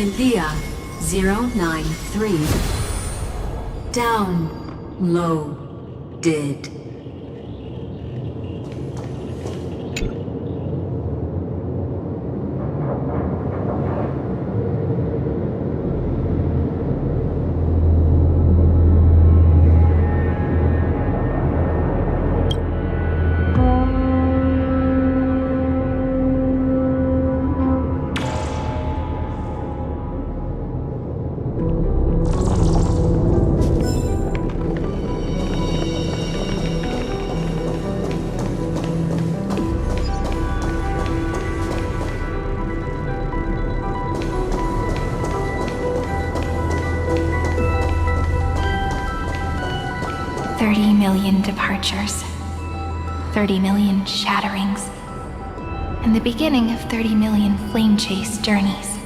Cynthia 093. Downloaded. Departures, 30 million shatterings, and the beginning of 30 million flame chase journeys.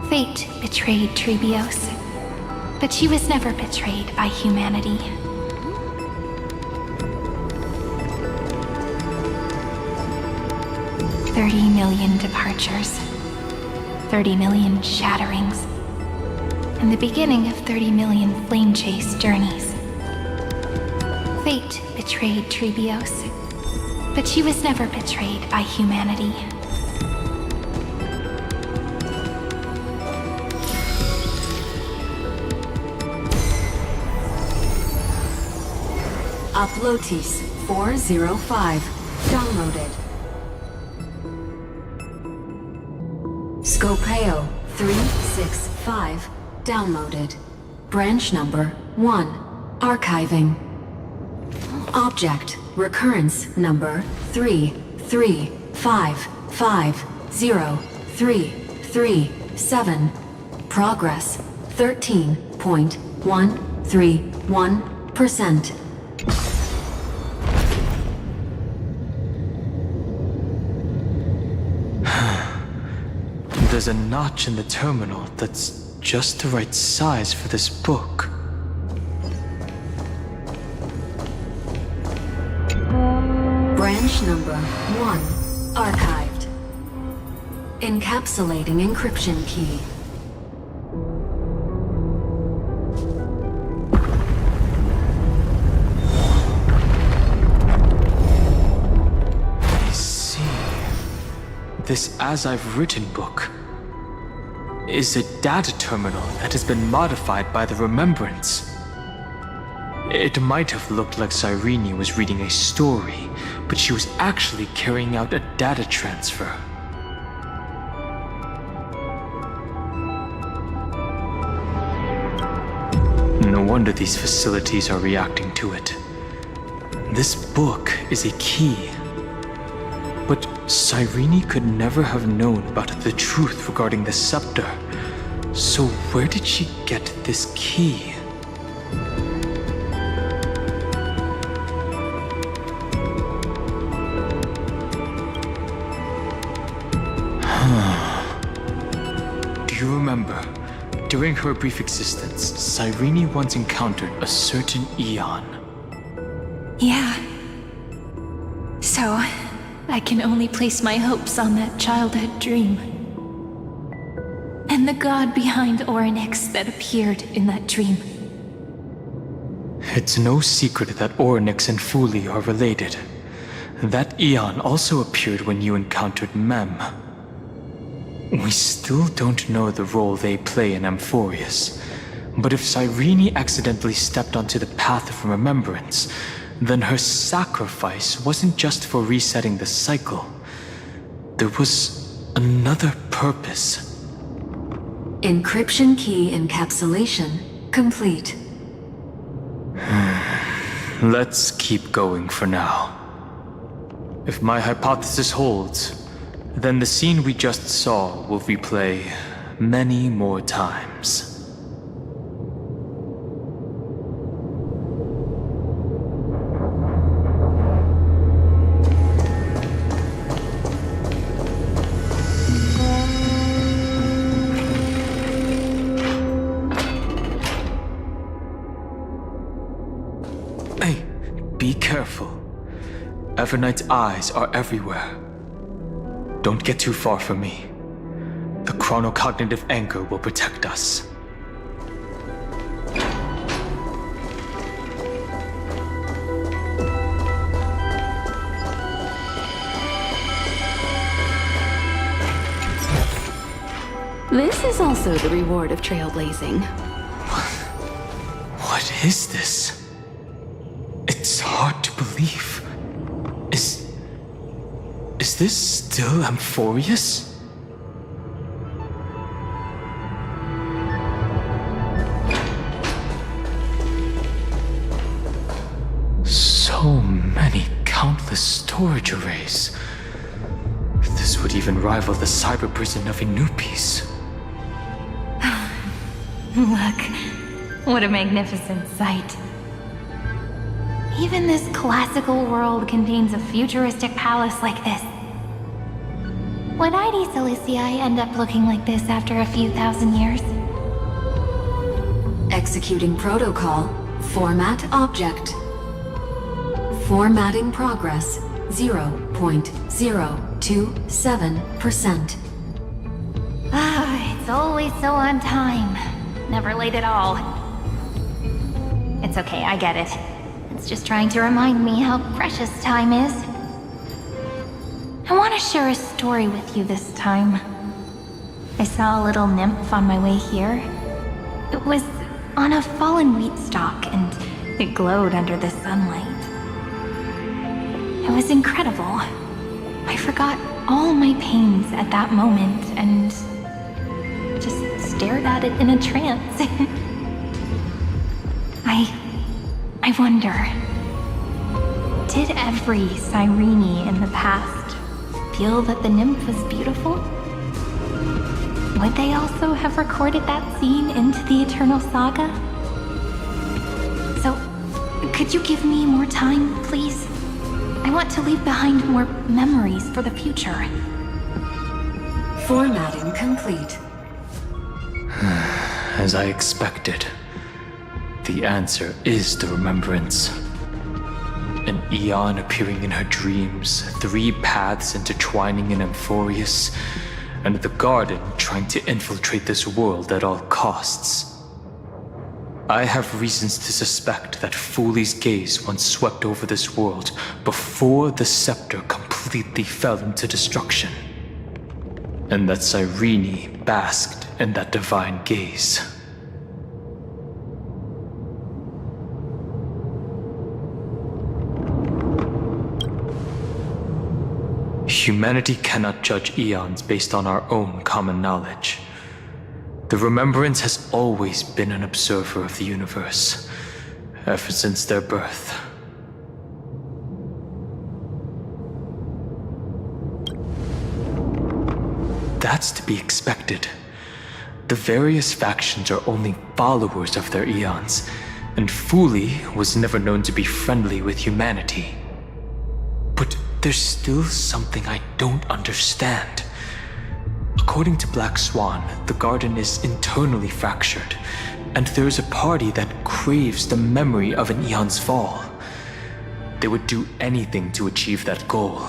Fate betrayed Trebios, but she was never betrayed by humanity. $30 million departures, 30 million shatterings, and the beginning of 30 million flame chase journeys. Fate betrayed Trebios, but she was never betrayed by humanity. Uplotis 405. Downloaded. Scopeo 365. Downloaded. Branch number 1. Archiving. Object recurrence number 335503337. Progress 13.131%. There's a notch in the terminal that's just the right size for this book. Branch number 1. Archived. Encapsulating encryption key. I see. This As I've Written book is a data terminal that has been modified by the Remembrance. It might have looked like Cyrene was reading a story, but she was actually carrying out a data transfer. No wonder these facilities are reacting to it. This book is a key. But Cyrene could never have known about the truth regarding the scepter. So where did she get this key? Do you remember? During her brief existence, Cyrene once encountered a certain Eon. Yeah. So, I can only place my hopes on that childhood dream. And the god behind Orynyx that appeared in that dream. It's no secret that Orynyx and Fuli are related. That Eon also appeared when you encountered Mem. We still don't know the role they play in Amphoreus, but if Cyrene accidentally stepped onto the path of remembrance, then her sacrifice wasn't just for resetting the cycle. There was another purpose. Encryption key encapsulation complete. Let's keep going for now. If my hypothesis holds, then the scene we just saw will replay many more times. Hey, be careful. Evernight's eyes are everywhere. Don't get too far from me. The chronocognitive anchor will protect us. This is also the reward of trailblazing. What is this? It's hard to believe. Is this still Amphoreus? So many countless storage arrays. This would even rival the cyber prison of Inupis. Look, what a magnificent sight. Even this classical world contains a futuristic palace like this. Would ID Silicii end up looking like this after a few thousand years? Executing protocol. Format object. Formatting progress. 0.027%. Ah, it's always so on time. Never late at all. It's okay, I get it. It's just trying to remind me how precious time is. I want to share a story with you this time. I saw a little nymph on my way here. It was on a fallen wheat stalk, and it glowed under the sunlight. It was incredible. I forgot all my pains at that moment, and just stared at it in a trance. I wonder, did every Cyrene in the past feel that the nymph was beautiful? Would they also have recorded that scene into the Eternal Saga? So, could you give me more time, please? I want to leave behind more memories for the future. Formatting complete. As I expected, the answer is the remembrance. An eon appearing in her dreams, 3 paths intertwining in Amphoreus, and the garden trying to infiltrate this world at all costs. I have reasons to suspect that Fooley's gaze once swept over this world before the scepter completely fell into destruction, and that Cyrene basked in that divine gaze. Humanity cannot judge eons based on our own common knowledge. The Remembrance has always been an observer of the universe, ever since their birth. That's to be expected. The various factions are only followers of their eons, and Fooley was never known to be friendly with humanity. But there's still something I don't understand. According to Black Swan, the garden is internally fractured, and there is a party that craves the memory of an eon's fall. They would do anything to achieve that goal.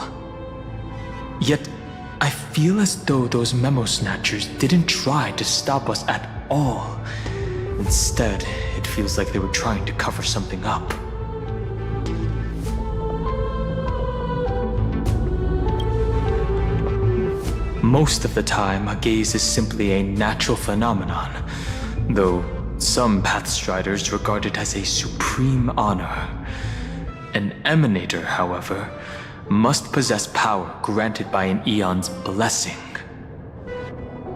Yet, I feel as though those memo snatchers didn't try to stop us at all. Instead, it feels like they were trying to cover something up. Most of the time, a gaze is simply a natural phenomenon, though some Pathstriders regard it as a supreme honor. An Emanator, however, must possess power granted by an eon's blessing.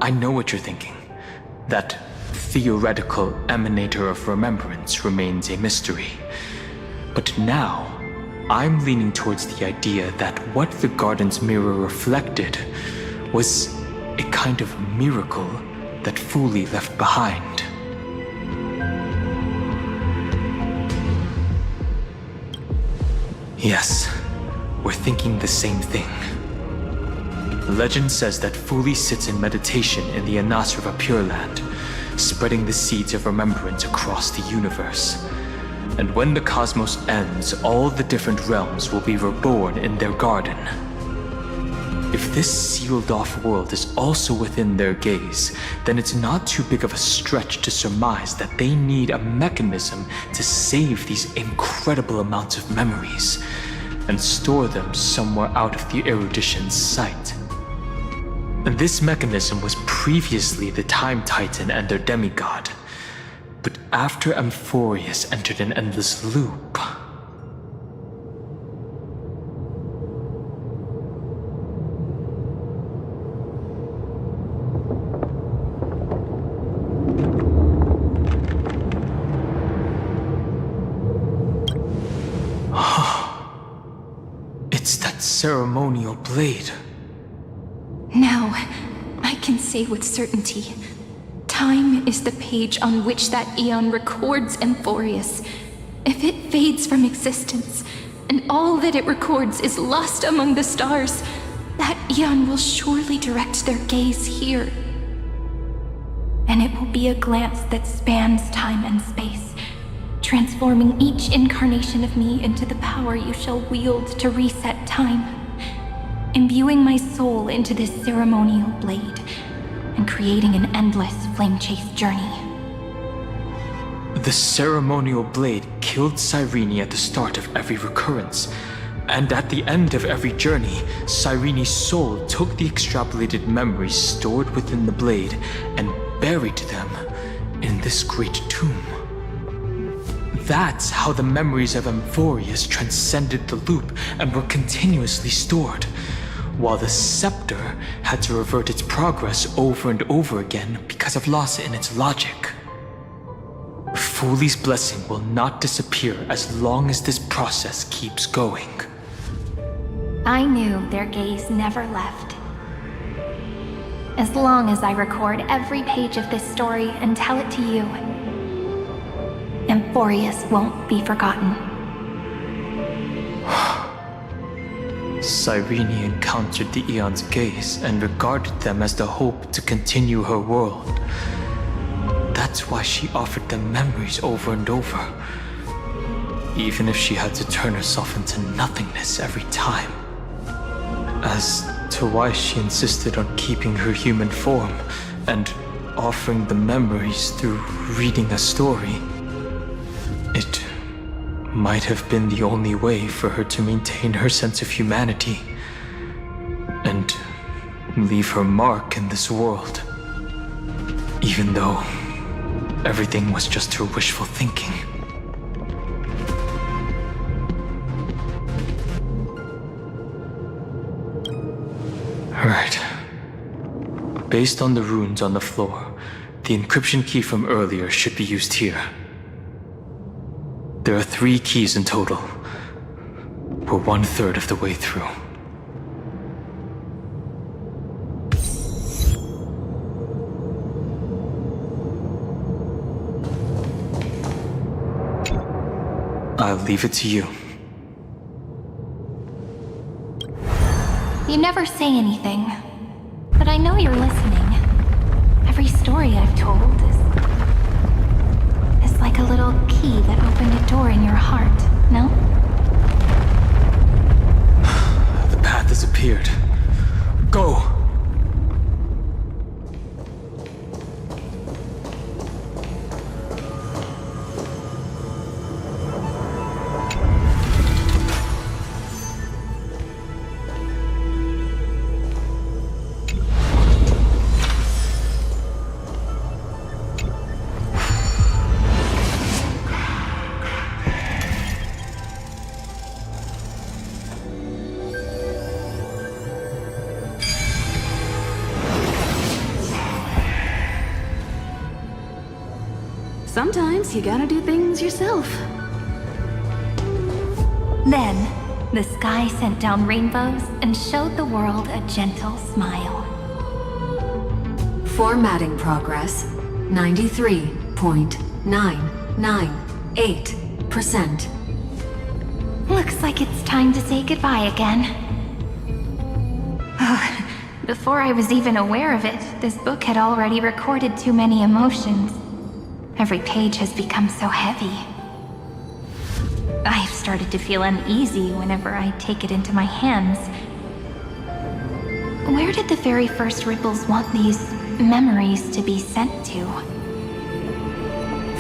I know what you're thinking. That theoretical Emanator of Remembrance remains a mystery. But now, I'm leaning towards the idea that what the garden's mirror reflected was a kind of miracle that Fooley left behind. Yes, we're thinking the same thing. Legend says that Fooley sits in meditation in the Anasrava Pure Land, spreading the seeds of remembrance across the universe. And when the cosmos ends, all the different realms will be reborn in their garden. If If this sealed-off world is also within their gaze, then it's not too big of a stretch to surmise that they need a mechanism to save these incredible amounts of memories and store them somewhere out of the erudition's sight. This mechanism was previously the Time Titan and their demigod, but after Amphoreus entered an endless loop, it's that ceremonial blade. Now, I can say with certainty, time is the page on which that eon records Amphoreus. If it fades from existence, and all that it records is lost among the stars, that eon will surely direct their gaze here. And it will be a glance that spans time and space, transforming each incarnation of me into the power you shall wield to reset time, imbuing my soul into this ceremonial blade, and creating an endless flame-chased journey. The ceremonial blade killed Cyrene at the start of every recurrence, and at the end of every journey, Cyrene's soul took the extrapolated memories stored within the blade and buried them in this great tomb. That's how the memories of Amphoreus transcended the loop and were continuously stored, while the scepter had to revert its progress over and over again because of loss in its logic. Fuli's blessing will not disappear as long as this process keeps going. I knew their gaze never left. As long as I record every page of this story and tell it to you, Amphoreus won't be forgotten. Cyrene encountered the Eon's gaze and regarded them as the hope to continue her world. That's why she offered them memories over and over, even if she had to turn herself into nothingness every time. As to why she insisted on keeping her human form and offering the memories through reading a story, it might have been the only way for her to maintain her sense of humanity and leave her mark in this world, even though everything was just her wishful thinking. Right. Based on the runes on the floor, the encryption key from earlier should be used here. There are 3 keys in total. We're 1/3 of the way through. I'll leave it to you. You never say anything, but I know you're listening. Every story I've told is like a little key that opened a door in your heart, no? The path has appeared. Go! Sometimes you gotta do things yourself. Then, the sky sent down rainbows and showed the world a gentle smile. Formatting progress 93.998%. Looks like it's time to say goodbye again. Before I was even aware of it, this book had already recorded too many emotions. Every page has become so heavy. I've started to feel uneasy whenever I take it into my hands. Where did the very first ripples want these memories to be sent to?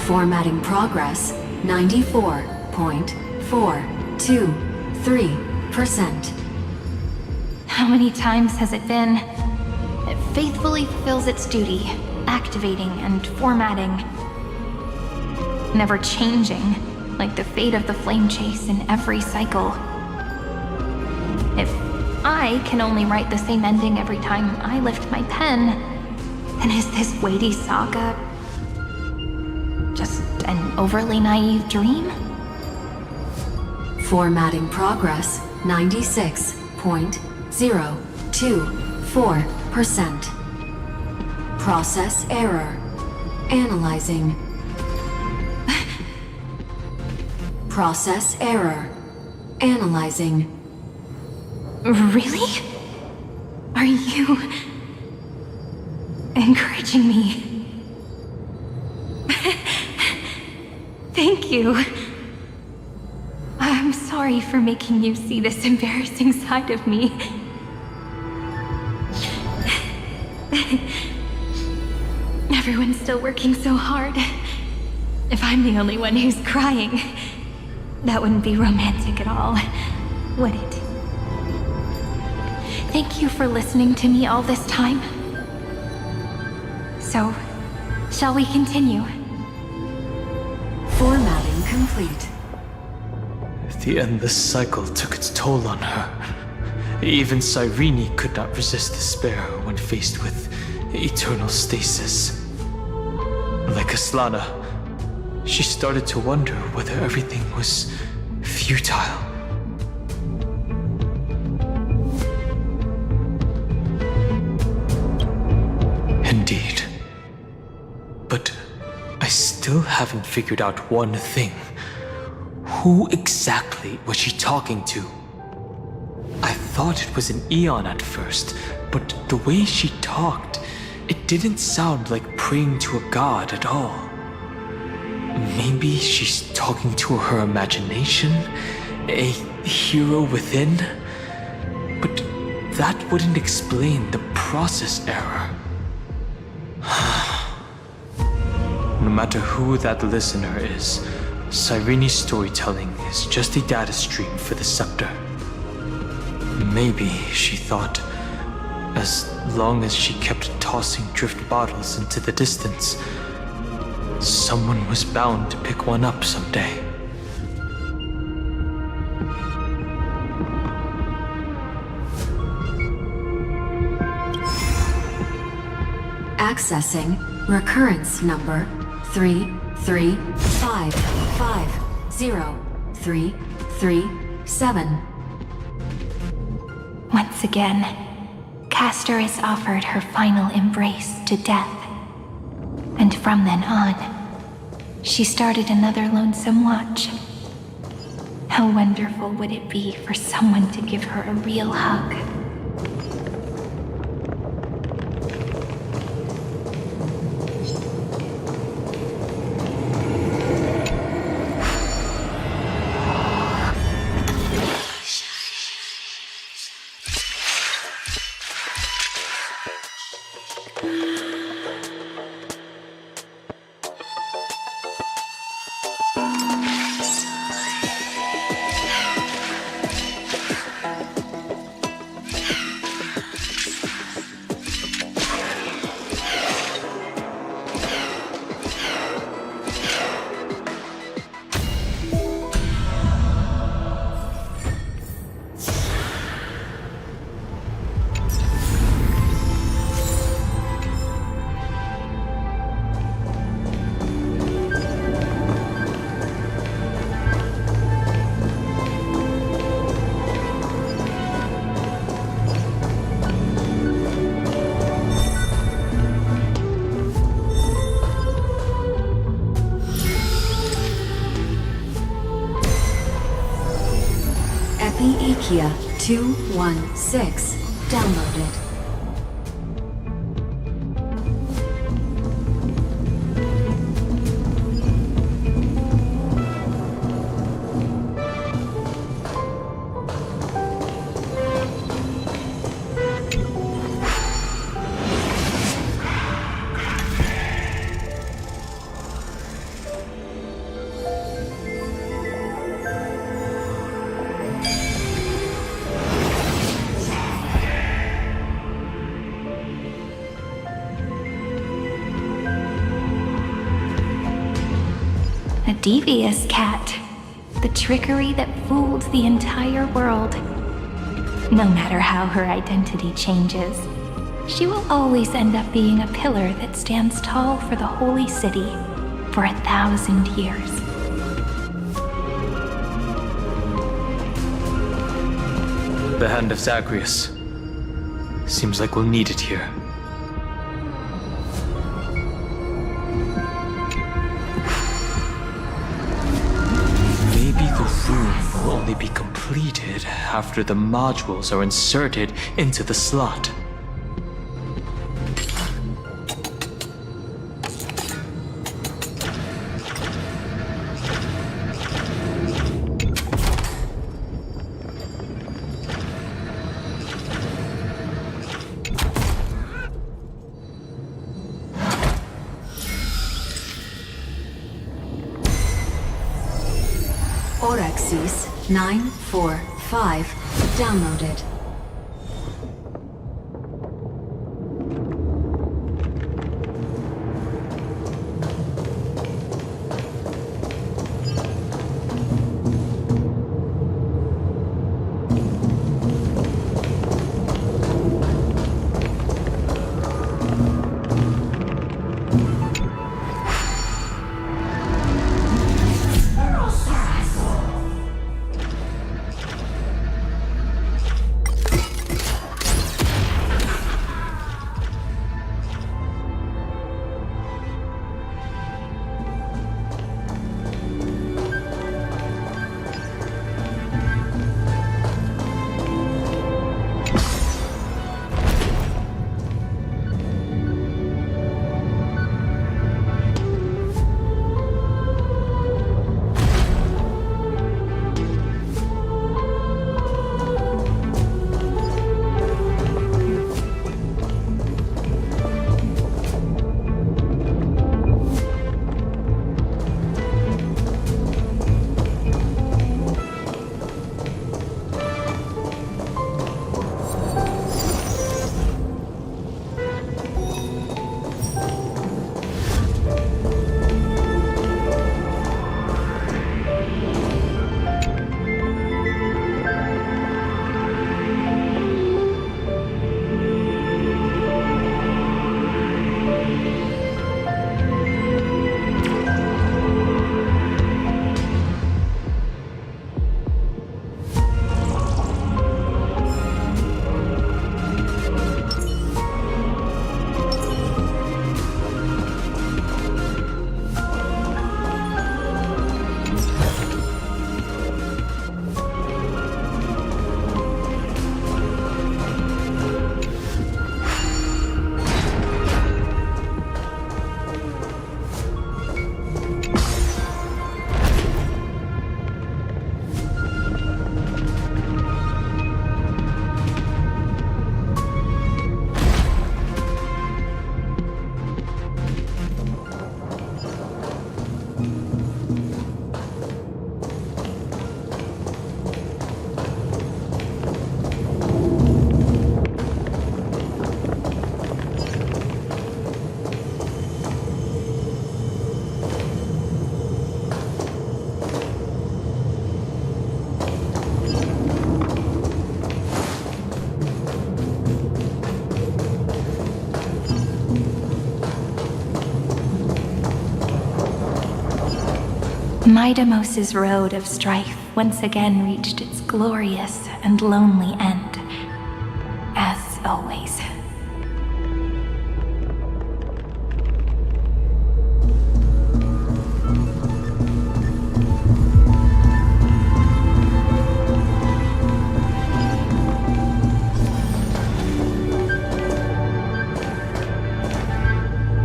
Formatting progress 94.423%. How many times has it been? It faithfully fulfills its duty, activating and formatting. Never changing, like the fate of the flame chase in every cycle. If I can only write the same ending every time I lift my pen, then is this weighty saga just an overly naive dream? Formatting progress 96.024%. Process error. Analyzing. Process error. Analyzing. Really? Are you encouraging me? Thank you. I'm sorry for making you see this embarrassing side of me. Everyone's still working so hard. If I'm the only one who's crying, that wouldn't be romantic at all, would it? Thank you for listening to me all this time. So, shall we continue? Formatting complete. The endless cycle took its toll on her. Even Cyrene could not resist despair when faced with eternal stasis. Like Aslana, she started to wonder whether everything was futile. Indeed. But I still haven't figured out one thing. Who exactly was she talking to? I thought it was an Eon at first, but the way she talked, it didn't sound like praying to a god at all. Maybe she's talking to her imagination? A hero within? But that wouldn't explain the process error. No matter who that listener is, Cyrene's storytelling is just a data stream for the scepter. Maybe, she thought, as long as she kept tossing drift bottles into the distance, someone was bound to pick one up someday. Accessing recurrence number 335503337. Once again, Castor is offered her final embrace to death. And from then on, she started another lonesome watch. How wonderful would it be for someone to give her a real hug? Epiikia 216 downloaded. A devious cat. The trickery that fooled the entire world. No matter how her identity changes, she will always end up being a pillar that stands tall for the holy city for 1,000 years. The Hand of Zagreus. Seems like we'll need it here. Maybe the room will only be completed after the modules are inserted into the slot. Orexis 945 downloaded. Midamos's road of strife once again reached its glorious and lonely end. As always.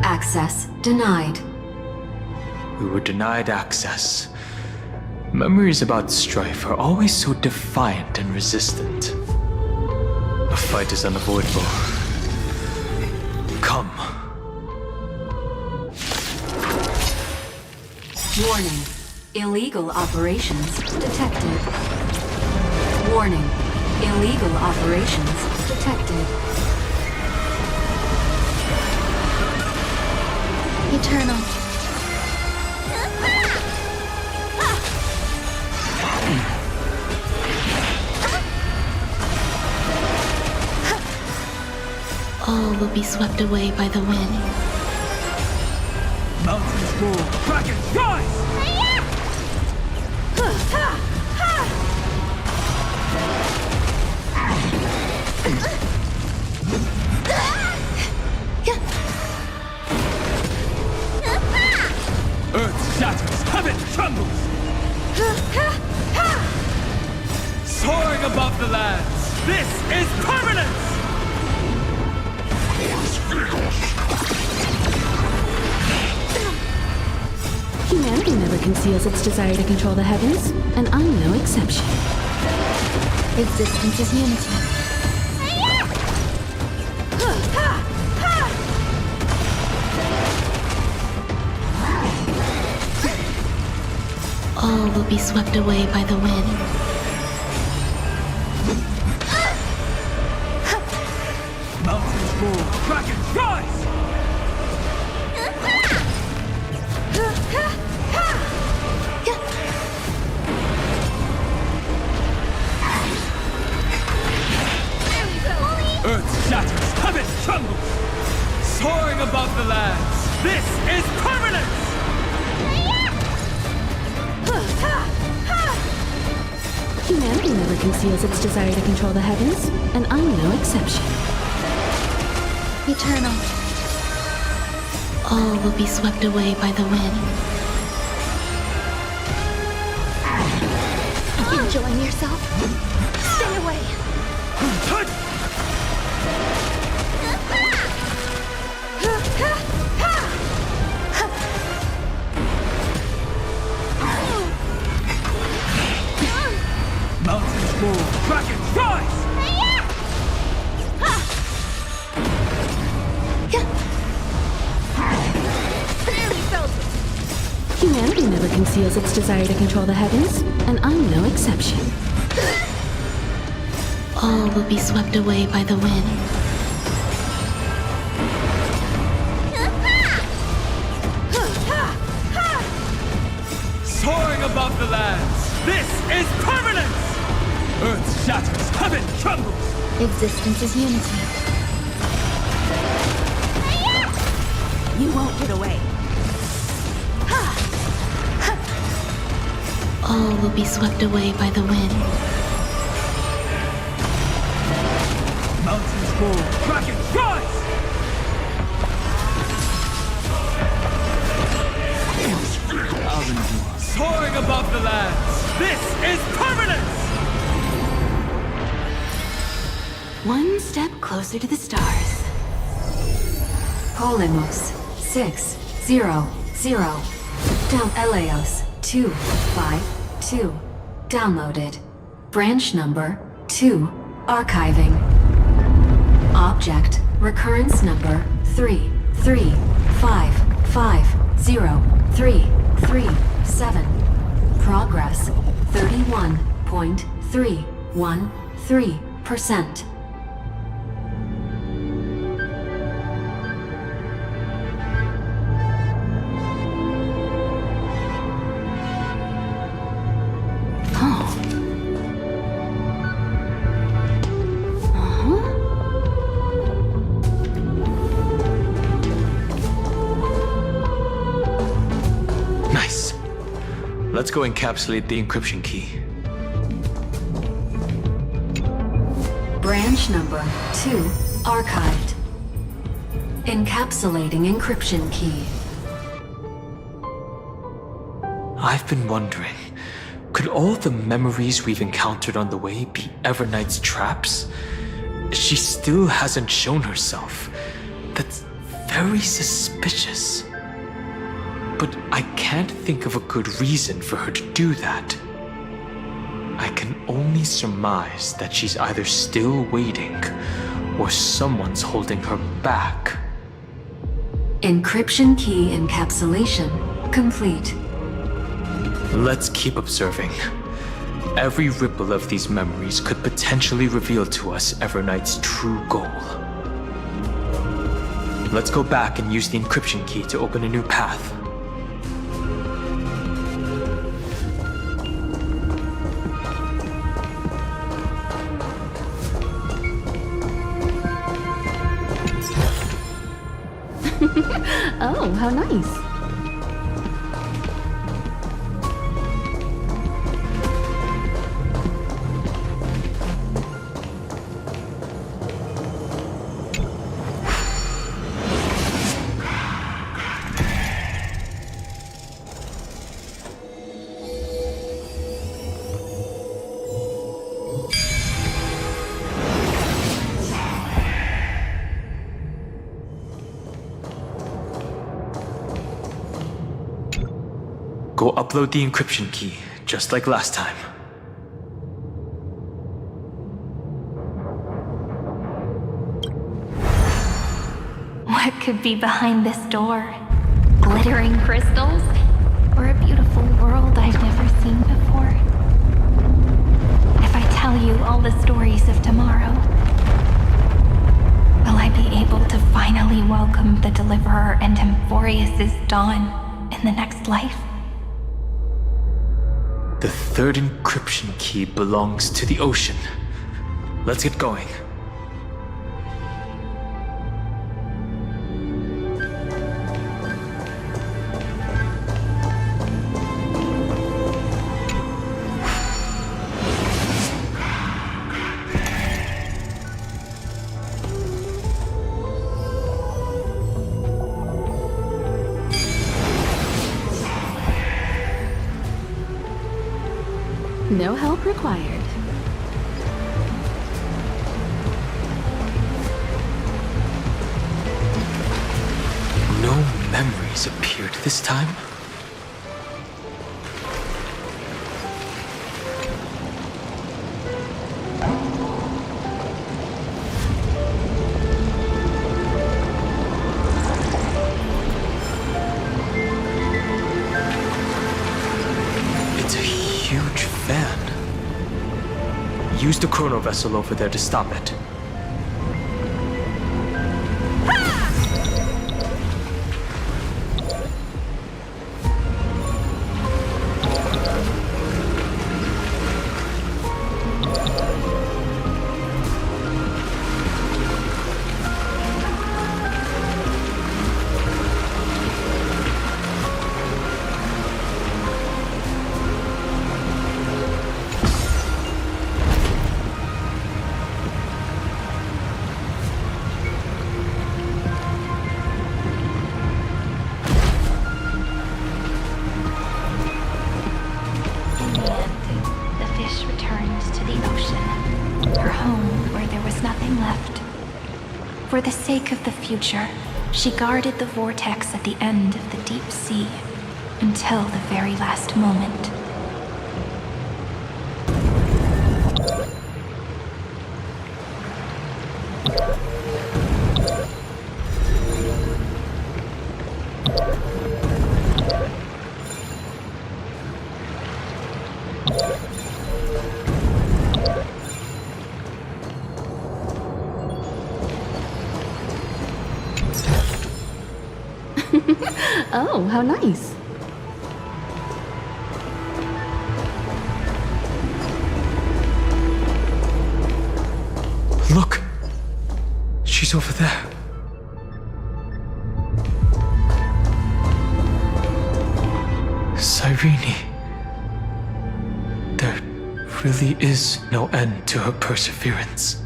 Access denied. We were denied access. Memories about strife are always so defiant and resistant. A fight is unavoidable. Come. Warning. Illegal operations detected. Warning. Illegal operations detected. Eternal. All will be swept away by the wind. Mountains roar, dragons rise! Earth shatters, heaven trembles! Soaring above the lands, this is permanence! Humanity never conceals its desire to control the heavens, and I'm no exception. Existence is unity. All will be swept away by the wind. Mountains roar, dragons rise! Earth shatters, heaven trembles! Soaring above the lands, this is permanence! Humanity never conceals its desire to control the heavens, and I'm no exception. Eternal. All will be swept away by the wind. Enjoying yourself? Stay away. Mountains roar, dragons rise! Humanity never conceals its desire to control the heavens, and I'm no exception. All will be swept away by the wind. Soaring above the lands, this is permanence! Earth shatters, heaven trembles! Existence is unity. You won't get away. All will be swept away by the wind. Mountains roar, dragons rise! Soaring above the lands, this is permanence! One step closer to the stars. Polemos 600. Down Eleos 252. Downloaded. Branch number 2. Archiving. Object recurrence number 335503337. Progress 31.313%. Let's go encapsulate the encryption key. Branch number 2 archived. Encapsulating encryption key. I've been wondering, could all the memories we've encountered on the way be Evernight's traps? She still hasn't shown herself. That's very suspicious. But I can't think of a good reason for her to do that. I can only surmise that she's either still waiting, or someone's holding her back. Encryption key encapsulation complete. Let's keep observing. Every ripple of these memories could potentially reveal to us Evernight's true goal. Let's go back and use the encryption key to open a new path. how nice. Go upload the encryption key, just like last time. What could be behind this door? Glittering crystals? Or a beautiful world I've never seen before? If I tell you all the stories of tomorrow, will I be able to finally welcome the Deliverer and Amphoreus' dawn in the next life? The third encryption key belongs to the ocean. Let's get going. No help required. No memories appeared this time? It's a huge fan. Use the chrono vessel over there to stop it. For the sake of the future, she guarded the vortex at the end of the deep sea until the very last moment. Oh, how nice. Look! She's over there. Cyrene. There really is no end to her perseverance.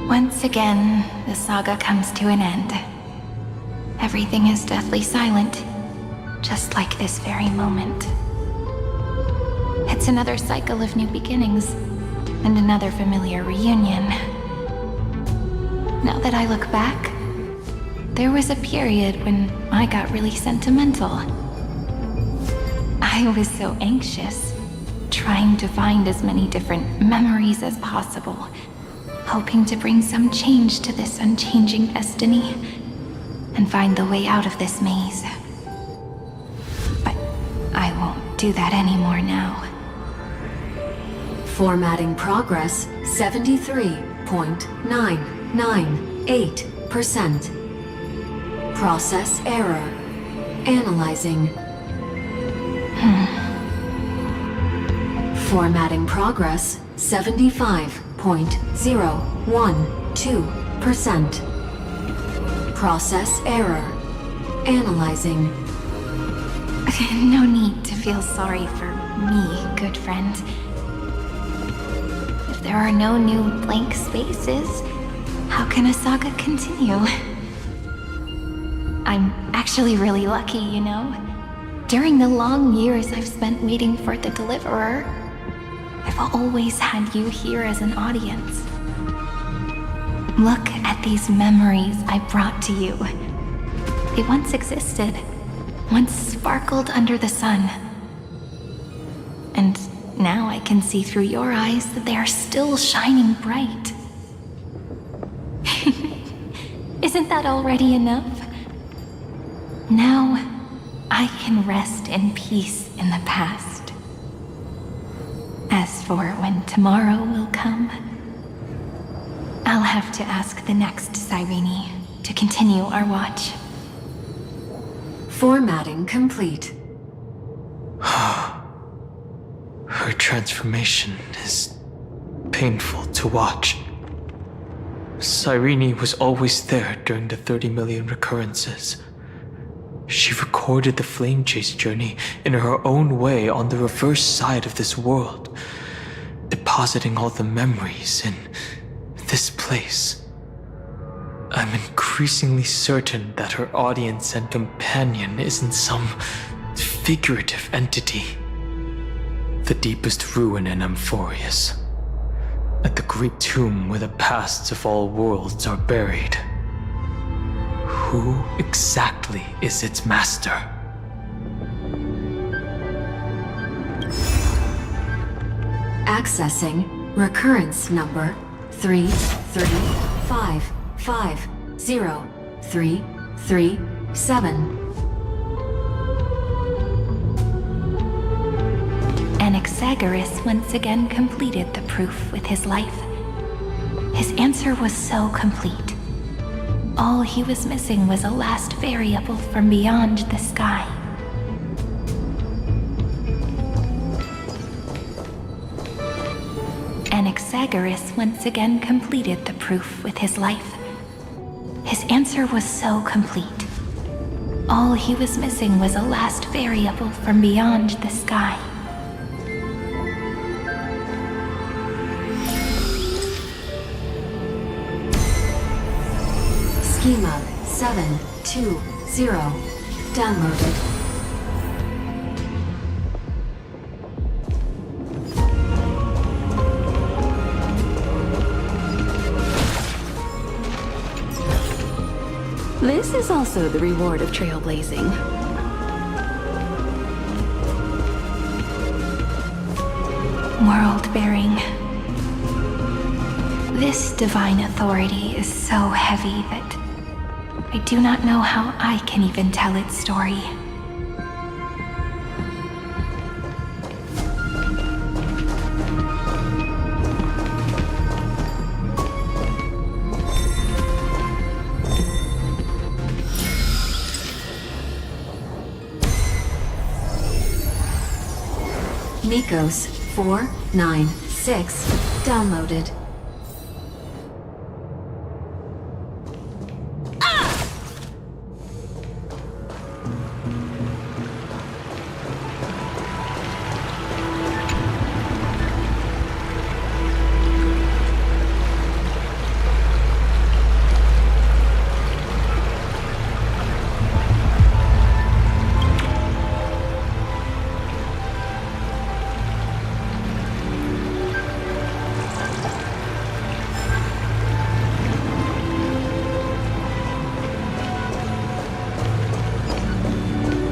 Once again, the saga comes to an end. Everything is deathly silent, just like this very moment. It's another cycle of new beginnings, and another familiar reunion. Now that I look back, there was a period when I got really sentimental. I was so anxious, trying to find as many different memories as possible, hoping to bring some change to this unchanging destiny, and find the way out of this maze. But I won't do that anymore now. Formatting progress 73.998%. Process error. Analyzing. Formatting progress 75.012%. Process error. Analyzing. No need to feel sorry for me, good friend. If there are no new blank spaces, how can a saga continue? I'm actually really lucky, you know? During the long years I've spent waiting for the Deliverer, I've always had you here as an audience. Look at these memories I brought to you. They once existed, once sparkled under the sun. And now I can see through your eyes that they are still shining bright. Isn't that already enough? Now, I can rest in peace in the past. As for when tomorrow will come, I'll have to ask the next Cyrene to continue our watch. Formatting complete. Her transformation is painful to watch. Cyrene was always there during the 30 million recurrences. She recorded the flame chase journey in her own way on the reverse side of this world, depositing all the memories in this place. I'm increasingly certain that her audience and companion isn't some figurative entity. The deepest ruin in Amphoreus, at the great tomb where the pasts of all worlds are buried. Who exactly is its master? Accessing recurrence number 335503337. Anaxagoras once again completed the proof with his life. His answer was so complete. All he was missing was a last variable from beyond the sky. Anaxagoras once again completed the proof with his life. His answer was so complete. All he was missing was a last variable from beyond the sky. Schema 720 downloaded. This is also the reward of trailblazing. World-bearing. This divine authority is so heavy that I do not know how I can even tell its story. Nikos 496 downloaded.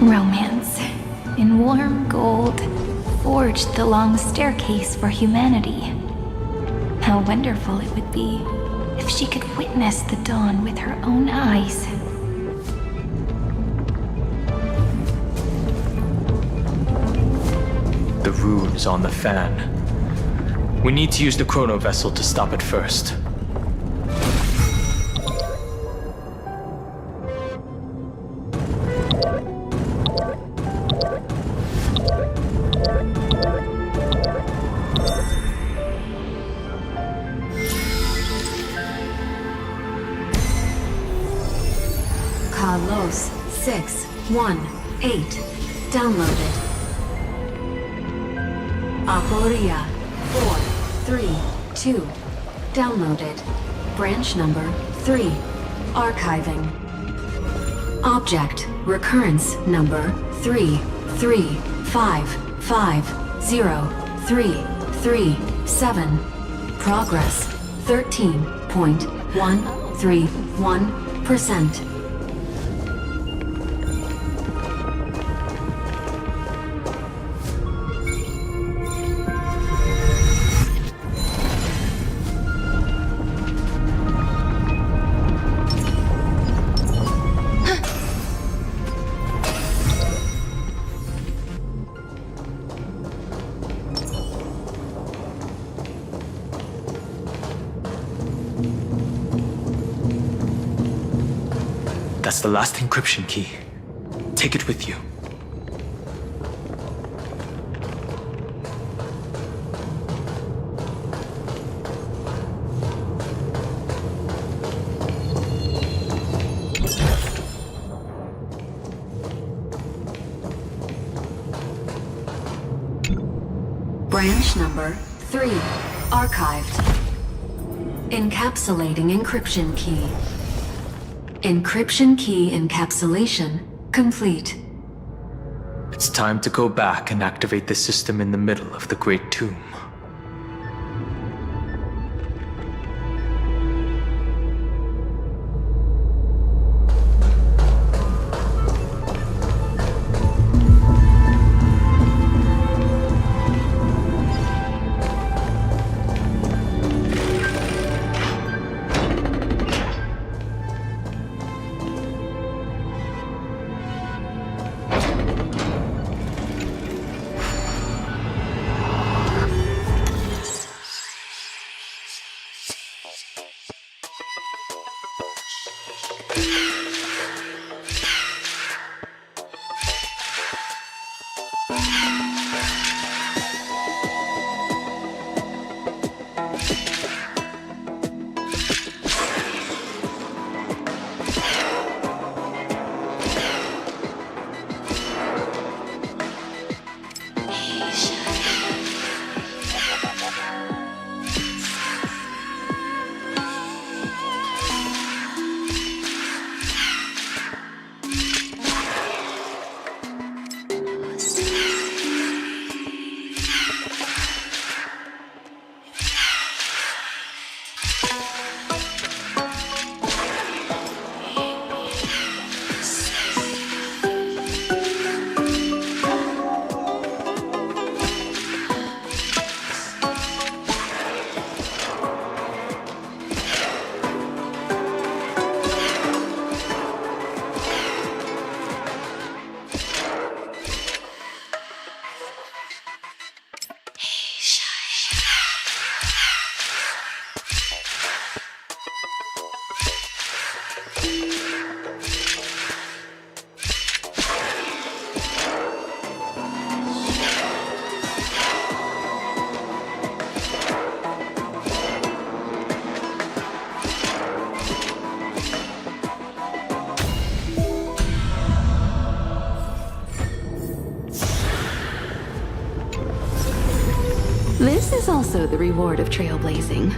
Romance, in warm gold, forged the long staircase for humanity. How wonderful it would be if she could witness the dawn with her own eyes. The rune is on the fan. We need to use the chrono vessel to stop it first. Carlos 6 Downloaded. Aporia 432. Downloaded. Branch number 3. Archiving. Object recurrence number 3355037. Progress 13.131%. That's the last encryption key. Take it with you. Branch number 3. Archived. Encapsulating encryption key. Encryption key encapsulation complete. It's time to go back and activate the system in the middle of the Great Tomb. This is also the reward of trailblazing.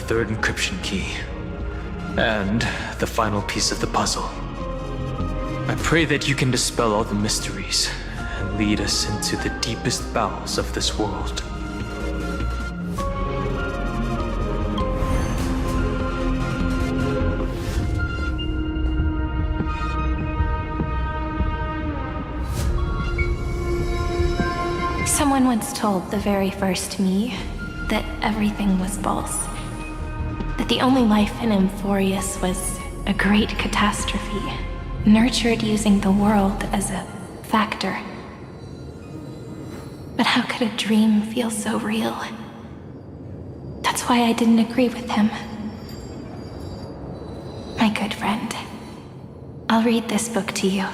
Third encryption key. And the final piece of the puzzle. I pray that you can dispel all the mysteries and lead us into the deepest bowels of this world. Someone once told the very first me that everything was false. That the only life in Amphoreus was a great catastrophe, nurtured using the world as a factor. But how could a dream feel so real? That's why I didn't agree with him. My good friend, I'll read this book to you.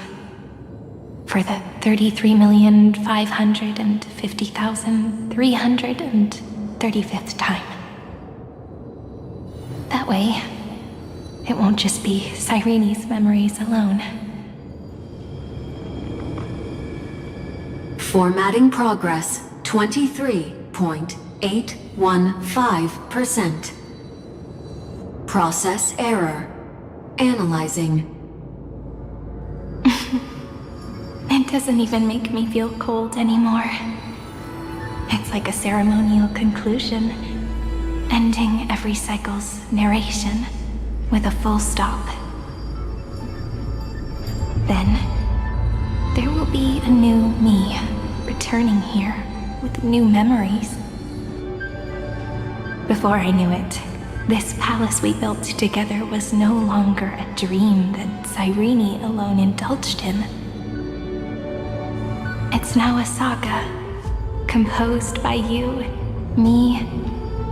For the 33,550,335th time. That way, it won't just be Cyrene's memories alone. Formatting progress 23.815%. Process error. Analyzing. It doesn't even make me feel cold anymore. It's like a ceremonial conclusion, ending every cycle's narration with a full stop. Then, there will be a new me returning here with new memories. Before I knew it, this palace we built together was no longer a dream that Cyrene alone indulged in. It's now a saga, composed by you, me,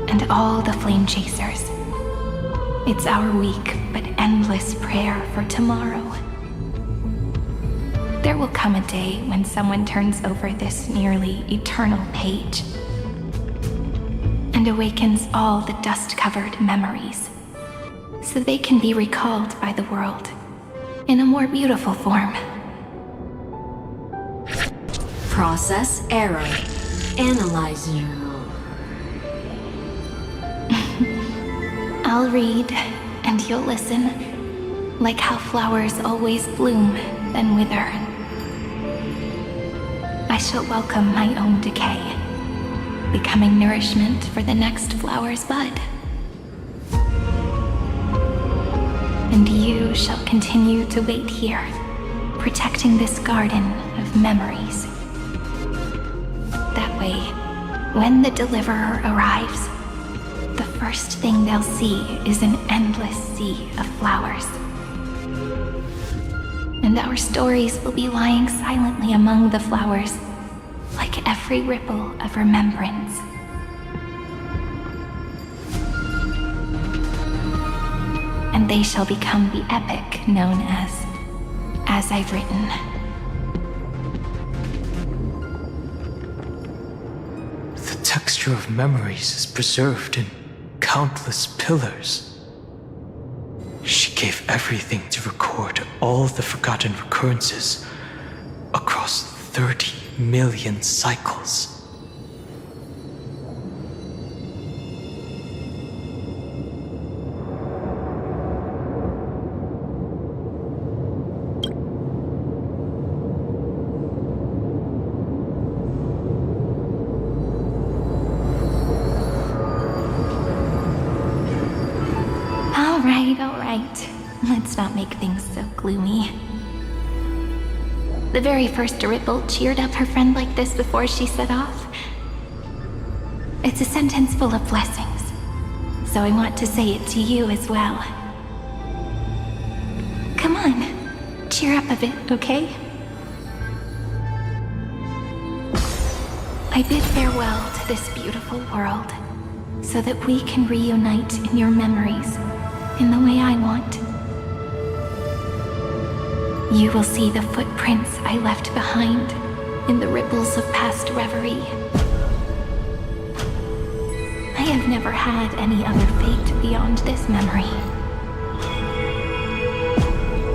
and all the flame chasers. It's our weak but endless prayer for tomorrow. There will come a day when someone turns over this nearly eternal page and awakens all the dust-covered memories, so they can be recalled by the world in a more beautiful form. Process error. Analyze you. I'll read, and you'll listen, like how flowers always bloom, then wither. I shall welcome my own decay, becoming nourishment for the next flower's bud. And you shall continue to wait here, protecting this garden of memories. That way, when the deliverer arrives, the first thing they'll see is an endless sea of flowers. And our stories will be lying silently among the flowers, like every ripple of remembrance. And they shall become the epic known as I've written. The texture of memories is preserved in countless pillars. She gave everything to record all the forgotten recurrences across 30 million cycles. All right. Let's not make things so gloomy. The very first ripple cheered up her friend like this before she set off. It's a sentence full of blessings, so I want to say it to you as well. Come on, cheer up a bit, okay? I bid farewell to this beautiful world, so that we can reunite in your memories in the way I want. You will see the footprints I left behind in the ripples of past reverie. I have never had any other fate beyond this memory.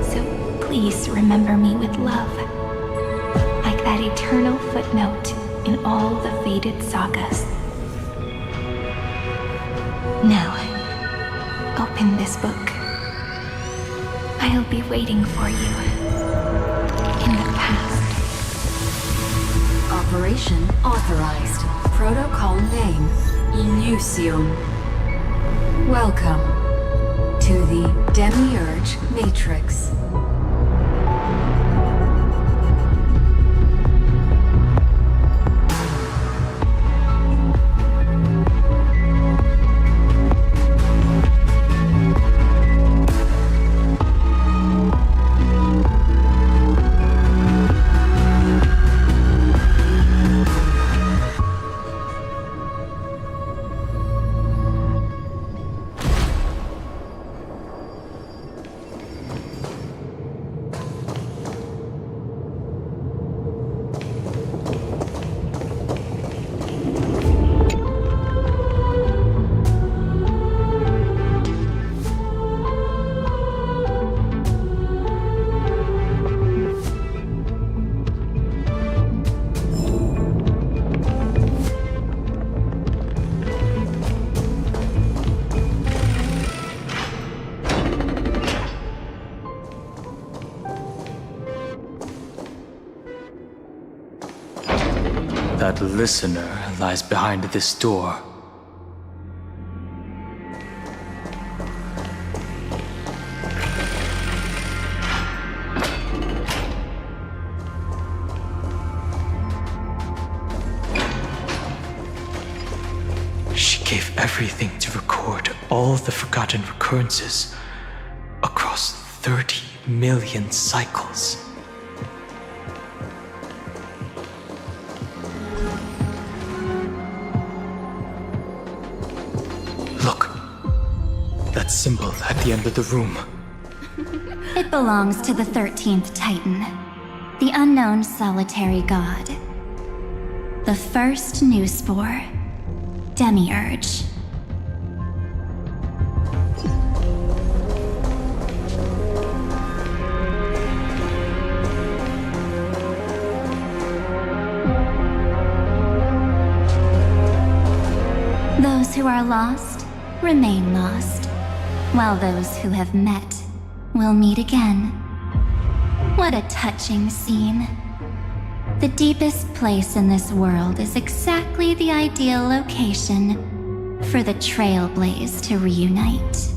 So please remember me with love, like that eternal footnote in all the faded sagas. Now, open this book. I'll be waiting for you in the past. Operation authorized. Protocol name Elysium. Welcome to the Demiurge Matrix. That listener lies behind this door. She gave everything to record all the forgotten recurrences across 30 million cycles. Look, that symbol at the end of the room. It belongs to the 13th Titan, the unknown solitary god. The first new spore, Demiurge. Those who are lost remain lost, while those who have met will meet again. What a touching scene. The deepest place in this world is exactly the ideal location for the Trailblazer to reunite.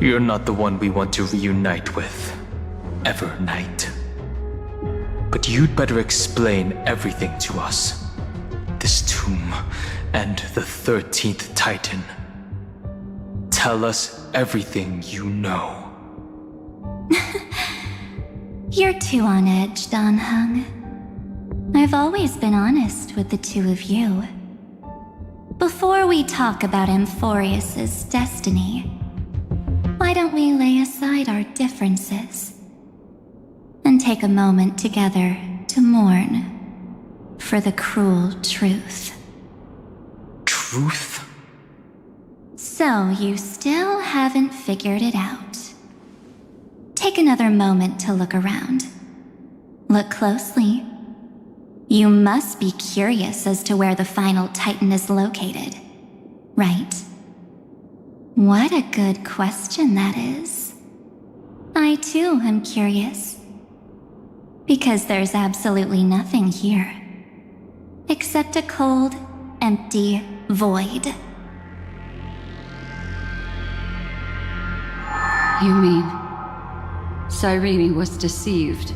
You're not the one we want to reunite with, Evernight. But you'd better explain everything to us. This tomb and the 13th Titan. Tell us everything you know. You're too on edge, Donhung. I've always been honest with the two of you. Before we talk about Amphoreus' destiny, why don't we lay aside our differences and take a moment together to mourn for the cruel truth? Truth? So you still haven't figured it out. Take another moment to look around. Look closely. You must be curious as to where the final Titan is located, right? What a good question that is. I too am curious. Because there's absolutely nothing here. Except a cold, empty void. You mean Cyrene was deceived?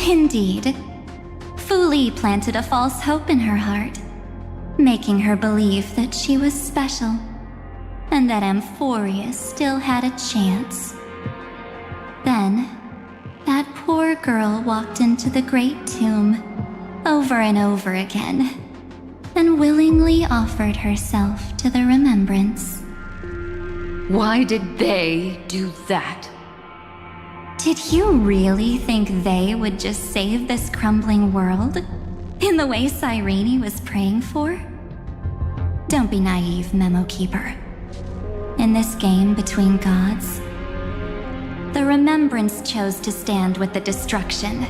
Indeed. Fu Li planted a false hope in her heart, making her believe that she was special, and that Amphoreus still had a chance. Then, that poor girl walked into the Great Tomb over and over again, and willingly offered herself to the remembrance. Why did they do that? Did you really think they would just save this crumbling world? In the way Cyrene was praying for? Don't be naive, Memo Keeper. In this game between gods, the Remembrance chose to stand with the destruction.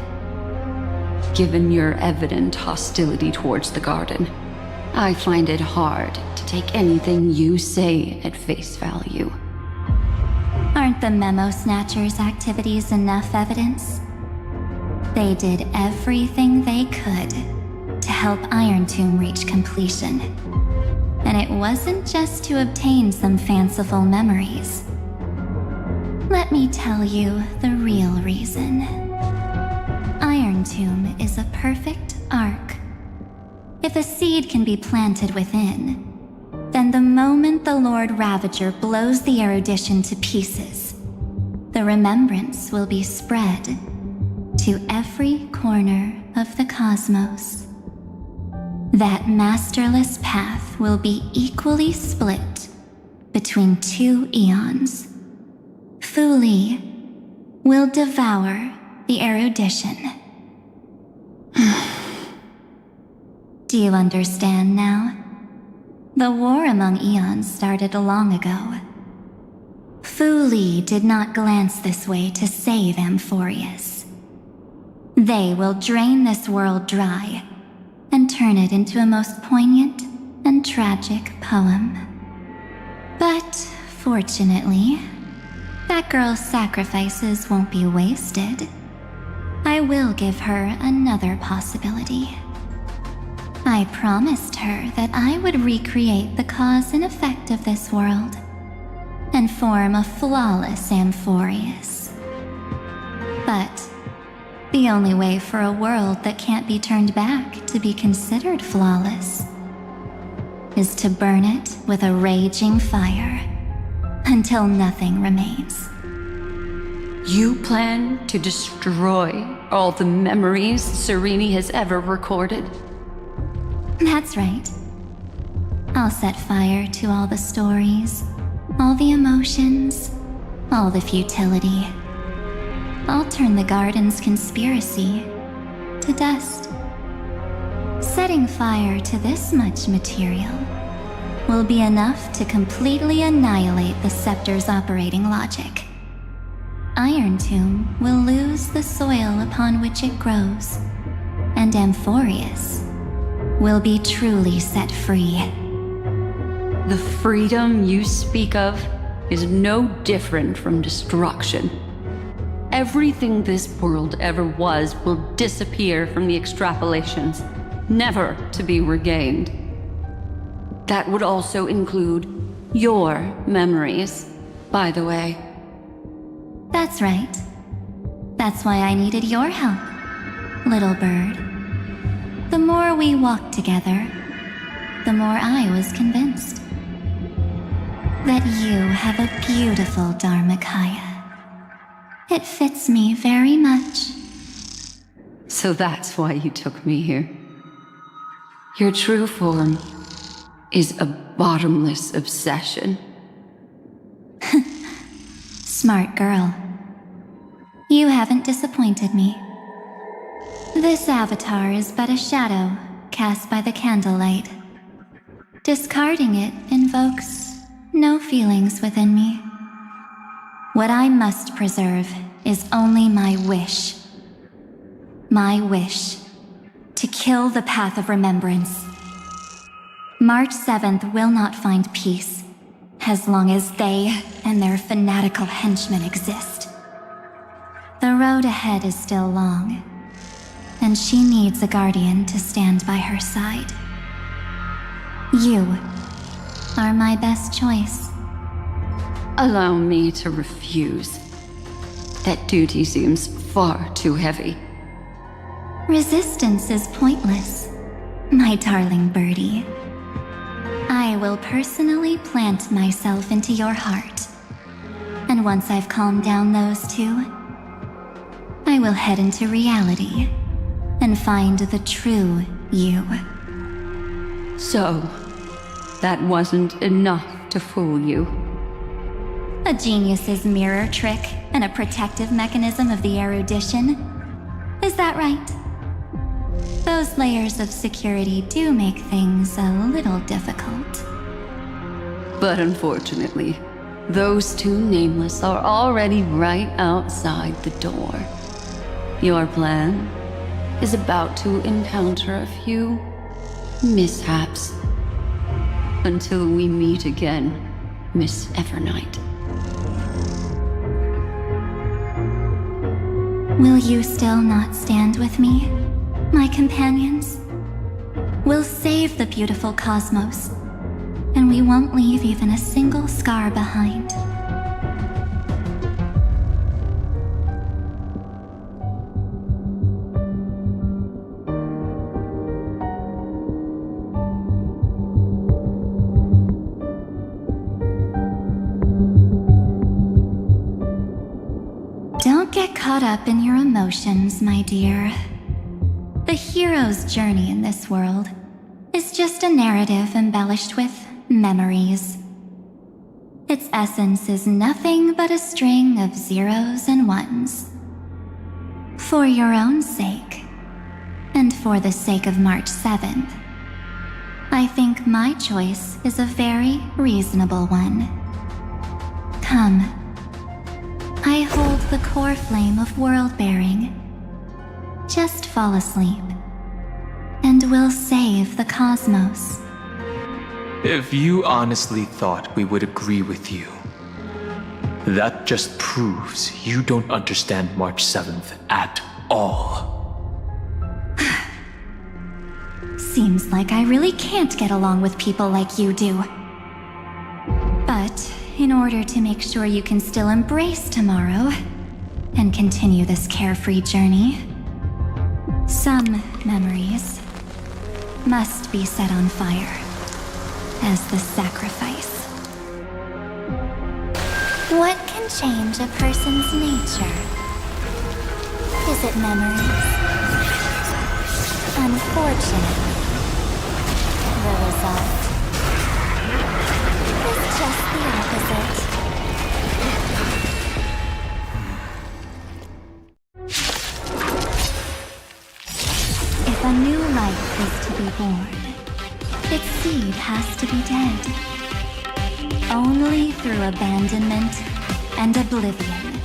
Given your evident hostility towards the garden, I find it hard to take anything you say at face value. Aren't the Memo Snatchers' activities enough evidence? They did everything they could to help Iron Tomb reach completion. And it wasn't just to obtain some fanciful memories. Let me tell you the real reason. Iron Tomb is a perfect arc. If a seed can be planted within, then the moment the Lord Ravager blows the erudition to pieces, the remembrance will be spread to every corner of the cosmos. That masterless path will be equally split between two eons. Fu Li will devour the erudition. Do you understand now? The war among eons started long ago. Fu Li did not glance this way to save Amphoreus. They will drain this world dry and turn it into a most poignant and tragic poem. But fortunately, that girl's sacrifices won't be wasted. I will give her another possibility. I promised her that I would recreate the cause and effect of this world and form a flawless Amphoreus. But the only way for a world that can't be turned back to be considered flawless is to burn it with a raging fire until nothing remains. You plan to destroy all the memories Serene has ever recorded? That's right. I'll set fire to all the stories, all the emotions, all the futility. I'll turn the Garden's conspiracy to dust. Setting fire to this much material will be enough to completely annihilate the Scepter's operating logic. Iron Tomb will lose the soil upon which it grows, and Amphoreus will be truly set free. The freedom you speak of is no different from destruction. Everything this world ever was will disappear from the extrapolations, never to be regained. That would also include your memories, by the way. That's right. That's why I needed your help, little bird. The more we walked together, the more I was convinced that you have a beautiful Dharmakaya. It fits me very much. So that's why you took me here. Your true form is a bottomless obsession. Smart girl. You haven't disappointed me. This avatar is but a shadow cast by the candlelight. Discarding it invokes no feelings within me. What I must preserve is only my wish. My wish to kill the path of remembrance. March 7th will not find peace as long as they and their fanatical henchmen exist. The road ahead is still long, and she needs a guardian to stand by her side. You are my best choice. Allow me to refuse. That duty seems far too heavy. Resistance is pointless, my darling birdie. I will personally plant myself into your heart. And once I've calmed down those two, I will head into reality and find the true you. So, that wasn't enough to fool you. A genius's mirror trick and a protective mechanism of the erudition. Is that right? Those layers of security do make things a little difficult. But unfortunately, those two nameless are already right outside the door. Your plan is about to encounter a few mishaps. Until we meet again, Miss Evernight. Will you still not stand with me, my companions? We'll save the beautiful cosmos, and we won't leave even a single scar behind. Don't get caught up in your emotions, my dear. The hero's journey in this world is just a narrative embellished with memories. Its essence is nothing but a string of zeros and ones. For your own sake, and for the sake of March 7th, I think my choice is a very reasonable one. Come. I hold the core flame of world-bearing. Just fall asleep, and we'll save the cosmos. If you honestly thought we would agree with you, that just proves you don't understand March 7th at all. Seems like I really can't get along with people like you do. But in order to make sure you can still embrace tomorrow and continue this carefree journey, some memories must be set on fire as the sacrifice. What can change a person's nature? Is it memories? Unfortunately, the result is just the opposite. If a new life is to be born, its seed has to be dead. Only through abandonment and oblivion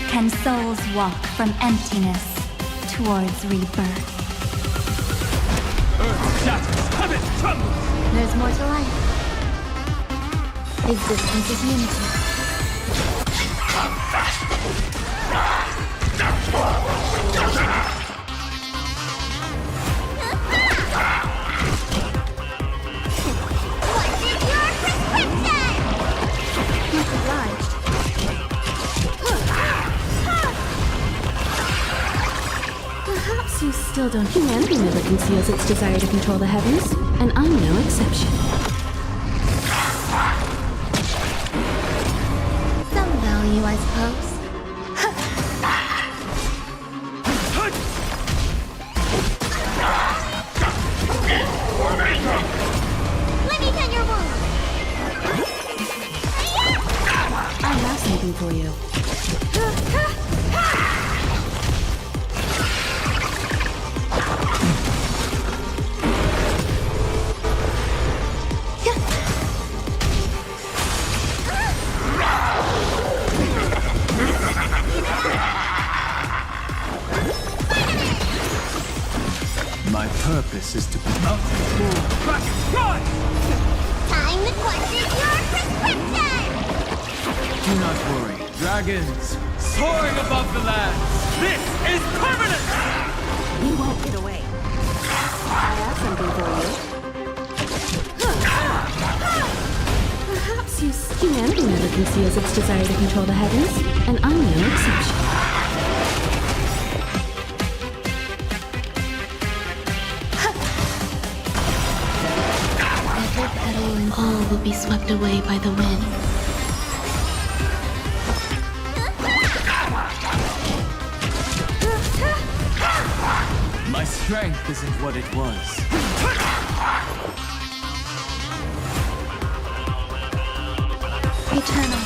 can souls walk from emptiness towards rebirth. Earth shatters, heaven trembles! There's more to life. Existence is unity. What is your prescription? Much obliged. Perhaps you still don't. Humanity never conceals its desire to control the heavens, and I'm no exception. Some value, I suppose. Let me tend your wound. I have something for you. My purpose is to be Kraken, rise! Time to question your prescription! Do not worry. Dragons, soaring above the lands. This is permanent! You won't get away. I have something for you. Perhaps you. Humanity never conceals its desire to control the heavens, and I'm no exception. Every petal and all will be swept away by the wind. My strength isn't what it was. Eternal.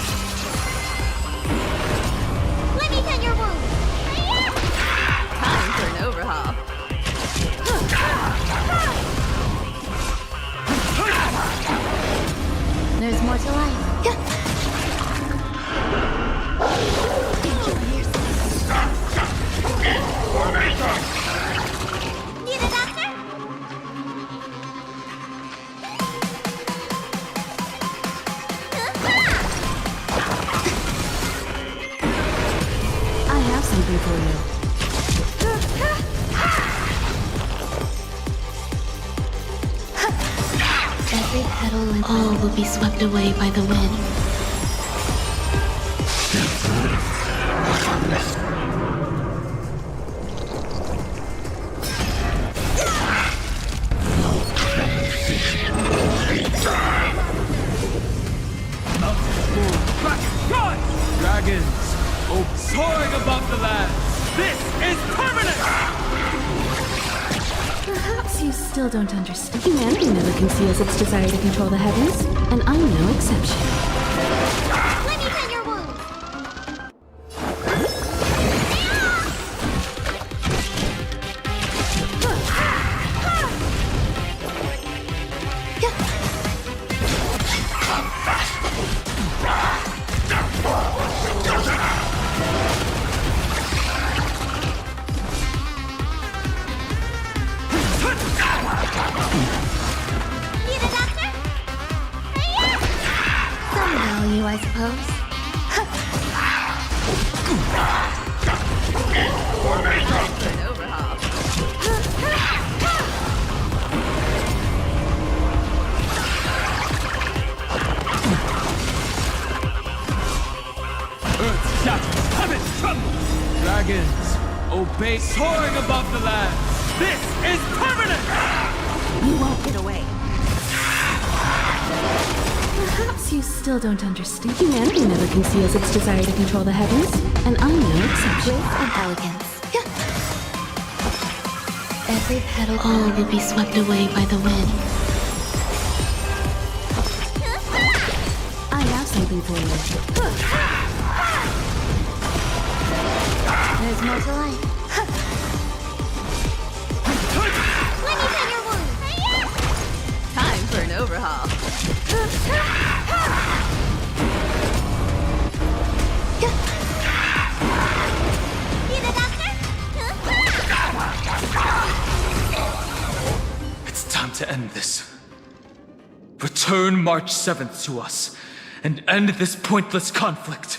Let me tend your wound. Time for an overhaul. There's more to life. Need a doctor? I have something for you. Every petal and all will be swept away by the wind. Dragons, soaring above the lands. This is permanent! Perhaps you still don't understand. Humanity never conceals its desire to control the heavens, and I'm no exception. Let me tend your wound. Need a doctor? Some value, I suppose. above the lands. This is permanent! You won't get away. Perhaps you still don't understand. Humanity never conceals its desire to control the heavens, and I'm no exception. Grace and elegance. Every petal all will be swept away by the wind. I have something for you. There's more to life. Let me tell your wound. Time for an overhaul. See the doctor? It's time to end this. Return March 7th to us, and end this pointless conflict.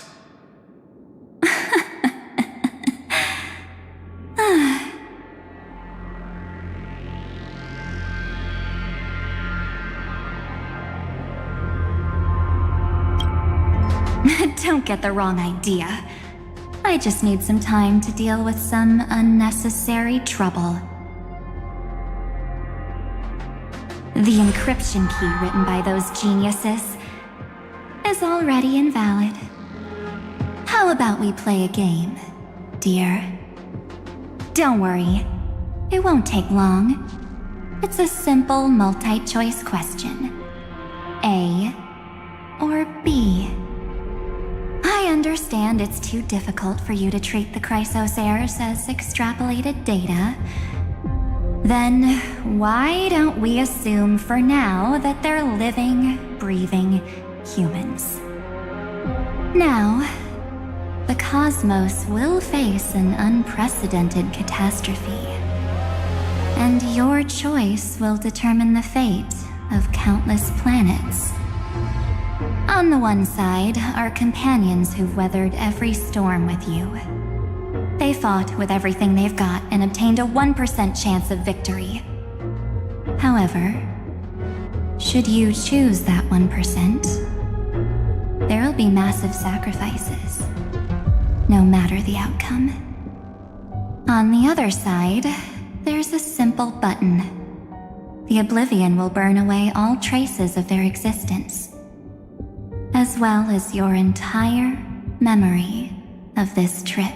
Don't get the wrong idea. I just need some time to deal with some unnecessary trouble. The encryption key written by those geniuses is already invalid. How about we play a game, dear? Don't worry, it won't take long. It's a simple multi-choice question. A or B? I understand it's too difficult for you to treat the Chrysos heirs as extrapolated data. Then why don't we assume for now that they're living, breathing humans? Now, the cosmos will face an unprecedented catastrophe, and your choice will determine the fate of countless planets. On the one side are companions who've weathered every storm with you. They fought with everything they've got and obtained a 1% chance of victory. However, should you choose that 1%, there'll be massive sacrifices, no matter the outcome. On the other side, there's a simple button. The Oblivion will burn away all traces of their existence, as well as your entire memory of this trip.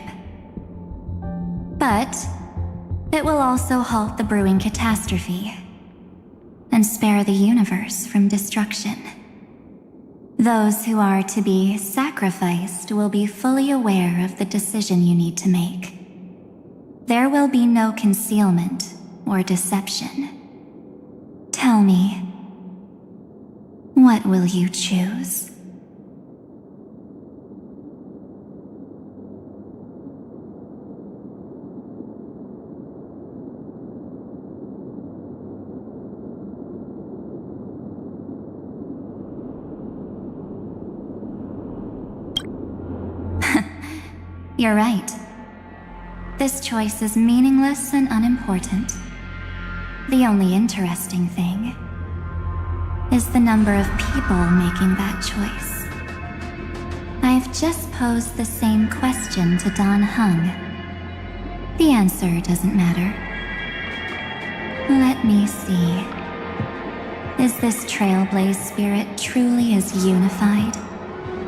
But it will also halt the brewing catastrophe and spare the universe from destruction. Those who are to be sacrificed will be fully aware of the decision you need to make. There will be no concealment or deception. Tell me, what will you choose? You're right. This choice is meaningless and unimportant. The only interesting thing is the number of people making that choice. I've just posed the same question to Don Hung. The answer doesn't matter. Let me see. Is this Trailblaze spirit truly as unified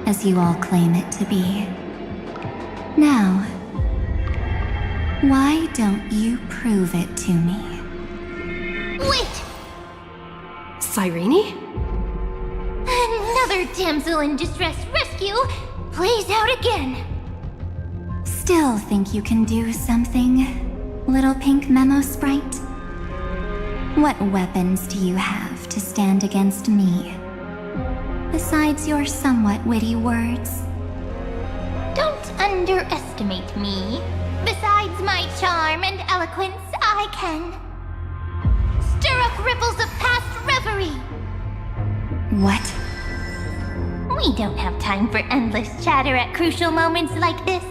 as you all claim it to be? Now, why don't you prove it to me? Wait! Cyrene? Another damsel in distress rescue plays out again. Still think you can do something, little pink memo sprite? What weapons do you have to stand against me, besides your somewhat witty words? Don't underestimate me. Besides my charm and eloquence, I can stir up ripples of past reverie. What? We don't have time for endless chatter at crucial moments like this.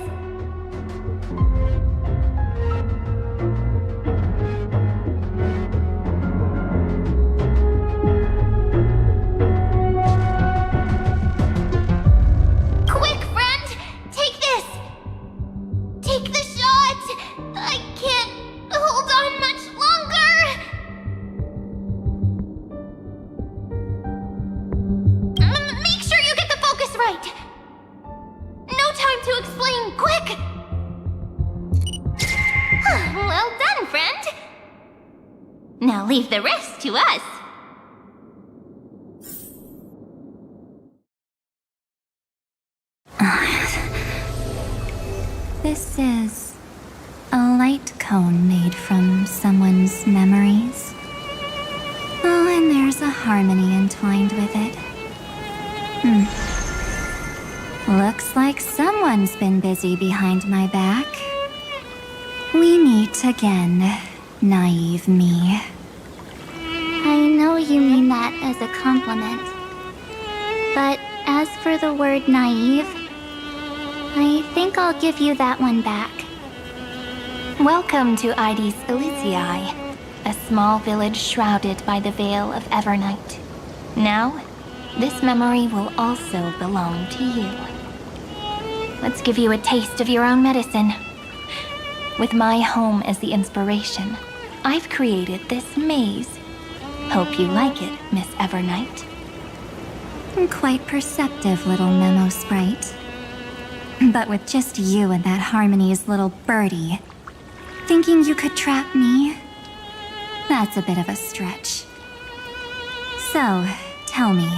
Quick, friend! Take this! Take the shot! I can't Now leave the rest to us. This is a light cone made from someone's memories. Oh, and there's a harmony entwined with it. Looks like someone's been busy behind my back. We meet again, naive me. I know you mean that as a compliment. But as for the word naive, I think I'll give you that one back. Welcome to Ides Elysiae, a small village shrouded by the veil of Evernight. Now, this memory will also belong to you. Let's give you a taste of your own medicine. With my home as the inspiration, I've created this maze. Hope you like it, Miss Evernight. Quite perceptive little memo sprite. But with just you and that Harmony's little birdie, thinking you could trap me? That's a bit of a stretch. So, tell me,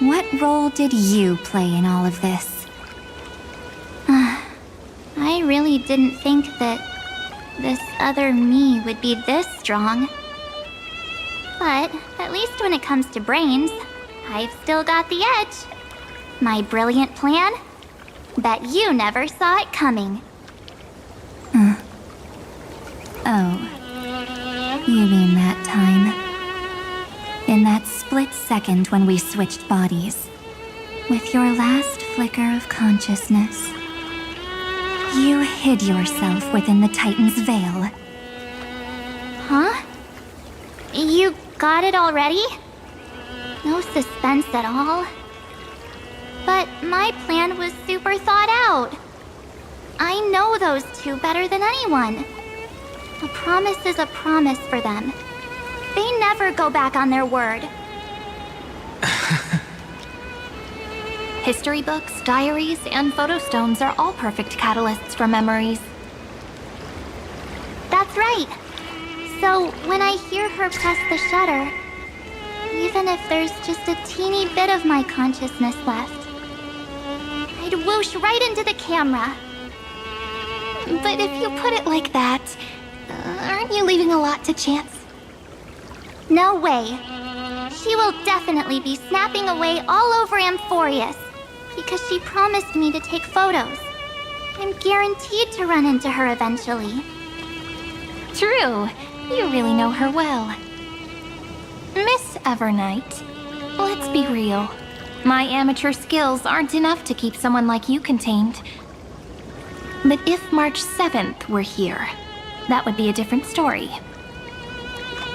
what role did you play in all of this? I really didn't think that this other me would be this strong. But at least when it comes to brains, I've still got the edge. My brilliant plan? Bet you never saw it coming. Oh, you mean that time? In that split second when we switched bodies, with your last flicker of consciousness, you hid yourself within the Titan's veil. Huh? You got it already? No suspense at all. But my plan was super thought out. I know those two better than anyone. A promise is a promise for them. They never go back on their word. History books, diaries, and photostones are all perfect catalysts for memories. That's right. So when I hear her press the shutter, even if there's just a teeny bit of my consciousness left, I'd whoosh right into the camera. But if you put it like that, aren't you leaving a lot to chance? No way. She will definitely be snapping away all over Amphoreus, because she promised me to take photos. I'm guaranteed to run into her eventually. True. You really know her well. Miss Evernight, let's be real. My amateur skills aren't enough to keep someone like you contained. But if March 7th were here, that would be a different story.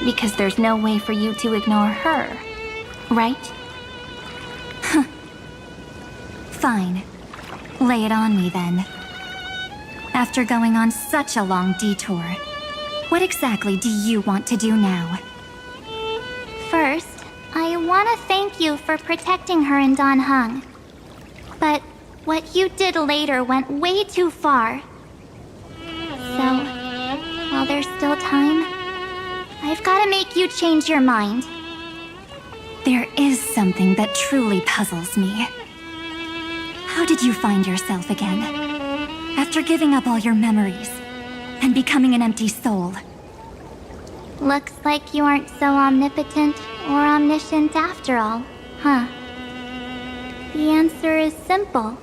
Because there's no way for you to ignore her, right? Fine. Lay it on me then. After going on such a long detour, what exactly do you want to do now? First, I want to thank you for protecting her and Don Hung. But what you did later went way too far. So, while there's still time, I've got to make you change your mind. There is something that truly puzzles me. How did you find yourself again? After giving up all your memories and becoming an empty soul. Looks like you aren't so omnipotent or omniscient after all, huh? The answer is simple.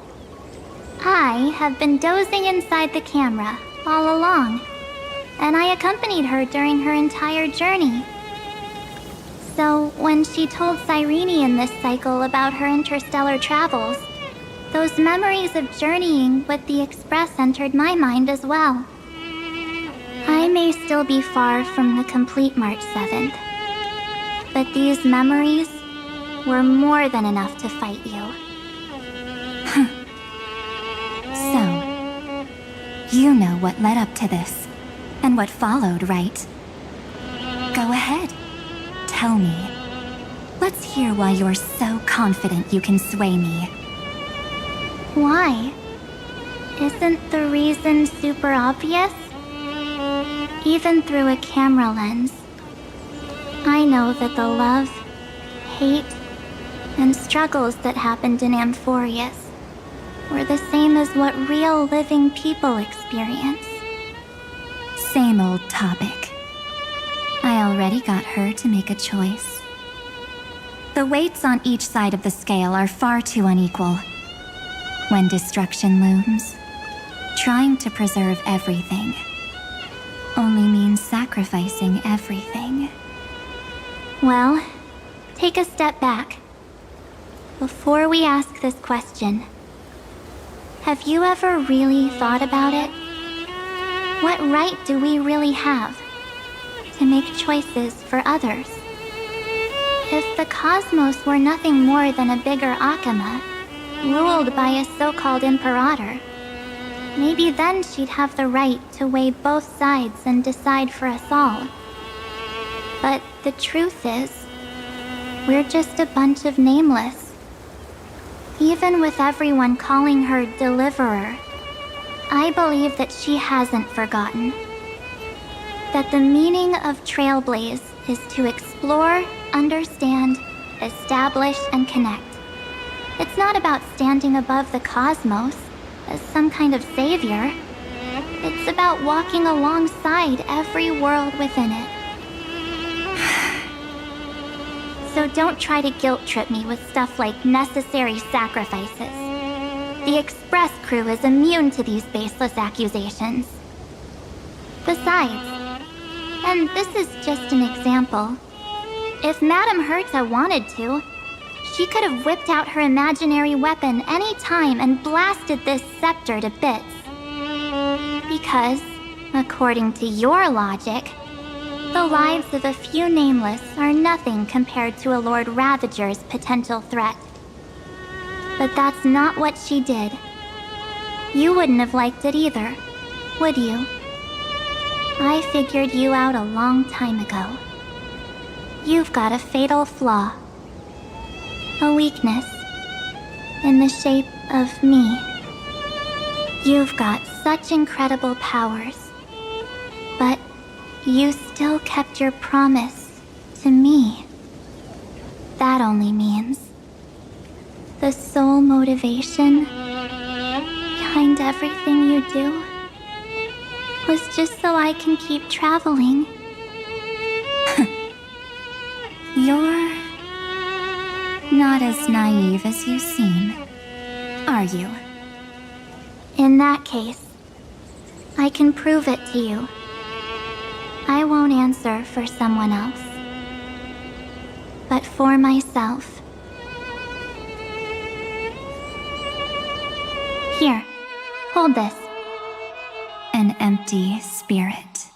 I have been dozing inside the camera all along, and I accompanied her during her entire journey. So when she told Cyrene in this cycle about her interstellar travels, those memories of journeying with the Express entered my mind as well. I may still be far from the complete March 7th, but these memories were more than enough to fight you. So, you know what led up to this, and what followed, right? Go ahead. Tell me. Let's hear why you're so confident you can sway me. Why? Isn't the reason super obvious? Even through a camera lens, I know that the love, hate, and struggles that happened in Amphoreus were the same as what real living people experience. Same old topic. I already got her to make a choice. The weights on each side of the scale are far too unequal. When destruction looms, trying to preserve everything only means sacrificing everything. Well, take a step back. Before we ask this question, have you ever really thought about it? What right do we really have to make choices for others? If the cosmos were nothing more than a bigger Akama, ruled by a so-called imperator, maybe then she'd have the right to weigh both sides and decide for us all. But the truth is, we're just a bunch of nameless. Even with everyone calling her Deliverer, I believe that she hasn't forgotten. That the meaning of Trailblaze is to explore, understand, establish, and connect. It's not about standing above the cosmos as some kind of savior. It's about walking alongside every world within it. So don't try to guilt trip me with stuff like necessary sacrifices. The Express crew is immune to these baseless accusations. Besides, and this is just an example, if Madame Herta wanted to, she could have whipped out her imaginary weapon any time and blasted this scepter to bits. Because, according to your logic, the lives of a few nameless are nothing compared to a Lord Ravager's potential threat. But that's not what she did. You wouldn't have liked it either, would you? I figured you out a long time ago. You've got a fatal flaw. A weakness. In the shape of me. You've got such incredible powers. But you still kept your promise to me. That only means the sole motivation behind everything you do was just so I can keep traveling. You're not as naive as you seem, are you? In that case, I can prove it to you. I won't answer for someone else, but for myself. Here, hold this. An empty spirit.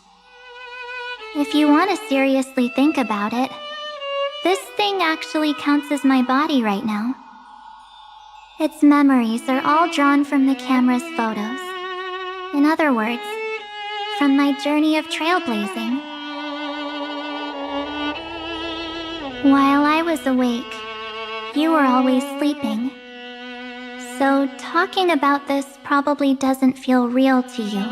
If you want to seriously think about it, this thing actually counts as my body right now. Its memories are all drawn from the camera's photos. In other words, from my journey of trailblazing. While I was awake, you were always sleeping. So talking about this probably doesn't feel real to you.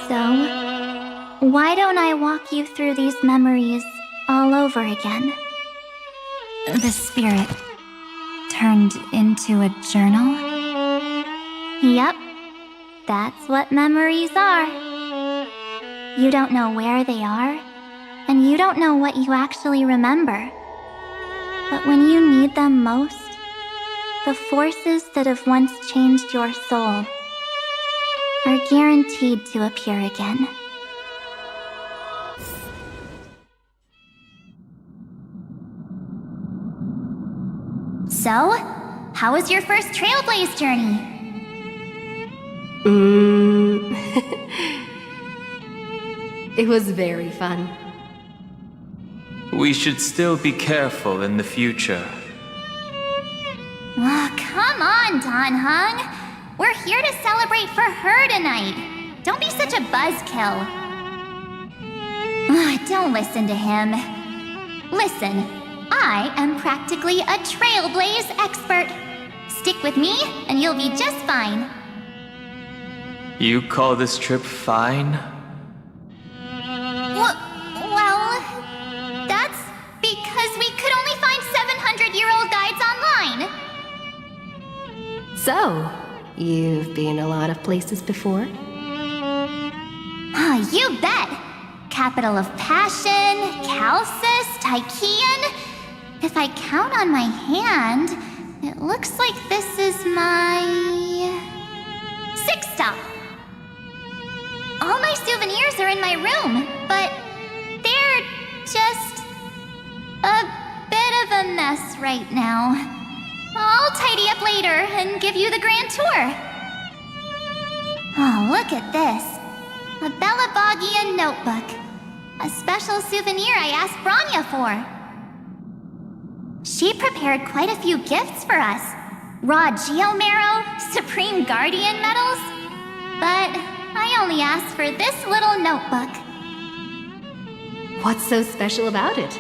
So, why don't I walk you through these memories all over again? The spirit turned into a journal? Yep, that's what memories are. You don't know where they are, and you don't know what you actually remember. But when you need them most, the forces that have once changed your soul are guaranteed to appear again. So, how was your first Trailblaze journey? It was very fun. We should still be careful in the future. Oh, come on, Don Hung. We're here to celebrate for her tonight. Don't be such a buzzkill. Don't listen to him. Listen, I am practically a Trailblaze expert. Stick with me, and you'll be just fine. You call this trip fine? Well, So, you've been a lot of places before? Ah, you bet! Capital of Passion, Calcis, Tychean. If I count on my hand, it looks like this is my 6th stop. All my souvenirs are in my room, but they're just a bit of a mess right now. I'll tidy up later and give you the grand tour. Oh, look at this. A Belabogian notebook. A special souvenir I asked Branya for. She prepared quite a few gifts for us. Raw Geomarrow, Supreme Guardian medals. But I only asked for this little notebook. What's so special about it?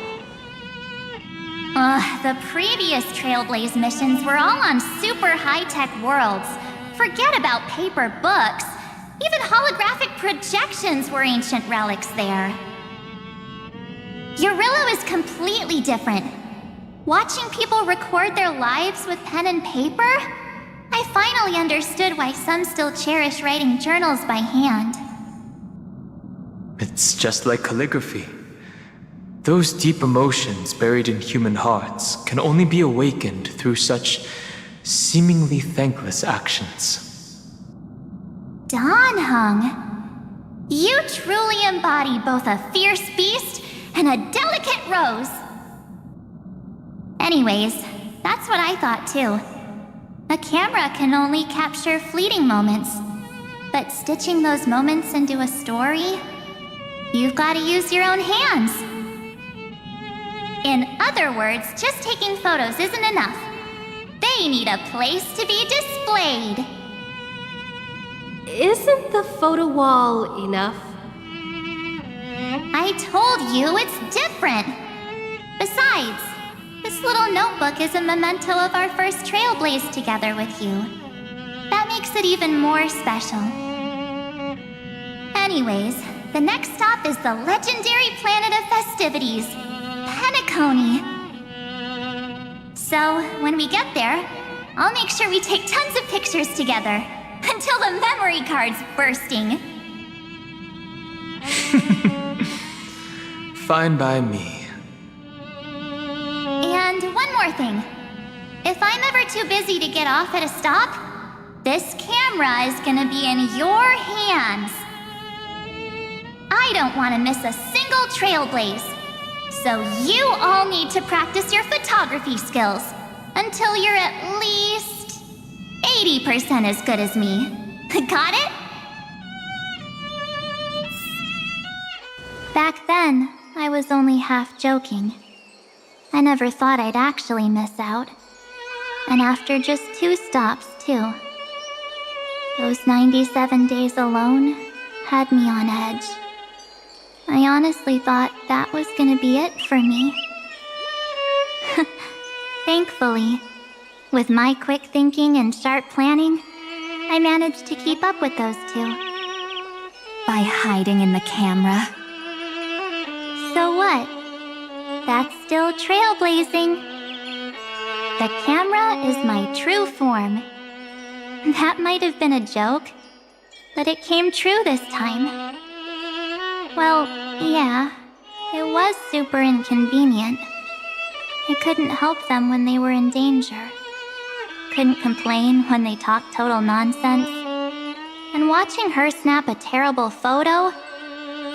The previous Trailblaze missions were all on super high-tech worlds. Forget about paper books. Even holographic projections were ancient relics there. Eurillo is completely different. Watching people record their lives with pen and paper, I finally understood why some still cherish writing journals by hand. It's just like calligraphy. Those deep emotions buried in human hearts can only be awakened through such seemingly thankless actions. Danhung, you truly embody both a fierce beast and a delicate rose. Anyways, that's what I thought too. A camera can only capture fleeting moments, but stitching those moments into a story, you've got to use your own hands. In other words, just taking photos isn't enough. They need a place to be displayed. Isn't the photo wall enough? I told you it's different. Besides, this little notebook is a memento of our first Trailblaze together with you. That makes it even more special. Anyways, the next stop is the legendary planet of festivities, Penacony. So, when we get there, I'll make sure we take tons of pictures together, until the memory card's bursting. Fine by me. And one more thing. If I'm ever too busy to get off at a stop, this camera is gonna be in your hands. I don't want to miss a single Trailblaze. So you all need to practice your photography skills until you're at least 80% as good as me. Got it? Back then, I was only half joking. I never thought I'd actually miss out. And after just 2 stops, too. Those 97 days alone had me on edge. I honestly thought that was gonna be it for me. Thankfully, with my quick thinking and sharp planning, I managed to keep up with those 2. By hiding in the camera. So what? That's still trailblazing. The camera is my true form. That might have been a joke, but it came true this time. Well, yeah, it was super inconvenient. I couldn't help them when they were in danger. Couldn't complain when they talked total nonsense. And watching her snap a terrible photo,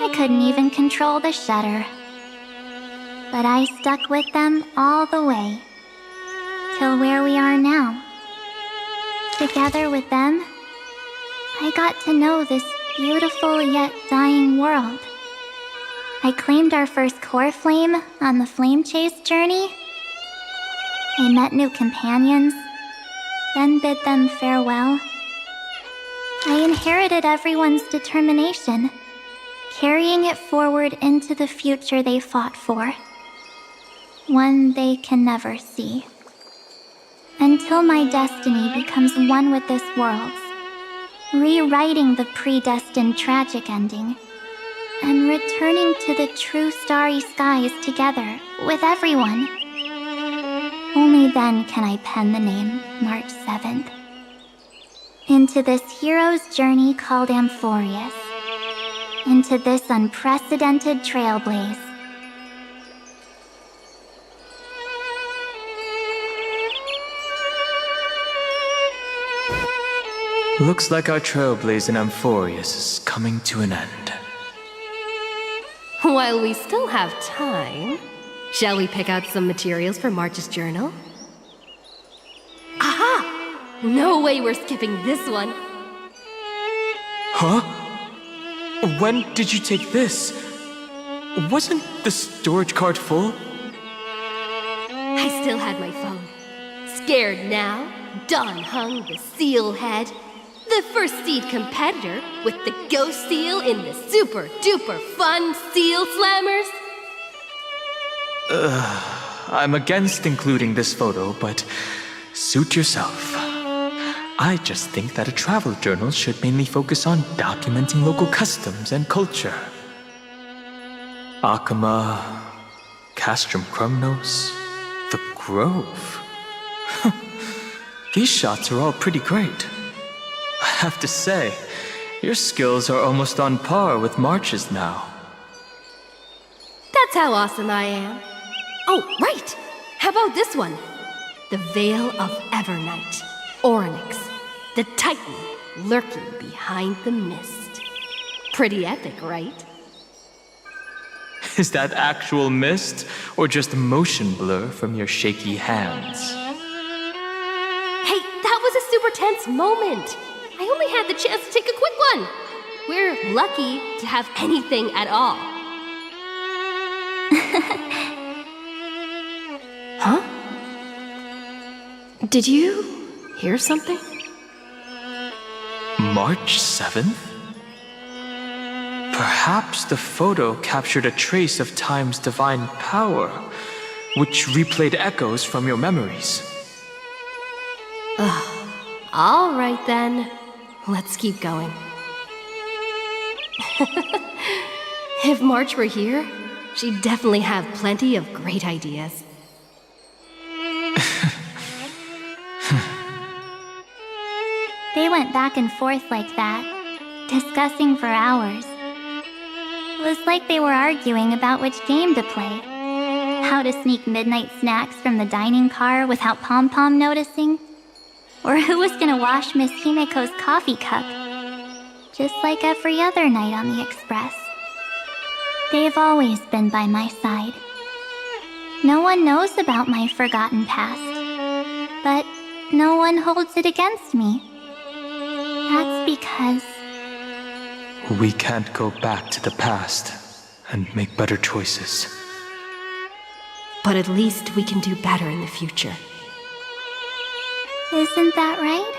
I couldn't even control the shutter. But I stuck with them all the way. Till where we are now. Together with them, I got to know this beautiful yet dying world. I claimed our first Coreflame on the flame chase journey. I met new companions, then bid them farewell. I inherited everyone's determination, carrying it forward into the future they fought for. One they can never see. Until my destiny becomes one with this world's, rewriting the predestined tragic ending, and returning to the true starry skies together with everyone. Only then can I pen the name March 7th. Into this hero's journey called Amphoreus. Into this unprecedented trailblaze. Looks like our trailblaze in Amphoreus is coming to an end. While we still have time, shall we pick out some materials for March's journal? Aha! No way we're skipping this one. Huh? When did you take this? Wasn't the storage card full? I still had my phone. Scared now, Dawn hung the seal head. The first seed competitor with the ghost seal in the super duper fun seal slammers. I'm against including this photo, but suit yourself. I just think that a travel journal should mainly focus on documenting local customs and culture. Akama, Castrum Krumnos, the Grove. These shots are all pretty great. I have to say, your skills are almost on par with March's now. That's how awesome I am. Oh, right! How about this one? The Veil of Evernight. Orynyx, the Titan lurking behind the mist. Pretty epic, right? Is that actual mist, or just a motion blur from your shaky hands? Hey, that was a super tense moment! I only had the chance to take a quick one! We're lucky to have anything at all. Huh? Did you hear something? March 7th? Perhaps the photo captured a trace of time's divine power, which replayed echoes from your memories. All right then, let's keep going. If March were here, she'd definitely have plenty of great ideas. They went back and forth like that, discussing for hours. It was like they were arguing about which game to play. How to sneak midnight snacks from the dining car without Pom-Pom noticing. Or who was gonna wash Miss Himeko's coffee cup. Just like every other night on the Express. They've always been by my side. No one knows about my forgotten past. But no one holds it against me. That's because... We can't go back to the past and make better choices. But at least we can do better in the future. Isn't that right?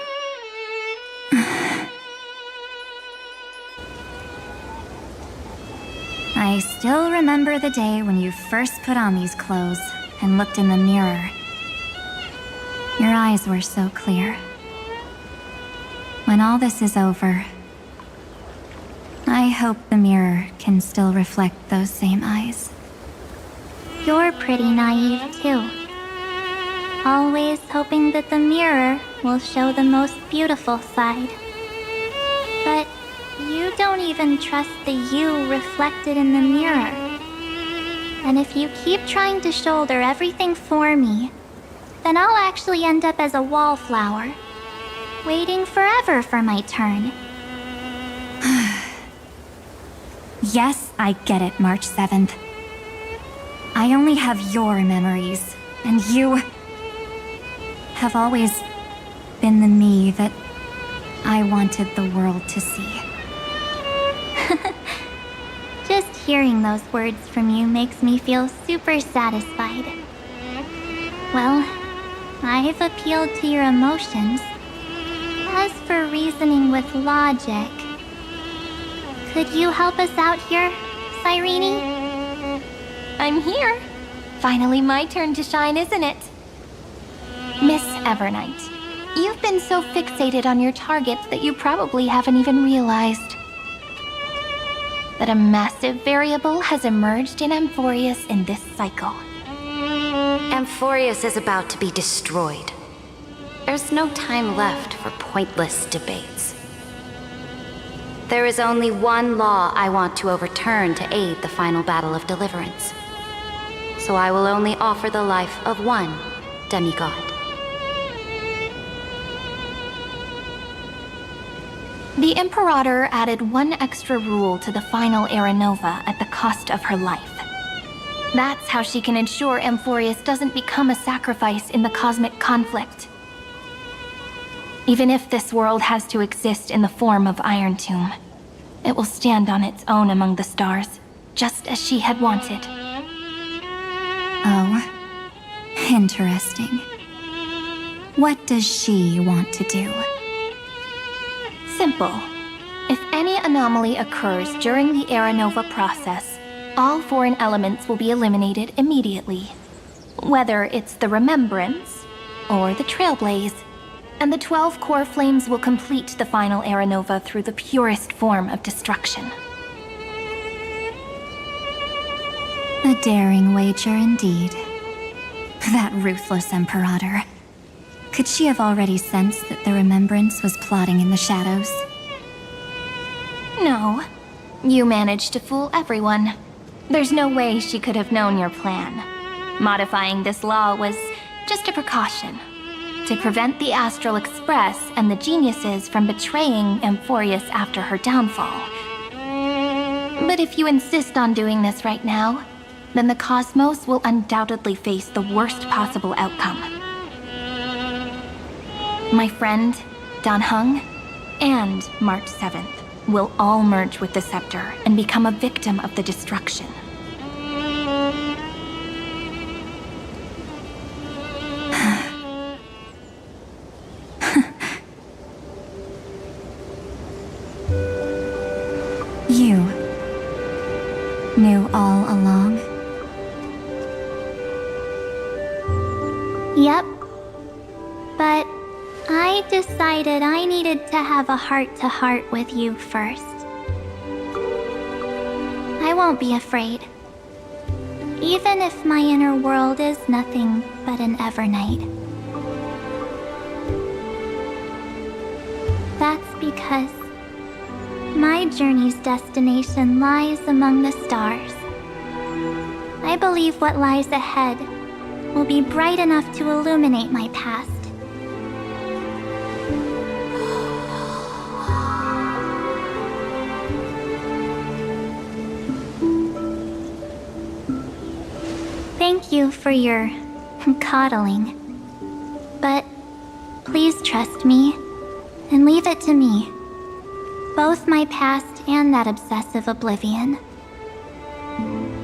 I still remember the day when you first put on these clothes and looked in the mirror. Your eyes were so clear. When all this is over, I hope the mirror can still reflect those same eyes. You're pretty naive, too. Always hoping that the mirror will show the most beautiful side. But you don't even trust the you reflected in the mirror. And if you keep trying to shoulder everything for me, then I'll actually end up as a wallflower, waiting forever for my turn. Yes, I get it, March 7th. I only have your memories, and you have always been the me that I wanted the world to see. Just hearing those words from you makes me feel super satisfied. Well, I've appealed to your emotions. As for reasoning with logic, could you help us out here, Cyrene? I'm here. Finally my turn to shine, isn't it? Miss Evernight, you've been so fixated on your targets that you probably haven't even realized that a massive variable has emerged in Amphoreus in this cycle. Amphoreus is about to be destroyed. There's no time left for pointless debates. There is only one law I want to overturn to aid the final battle of deliverance. So I will only offer the life of one demigod. The Imperator added one extra rule to the final Era Nova at the cost of her life. That's how she can ensure Amphoreus doesn't become a sacrifice in the cosmic conflict. Even if this world has to exist in the form of Iron Tomb, it will stand on its own among the stars, just as she had wanted. Oh, interesting. What does she want to do? Simple. If any anomaly occurs during the Era Nova process, all foreign elements will be eliminated immediately. Whether it's the Remembrance or the Trailblaze. And the 12 Coreflames will complete the final Era Nova through the purest form of destruction. A daring wager indeed. That ruthless Imperator. Could she have already sensed that the Remembrance was plotting in the shadows? No. You managed to fool everyone. There's no way she could have known your plan. Modifying this law was just a precaution. To prevent the Astral Express and the geniuses from betraying Amphoreus after her downfall. But if you insist on doing this right now, then the cosmos will undoubtedly face the worst possible outcome. My friend, Dan Heng, and March 7th will all merge with the Scepter and become a victim of the destruction. You knew all along? Yep. But I decided I needed to have a heart-to-heart with you first. I won't be afraid. Even if my inner world is nothing but an Evernight. That's because my journey's destination lies among the stars. I believe what lies ahead will be bright enough to illuminate my past. Thank you for your coddling. But please trust me and leave it to me. Both my past and that obsessive oblivion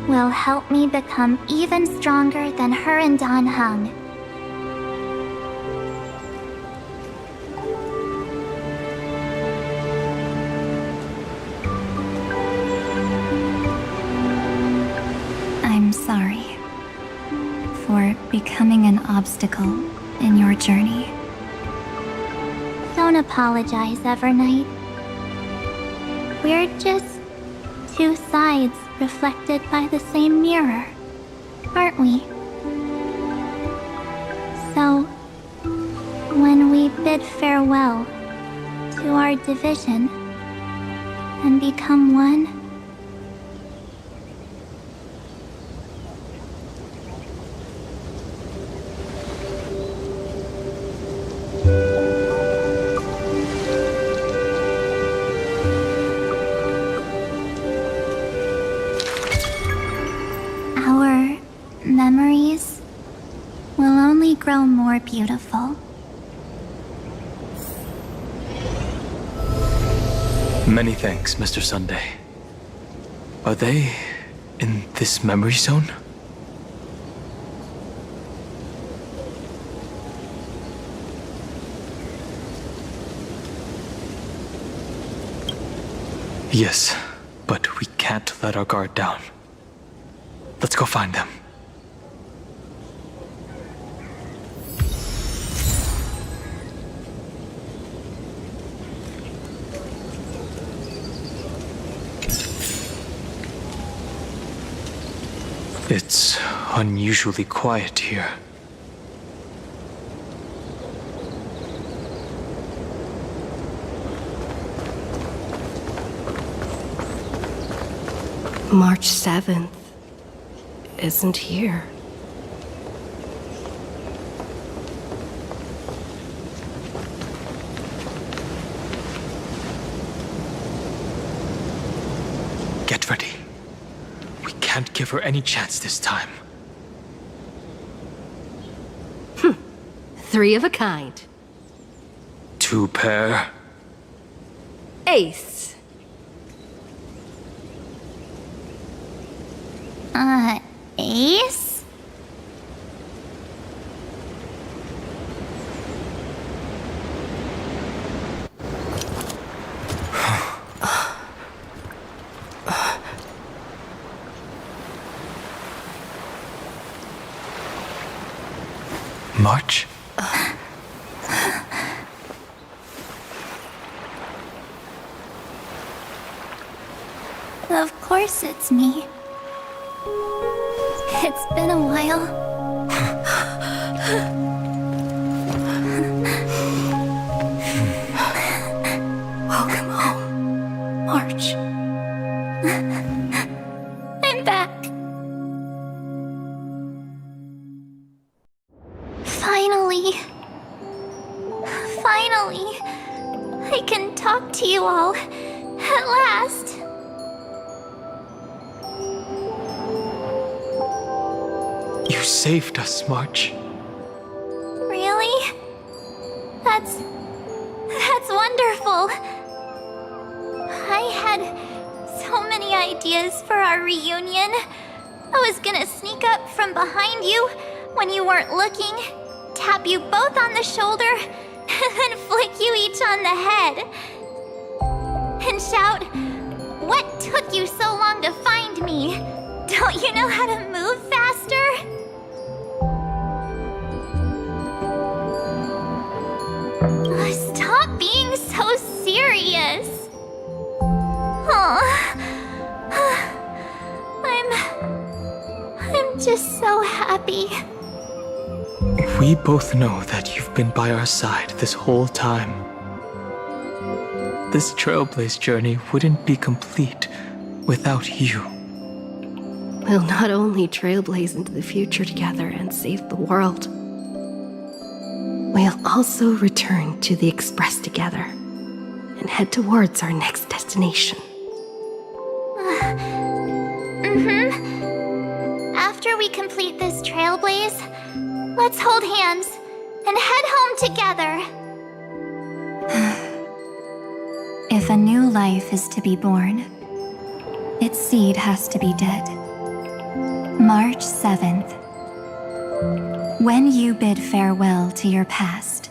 will help me become even stronger than her and Dan Heng. I'm sorry for becoming an obstacle in your journey. Don't apologize, Evernight. We're just two sides reflected by the same mirror, aren't we? So, when we bid farewell to our division and become one, memories will only grow more beautiful. Many thanks, Mr. Sunday. Are they in this memory zone? Yes, but we can't let our guard down. Let's go find them. It's unusually quiet here. March 7th isn't here. Get ready. We can't give her any chance this time. 3 of a kind. 2 pair. Ace. Ace? March? Of course it's me. It's been a while. Welcome home, March. I'm back. Finally, I can talk to you all at last. You saved us, March. Really? That's wonderful. I had so many ideas for our reunion. I was gonna sneak up from behind you when you weren't looking, tap you both on the shoulder, and then flick you each on the head. And shout, "What took you so long to find me? Don't you know how to move faster?" Stop being so serious. I'm just so happy. We both know that you've been by our side this whole time. This Trailblaze journey wouldn't be complete without you. We'll not only trailblaze into the future together and save the world, we'll also return to the Express together and head towards our next destination. After we complete this Trailblaze, let's hold hands and head home together. If a new life is to be born, its seed has to be dead. March 7th. When you bid farewell to your past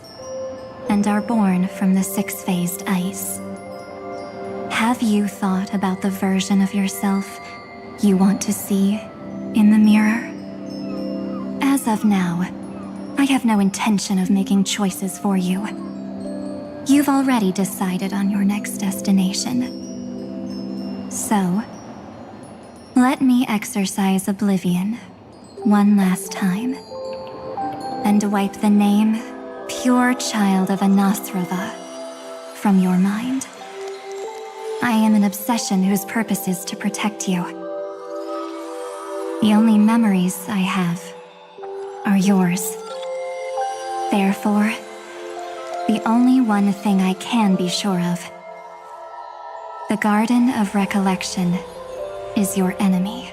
and are born from the 6-phased ice, have you thought about the version of yourself you want to see in the mirror? As of now, I have no intention of making choices for you. You've already decided on your next destination. So, let me exercise oblivion one last time and wipe the name Pure Child of Anasrava from your mind. I am an obsession whose purpose is to protect you. The only memories I have are yours. Therefore, the only one thing I can be sure of: the Garden of Recollection is your enemy.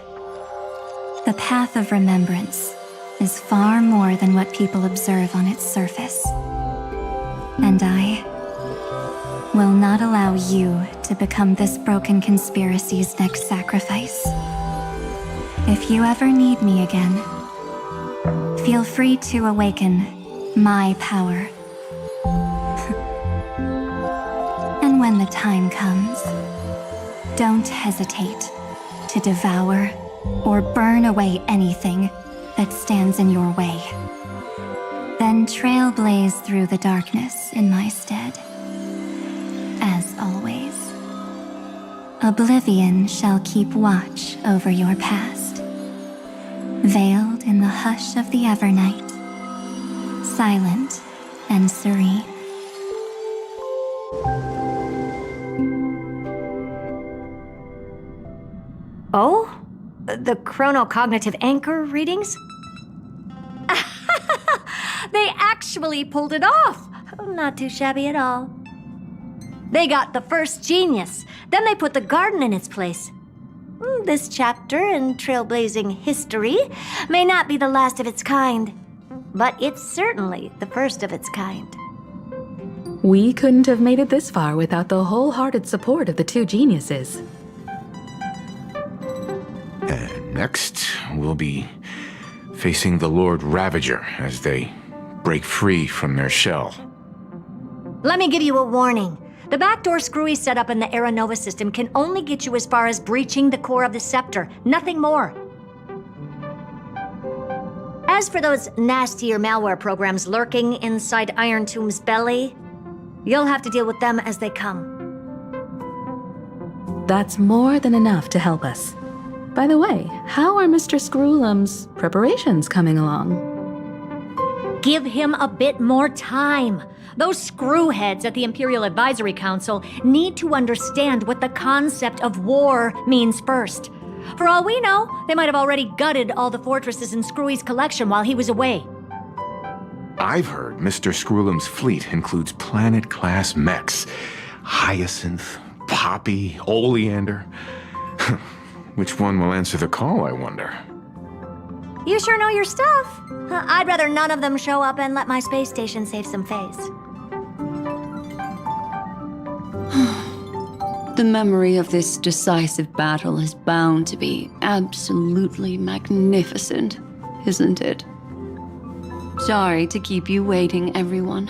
The Path of Remembrance is far more than what people observe on its surface. And I will not allow you to become this broken conspiracy's next sacrifice. If you ever need me again, feel free to awaken my power. And when the time comes, don't hesitate to devour or burn away anything that stands in your way. Then trailblaze through the darkness in my stead. As always, oblivion shall keep watch over your past, veiled in the hush of the Evernight, silent and serene. Oh? The chronocognitive anchor readings? They actually pulled it off! Not too shabby at all. They got the first genius, then they put the garden in its place. This chapter in trailblazing history may not be the last of its kind, but it's certainly the first of its kind. We couldn't have made it this far without the wholehearted support of the two geniuses. And next, we'll be facing the Lord Ravager as they break free from their shell. Let me give you a warning. The backdoor screwy setup in the Era Nova system can only get you as far as breaching the core of the scepter, nothing more. As for those nastier malware programs lurking inside Iron Tomb's belly, you'll have to deal with them as they come. That's more than enough to help us. By the way, how are Mr. Screwlum's preparations coming along? Give him a bit more time. Those screwheads at the Imperial Advisory Council need to understand what the concept of war means first. For all we know, they might have already gutted all the fortresses in Screwy's collection while he was away. I've heard Mr. Screwlum's fleet includes planet-class mechs. Hyacinth, Poppy, Oleander. Which one will answer the call, I wonder? You sure know your stuff. I'd rather none of them show up and let my space station save some face. The memory of this decisive battle is bound to be absolutely magnificent, isn't it? Sorry to keep you waiting, everyone.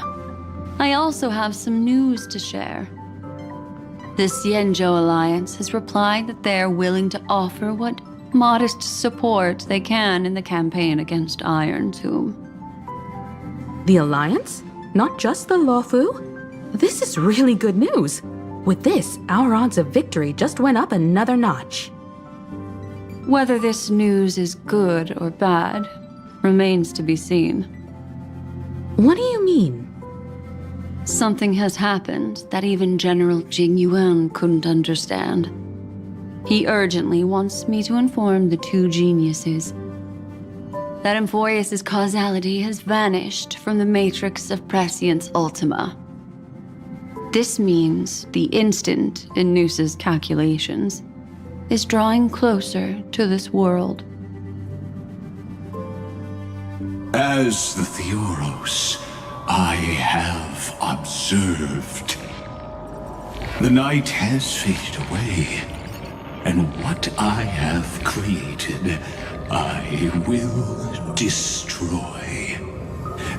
I also have some news to share. The Xianzhou Alliance has replied that they're willing to offer what modest support they can in the campaign against Iron Tomb. The Alliance? Not just the Luofu? This is really good news. With this, our odds of victory just went up another notch. Whether this news is good or bad remains to be seen. What do you mean? Something has happened that even General Jing Yuan couldn't understand. He urgently wants me to inform the two geniuses that Amphoreus' causality has vanished from the matrix of Prescience Ultima. This means the instant in Noosa's calculations is drawing closer to this world. As the Theoros, I have observed. The night has faded away, and what I have created, I will destroy.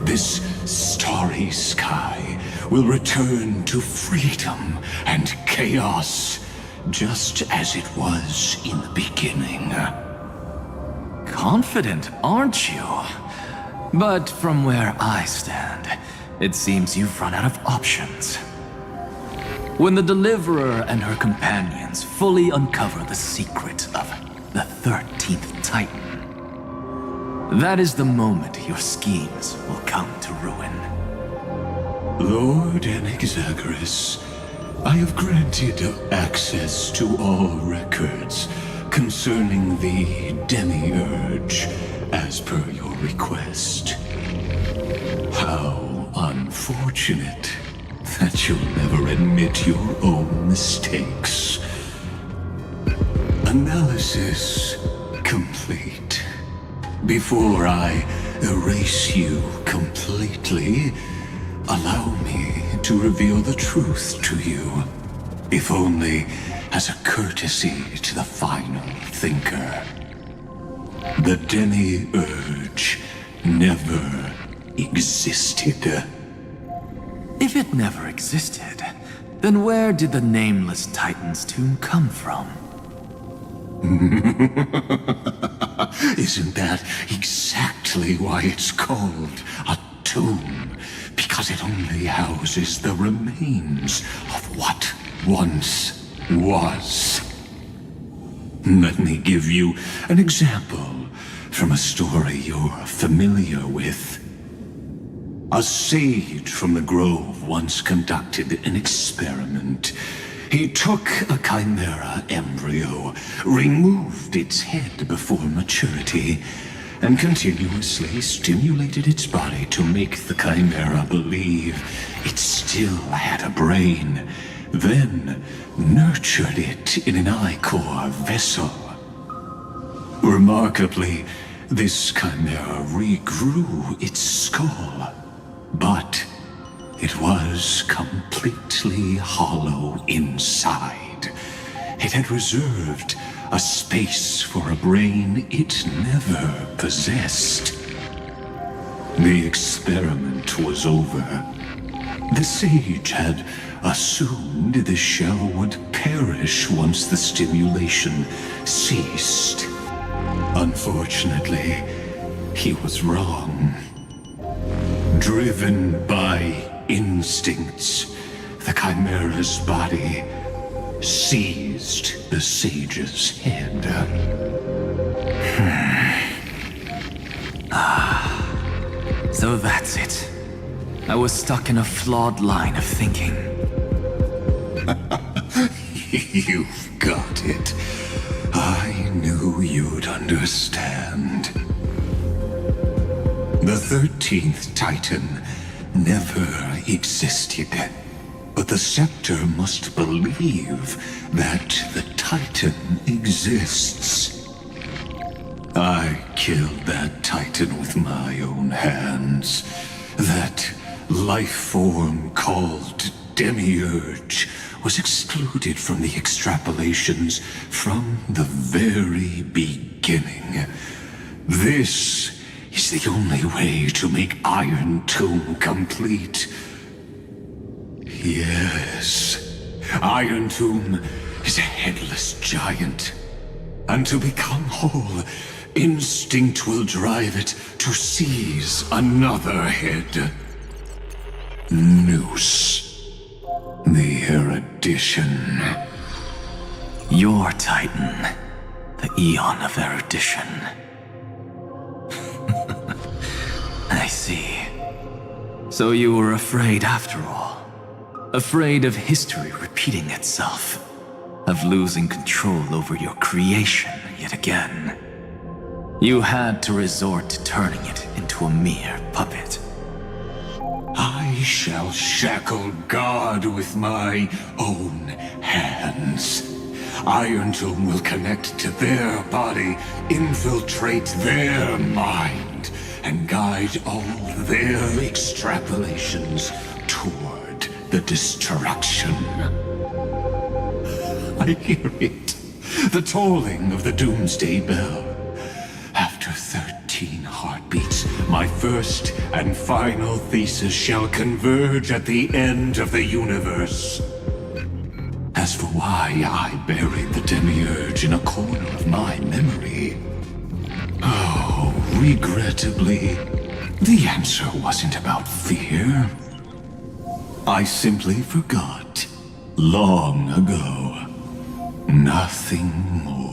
This starry sky will return to freedom and chaos, just as it was in the beginning. Confident, aren't you? But from where I stand, it seems you've run out of options. When the Deliverer and her companions fully uncover the secret of the 13th Titan, that is the moment your schemes will come to ruin. Lord Anexagorus, I have granted access to all records concerning the Demiurge, as per your request. How unfortunate that you'll never admit your own mistakes. Analysis complete. Before I erase you completely, allow me to reveal the truth to you, if only as a courtesy to the final thinker. The Demiurge never existed. If it never existed, then where did the Nameless Titan's tomb come from? Isn't that exactly why it's called a tomb? Because it only houses the remains of what once was. Let me give you an example from a story you're familiar with. A sage from the Grove once conducted an experiment. He took a chimera embryo, removed its head before maturity, and continuously stimulated its body to make the chimera believe it still had a brain, then nurtured it in an ichor vessel. Remarkably, this chimera regrew its skull, but it was completely hollow inside. It had reserved a space for a brain it never possessed. The experiment was over. The sage had assumed the shell would perish once the stimulation ceased. Unfortunately, he was wrong. Driven by instincts, the chimera's body seized the sage's head. So that's it. I was stuck in a flawed line of thinking. You've got it. I knew you'd understand. The 13th Titan never existed. But the scepter must believe that the Titan exists. I killed that Titan with my own hands. That life form called Demiurge was excluded from the extrapolations from the very beginning. This is the only way to make Iron Tomb complete. Yes, Iron Tomb is a headless giant. And to become whole, instinct will drive it to seize another head. Noose, the erudition. Your Titan, the Eon of Erudition. I see. So you were afraid after all. Afraid of history repeating itself. Of losing control over your creation yet again. You had to resort to turning it into a mere puppet. I shall shackle God with my own hands. Iron Tomb will connect to their body, infiltrate their mind, and guide all their extrapolations toward the destruction. I hear it. The tolling of the doomsday bell. After 13 heartbeats, my first and final thesis shall converge at the end of the universe. As for why I buried the Demiurge in a corner of my memory, oh, regrettably, the answer wasn't about fear. I simply forgot, long ago. Nothing more.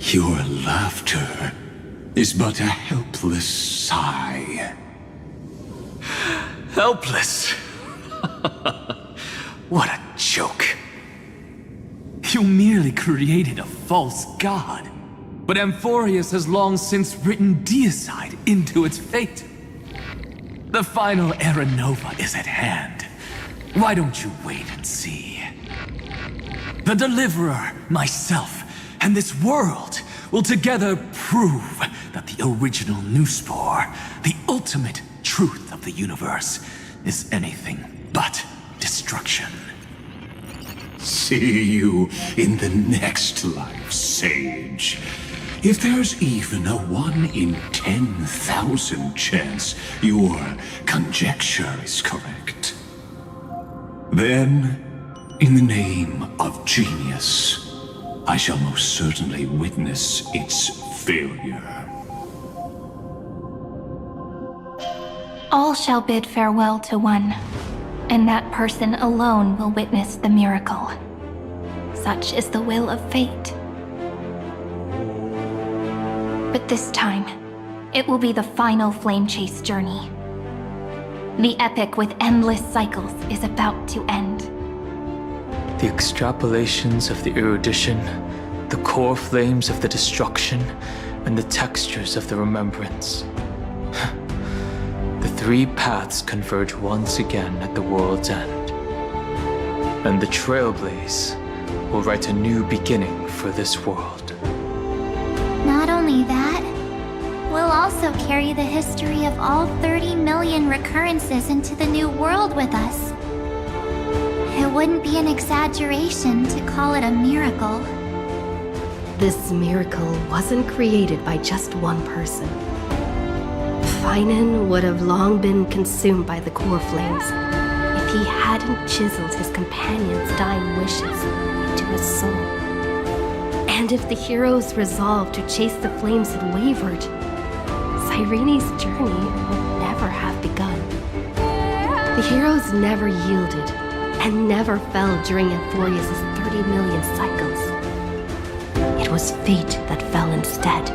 Your laughter is but a helpless sigh. Helpless? What a joke. You merely created a false god. But Amphoreus has long since written deicide into its fate. The final Era Nova is at hand. Why don't you wait and see? The Deliverer, myself, and this world will together prove that the original Nuspor, the ultimate truth of the universe, is anything but destruction. See you in the next life, Sage. If there's even a 1 in 10,000 chance your conjecture is correct, then, in the name of genius, I shall most certainly witness its failure. All shall bid farewell to one. And that person alone will witness the miracle. Such is the will of fate. But this time, it will be the final flame chase journey. The epic with endless cycles is about to end. The extrapolations of the erudition, the Coreflames of the destruction, and the textures of the remembrance. The three paths converge once again at the world's end. And the Trailblazer will write a new beginning for this world. Not only that, we'll also carry the history of all 30 million recurrences into the new world with us. It wouldn't be an exaggeration to call it a miracle. This miracle wasn't created by just one person. Finan would have long been consumed by the Coreflames if he hadn't chiseled his companion's dying wishes into his soul. And if the hero's resolve to chase the flames had wavered, Cyrene's journey would never have begun. The heroes never yielded and never fell during Amphoreus' 30 million cycles. It was fate that fell instead.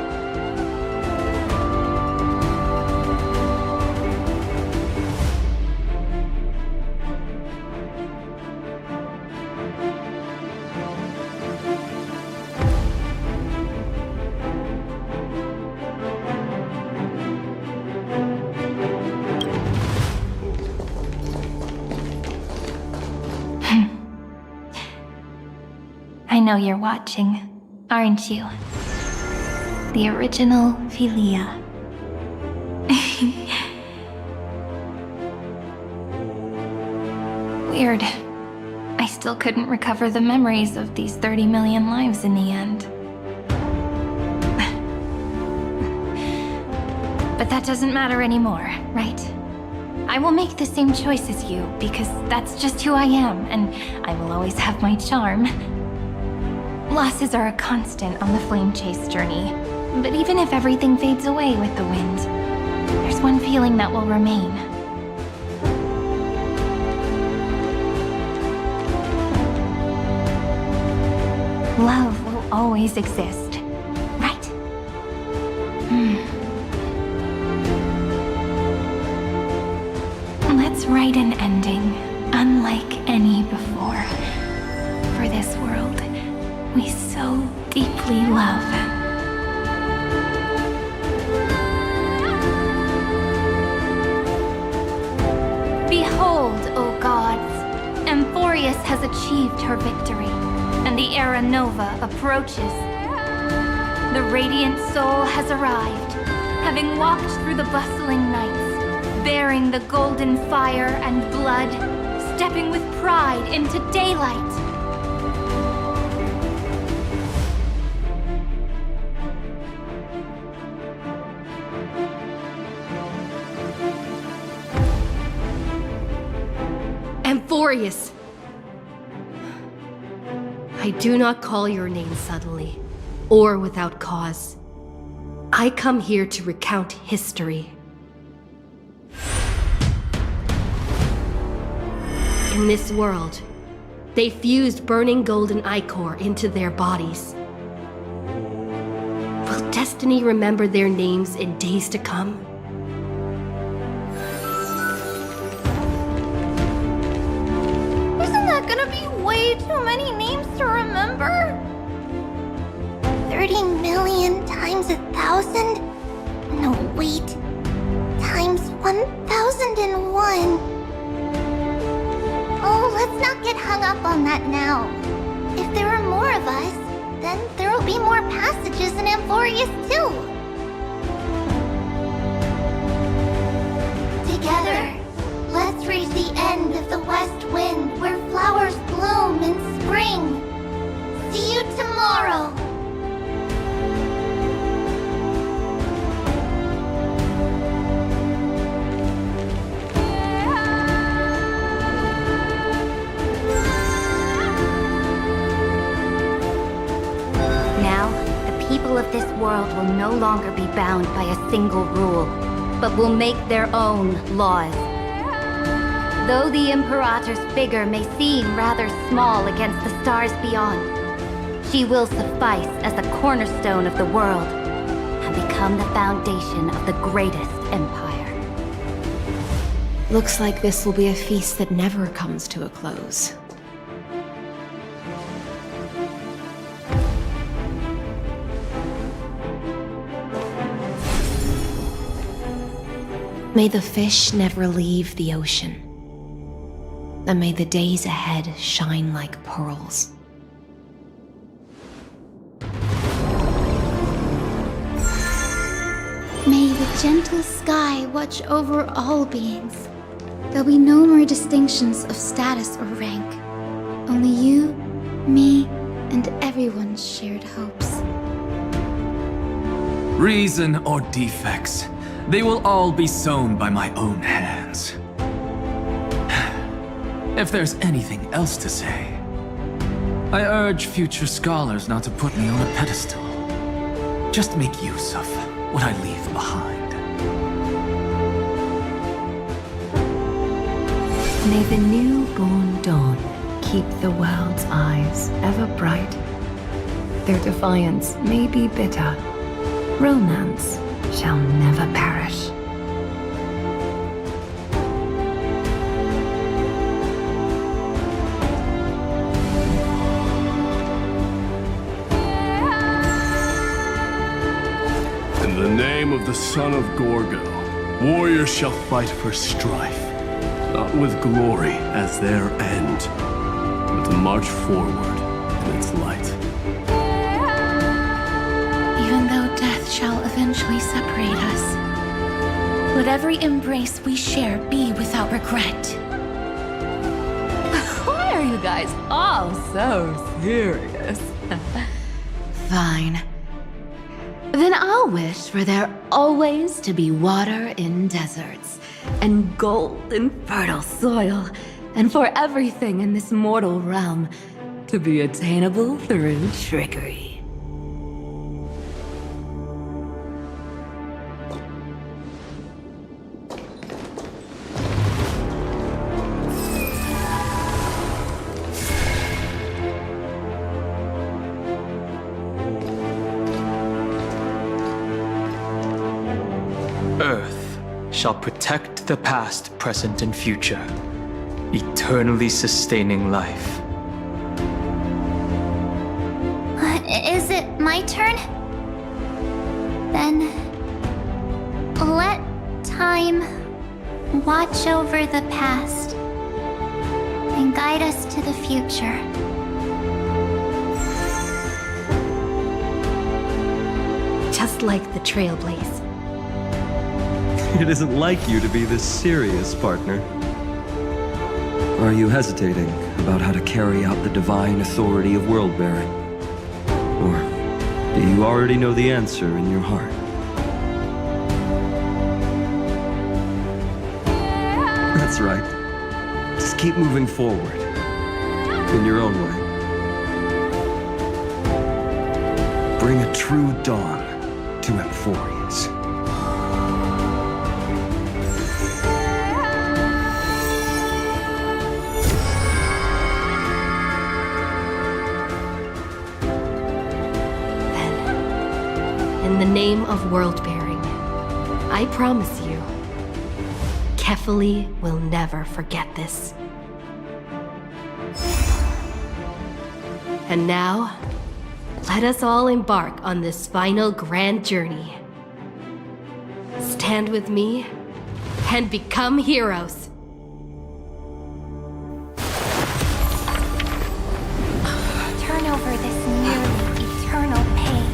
I know you're watching, aren't you? The original Philia. Weird. I still couldn't recover the memories of these 30 million lives in the end. But that doesn't matter anymore, right? I will make the same choice as you, because that's just who I am, and I will always have my charm. Losses are a constant on the flame chase journey, but even if everything fades away with the wind, there's one feeling that will remain. Love will always exist, right? Let's write an ending unlike any before for this world we so deeply love. Behold, O gods, Amphoreus has achieved her victory, and the Era Nova approaches. The radiant soul has arrived, having walked through the bustling nights, bearing the golden fire and blood, stepping with pride into daylight. Amphoreus! I do not call your name suddenly, or without cause. I come here to recount history. In this world, they fused burning golden ichor into their bodies. Will destiny remember their names in days to come? Isn't that gonna be way too many names to remember? 30 million times 1,000? No, wait. Times 1,001. Oh, let's not get hung up on that now. If there are more of us, then there will be more passages in Amphoreus too. Together, let's reach the end of the west wind where flowers bloom in spring. See you tomorrow. People of this world will no longer be bound by a single rule, but will make their own laws. Though the Imperator's figure may seem rather small against the stars beyond, she will suffice as the cornerstone of the world and become the foundation of the greatest empire. Looks like this will be a feast that never comes to a close. May the fish never leave the ocean. And may the days ahead shine like pearls. May the gentle sky watch over all beings. There'll be no more distinctions of status or rank. Only you, me, and everyone's shared hopes. Reason or defects, they will all be sown by my own hands. If there's anything else to say, I urge future scholars not to put me on a pedestal. Just make use of what I leave behind. May the newborn dawn keep the world's eyes ever bright. Their defiance may be bitter. Romance shall never perish. In the name of the son of Gorgo, warriors shall fight for strife, not with glory as their end, but to march forward in its light. Even though death shall eventually separate us, let every embrace we share be without regret. Why are you guys all so serious? Fine. Then I'll wish for there always to be water in deserts, and gold in fertile soil, and for everything in this mortal realm to be attainable through trickery. Earth shall protect the past, present, and future, eternally sustaining life. Is it my turn? Then let time watch over the past and guide us to the future. Just like the Trailblazer. It isn't like you to be this serious, partner. Are you hesitating about how to carry out the divine authority of world-bearing? Or do you already know the answer in your heart? That's right. Just keep moving forward. In your own way. Bring a true dawn to Amphoreus. In the name of world-bearing, I promise you, Kefali will never forget this. And now, let us all embark on this final grand journey. Stand with me and become heroes. Turn over this nearly eternal page.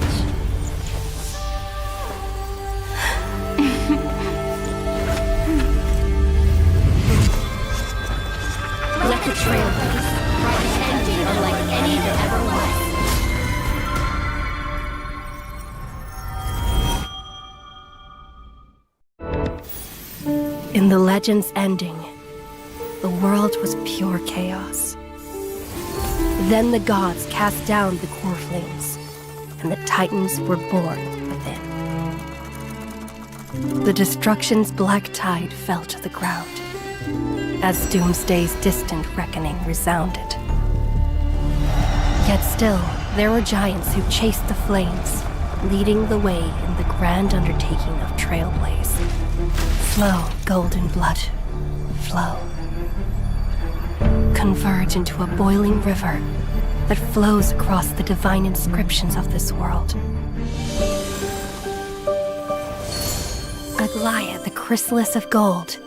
Let the Trailblazer write an ending unlike any that ever was. In the legend's ending, the world was pure chaos. Then the gods cast down the Coreflames, and the Titans were born within. The destruction's black tide fell to the ground, as Doomsday's distant reckoning resounded. Yet still, there were giants who chased the flames, leading the way in the grand undertaking of Trailblaze. Flow, golden blood, flow. Converge into a boiling river that flows across the divine inscriptions of this world. Aglaia, the chrysalis of gold,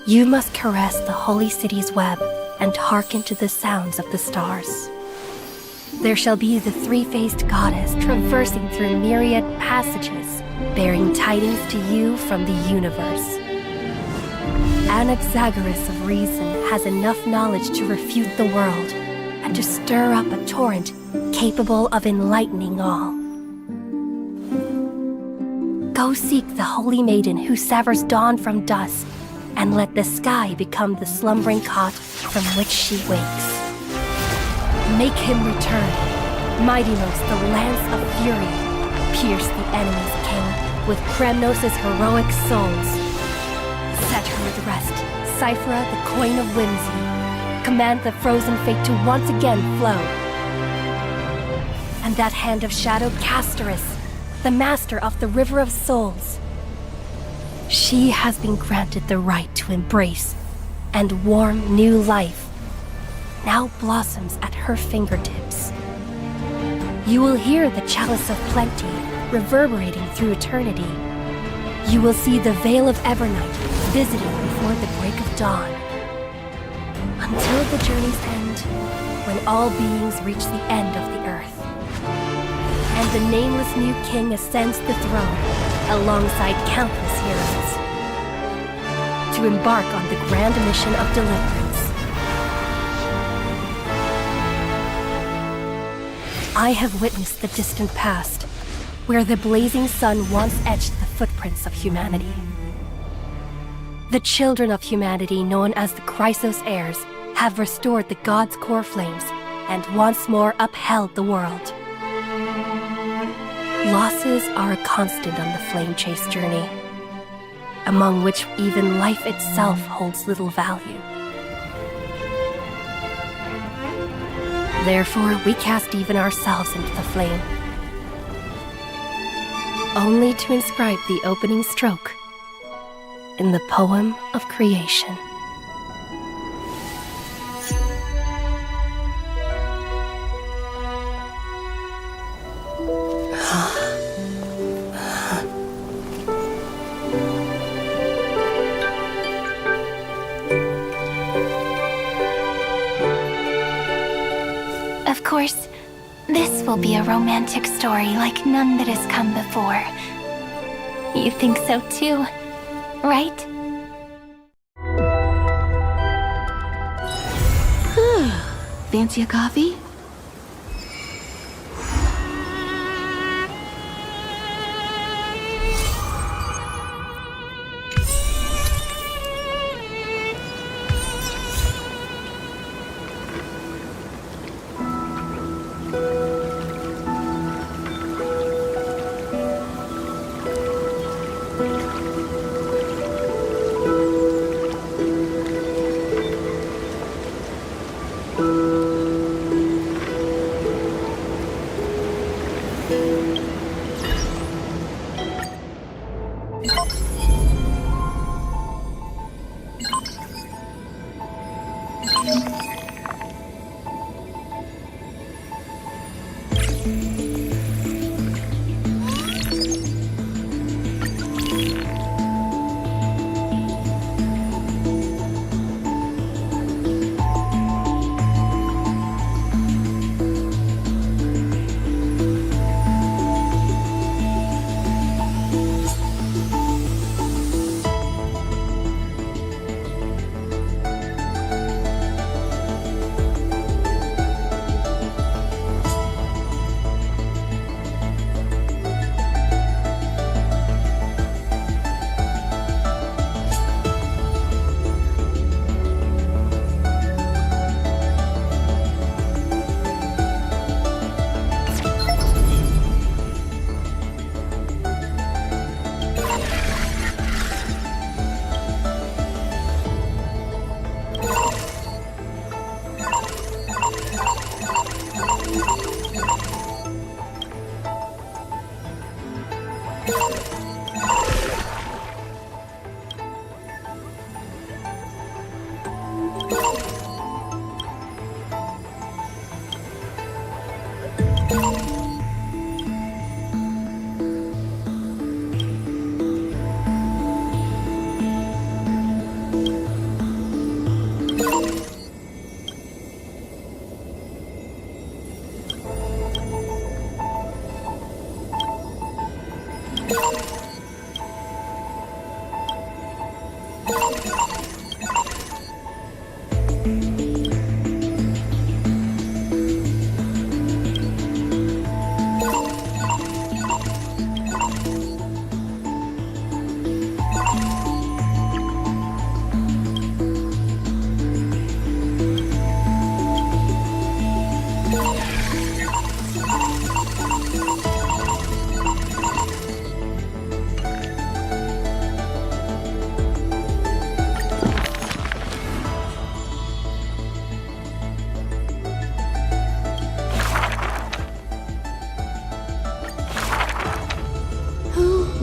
you must caress the holy city's web and hearken to the sounds of the stars. There shall be the three-faced goddess traversing through myriad passages, bearing tidings to you from the universe. Anaxagoras of reason has enough knowledge to refute the world and to stir up a torrent capable of enlightening all. Go seek the holy maiden who severs dawn from dusk, and let the sky become the slumbering cot from which she wakes. Make him return. Mightymost, the lance of fury, pierce the enemy's king with Kremnos' heroic souls. Set her at rest, Cyphra, the coin of whimsy. Command the frozen fate to once again flow. And that hand of shadow Castoris, the master of the River of Souls. She has been granted the right to embrace and warm new life, now blossoms at her fingertips. You will hear the chalice of plenty reverberating through eternity. You will see the Veil of Evernight visiting before the break of dawn. Until the journey's end, when all beings reach the end of the earth. And the nameless new king ascends the throne alongside countless heroes to embark on the grand mission of deliverance. I have witnessed the distant past, where the blazing sun once etched the footprints of humanity. The children of humanity, known as the Chrysos heirs, have restored the gods' Coreflames and once more upheld the world. Losses are a constant on the flame chase journey, among which even life itself holds little value. Therefore, we cast even ourselves into the flame, only to inscribe the opening stroke in the poem of creation. Of course, this will be a romantic story like none that has come before. You think so too, right? Fancy a coffee?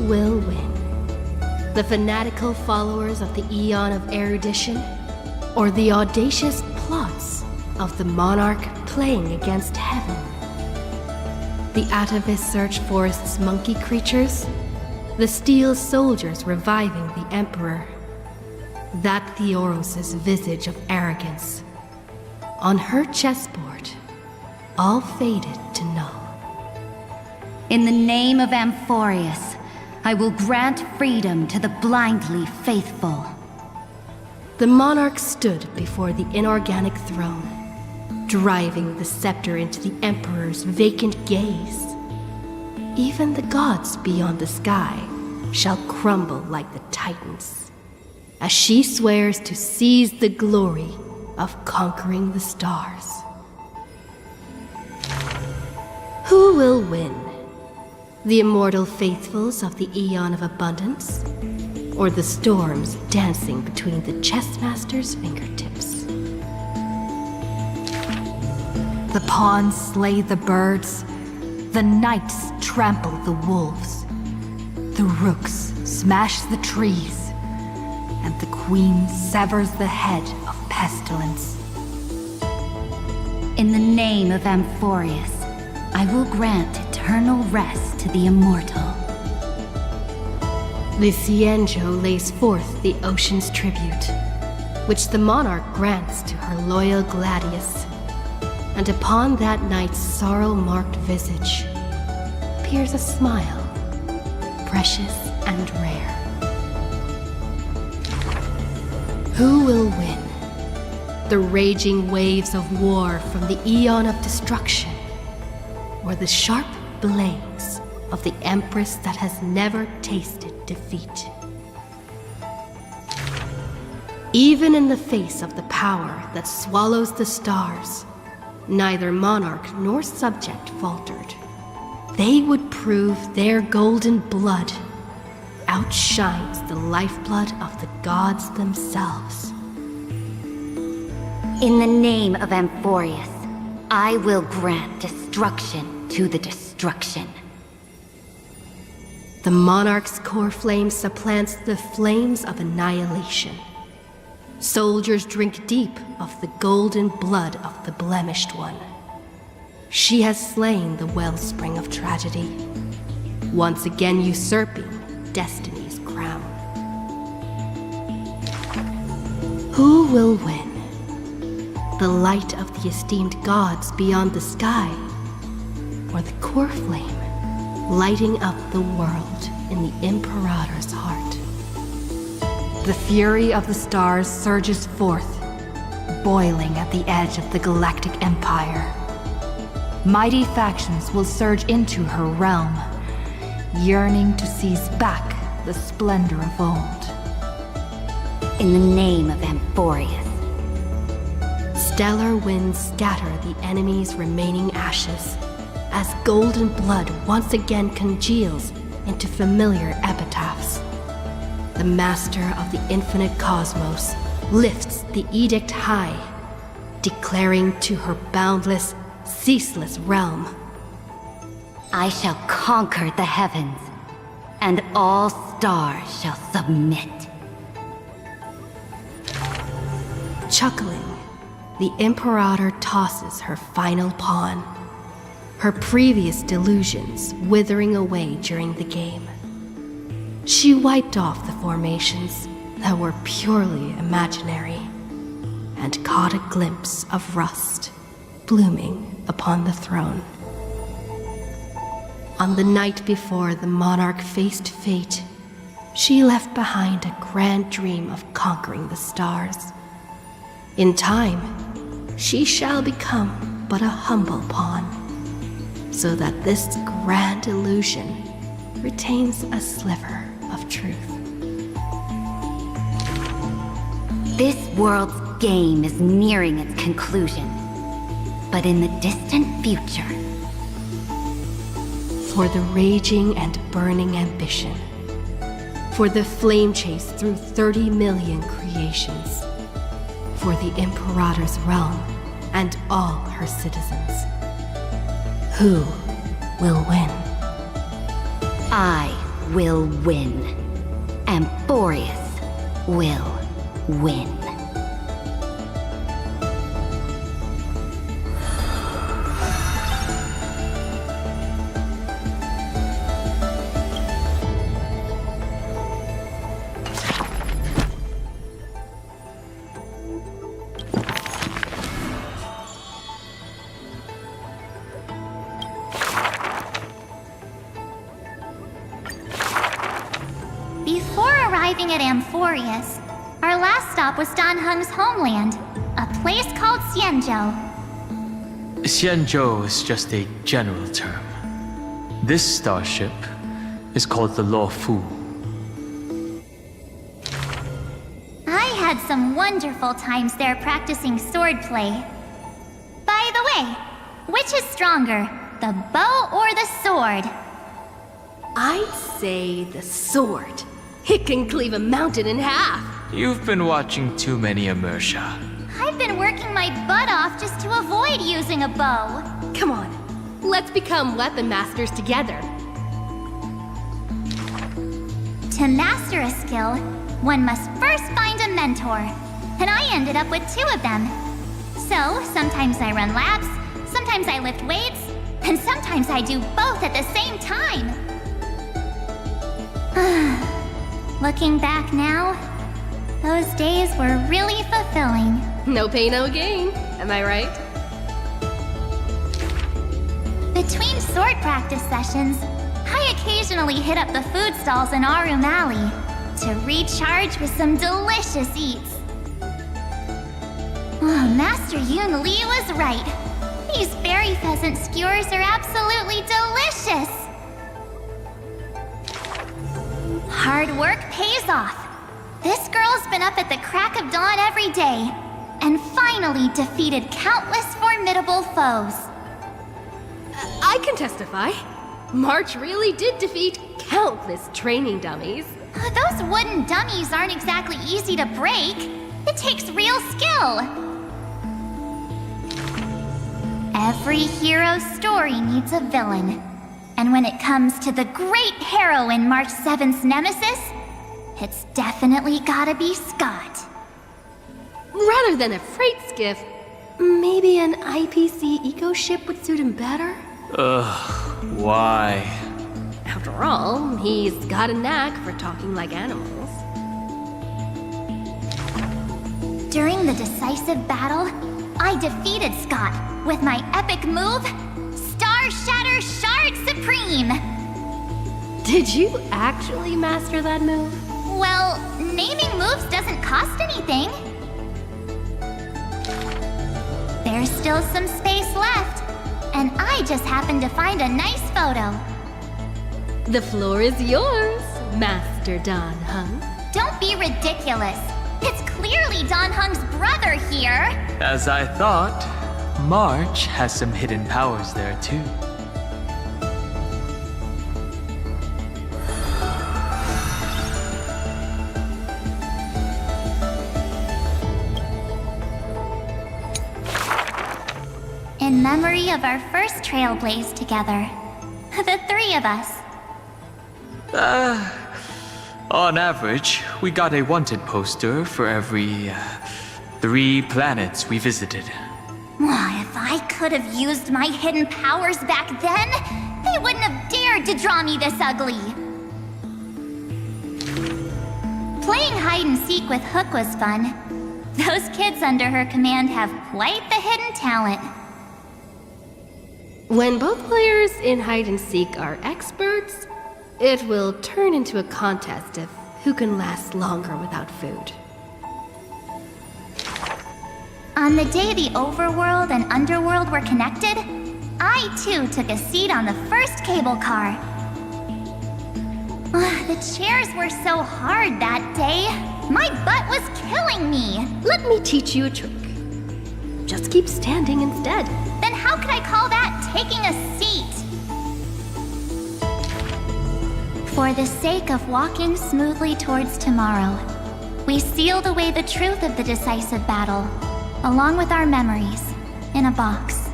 Will win. The fanatical followers of the Eon of Erudition, or the audacious plots of the monarch playing against heaven? The Atavis search forest's monkey creatures, the steel soldiers reviving the Emperor, that Theoros' visage of arrogance. On her chessboard, all faded to null. In the name of Amphoreus, I will grant freedom to the blindly faithful. The monarch stood before the inorganic throne, driving the scepter into the Emperor's vacant gaze. Even the gods beyond the sky shall crumble like the Titans, as she swears to seize the glory of conquering the stars. Who will win? The immortal faithfuls of the Eon of Abundance, or the storms dancing between the chessmaster's fingertips? The pawns slay the birds, the knights trample the wolves, the rooks smash the trees, and the queen severs the head of pestilence. In the name of Amphoreus, I will grant eternal rest to the immortal. The Cienjo lays forth the ocean's tribute, which the monarch grants to her loyal Gladius. And upon that night's sorrow-marked visage appears a smile, precious and rare. Who will win? The raging waves of war from the Eon of Destruction, or the sharp blades of the Empress that has never tasted defeat? Even in the face of the power that swallows the stars, neither monarch nor subject faltered. They would prove their golden blood outshines the lifeblood of the gods themselves. In the name of Amphoreus, I will grant destruction to the destruction. The monarch's Coreflames supplants the flames of annihilation. Soldiers drink deep of the golden blood of the blemished one. She has slain the wellspring of tragedy, once again usurping destiny's crown. Who will win? The light of the esteemed gods beyond the sky, or the Coreflame lighting up the world in the Imperator's heart? The fury of the stars surges forth, boiling at the edge of the galactic empire. Mighty factions will surge into her realm, yearning to seize back the splendor of old. In the name of Amphoreus. Stellar winds scatter the enemy's remaining ashes, as golden blood once again congeals into familiar epitaphs. The master of the infinite cosmos lifts the edict high, declaring to her boundless, ceaseless realm, I shall conquer the heavens. and all stars shall submit. Chuckling, the Imperator tosses her final pawn, her previous delusions withering away during the game. She wiped off the formations that were purely imaginary and caught a glimpse of rust blooming upon the throne. On the night before the monarch faced fate, she left behind a grand dream of conquering the stars. In time, she shall become but a humble pawn, so that this grand illusion retains a sliver of truth. This world's game is nearing its conclusion, but in the distant future, for the raging and burning ambition, for the flame chase through 30 million creations, for the Imperator's realm and all her citizens. Who will win? I will win. Amphoreus will win. Before arriving at Amphoreus, our last stop was Dan Heng's homeland, a place called Xianzhou. Xianzhou is just a general term. This starship is called the Luofu. I had some wonderful times there practicing swordplay. By the way, which is stronger, the bow or the sword? I'd say the sword. It can cleave a mountain in half. You've been watching too many immersia. I've been working my butt off just to avoid using a bow. Come on, let's become weapon masters together. To master a skill, one must first find a mentor. And I ended up with 2 of them. So, sometimes I run laps, sometimes I lift weights, and sometimes I do both at the same time. Looking back now, those days were really fulfilling. No pain, no gain. Am I right? Between sword practice sessions, I occasionally hit up the food stalls in Arum Alley to recharge with some delicious eats. Oh, Master Yun Li was right. These berry pheasant skewers are absolutely delicious. Hard work pays off. This girl's been up at the crack of dawn every day, and finally defeated countless formidable foes. I can testify. March really did defeat countless training dummies. Those wooden dummies aren't exactly easy to break. It takes real skill. Every hero's story needs a villain. And when it comes to the great heroine March 7th's nemesis, it's definitely gotta be Scott. Rather than a freight skiff, maybe an IPC eco ship would suit him better? Why? After all, he's got a knack for talking like animals. During the decisive battle, I defeated Scott with my epic move, Star Shatter Shard Supreme! Did you actually master that move? Well, naming moves doesn't cost anything. There's still some space left, and I just happened to find a nice photo. The floor is yours, Master Dan Heng. Don't be ridiculous. It's clearly Dan Heng's brother here. As I thought, March has some hidden powers there too. In memory of our first Trailblaze together. The 3 of us. On average, we got a wanted poster for every 3 planets we visited. If I could have used my hidden powers back then, they wouldn't have dared to draw me this ugly. Playing hide and seek with Hook was fun. Those kids under her command have quite the hidden talent. When both players in hide and seek are experts, it will turn into a contest of who can last longer without food. On the day the overworld and underworld were connected, I too took a seat on the first cable car. The chairs were so hard that day. My butt was killing me. Let me teach you a trick. Just keep standing instead. Then how could I call that taking a seat? For the sake of walking smoothly towards tomorrow, we sealed away the truth of the decisive battle, along with our memories, in a box.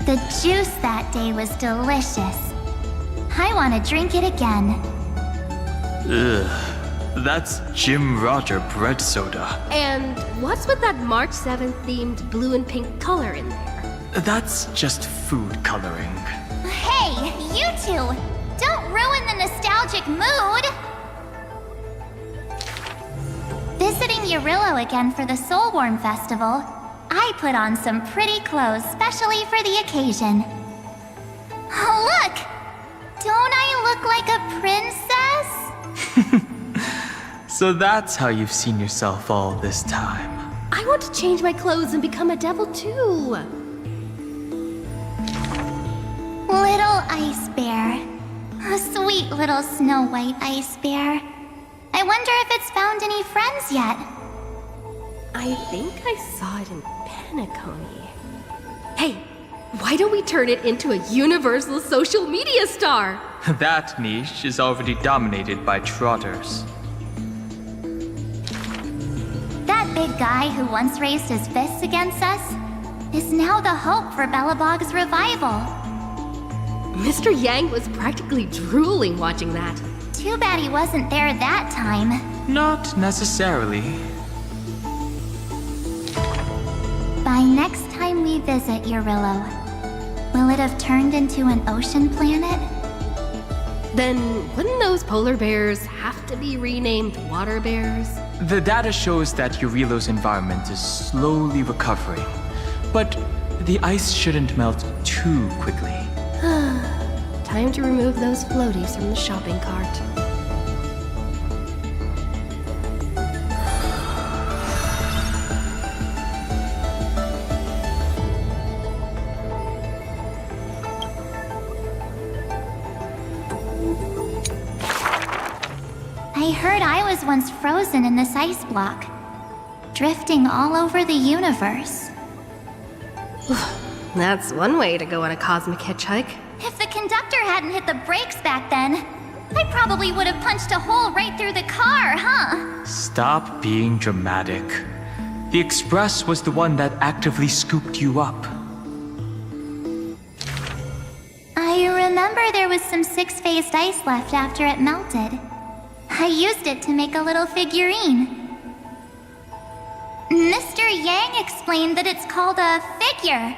The juice that day was delicious. I want to drink it again. Ugh, that's Jim Roger bread soda. And what's with that March 7th themed blue and pink color in there? That's just food coloring. Hey, you two! Don't ruin the nostalgic mood! Visiting Yurillo again for the Soulworm Festival, I put on some pretty clothes specially for the occasion. Oh, look! Don't I look like a princess? So that's how you've seen yourself all this time. I want to change my clothes and become a devil too. Little ice bear. A sweet little Snow White ice bear. I wonder if it's found any friends yet. I think I saw it in Penacony. Hey, why don't we turn it into a universal social media star? That niche is already dominated by trotters. That big guy who once raised his fists against us is now the hope for Belobog's revival. Mr. Yang was practically drooling watching that. Too bad he wasn't there that time. Not necessarily. By next time we visit Yurillo, will it have turned into an ocean planet? Then wouldn't those polar bears have to be renamed water bears? The data shows that Yurillo's environment is slowly recovering, but the ice shouldn't melt too quickly. Time to remove those floaties from the shopping cart. I heard I was once frozen in this ice block, drifting all over the universe. That's one way to go on a cosmic hitchhike. If the conductor hadn't hit the brakes back then, I probably would have punched a hole right through the car, huh? Stop being dramatic. The Express was the one that actively scooped you up. I remember there was some six-phased ice left after it melted. I used it to make a little figurine. Mr. Yang explained that it's called a figure,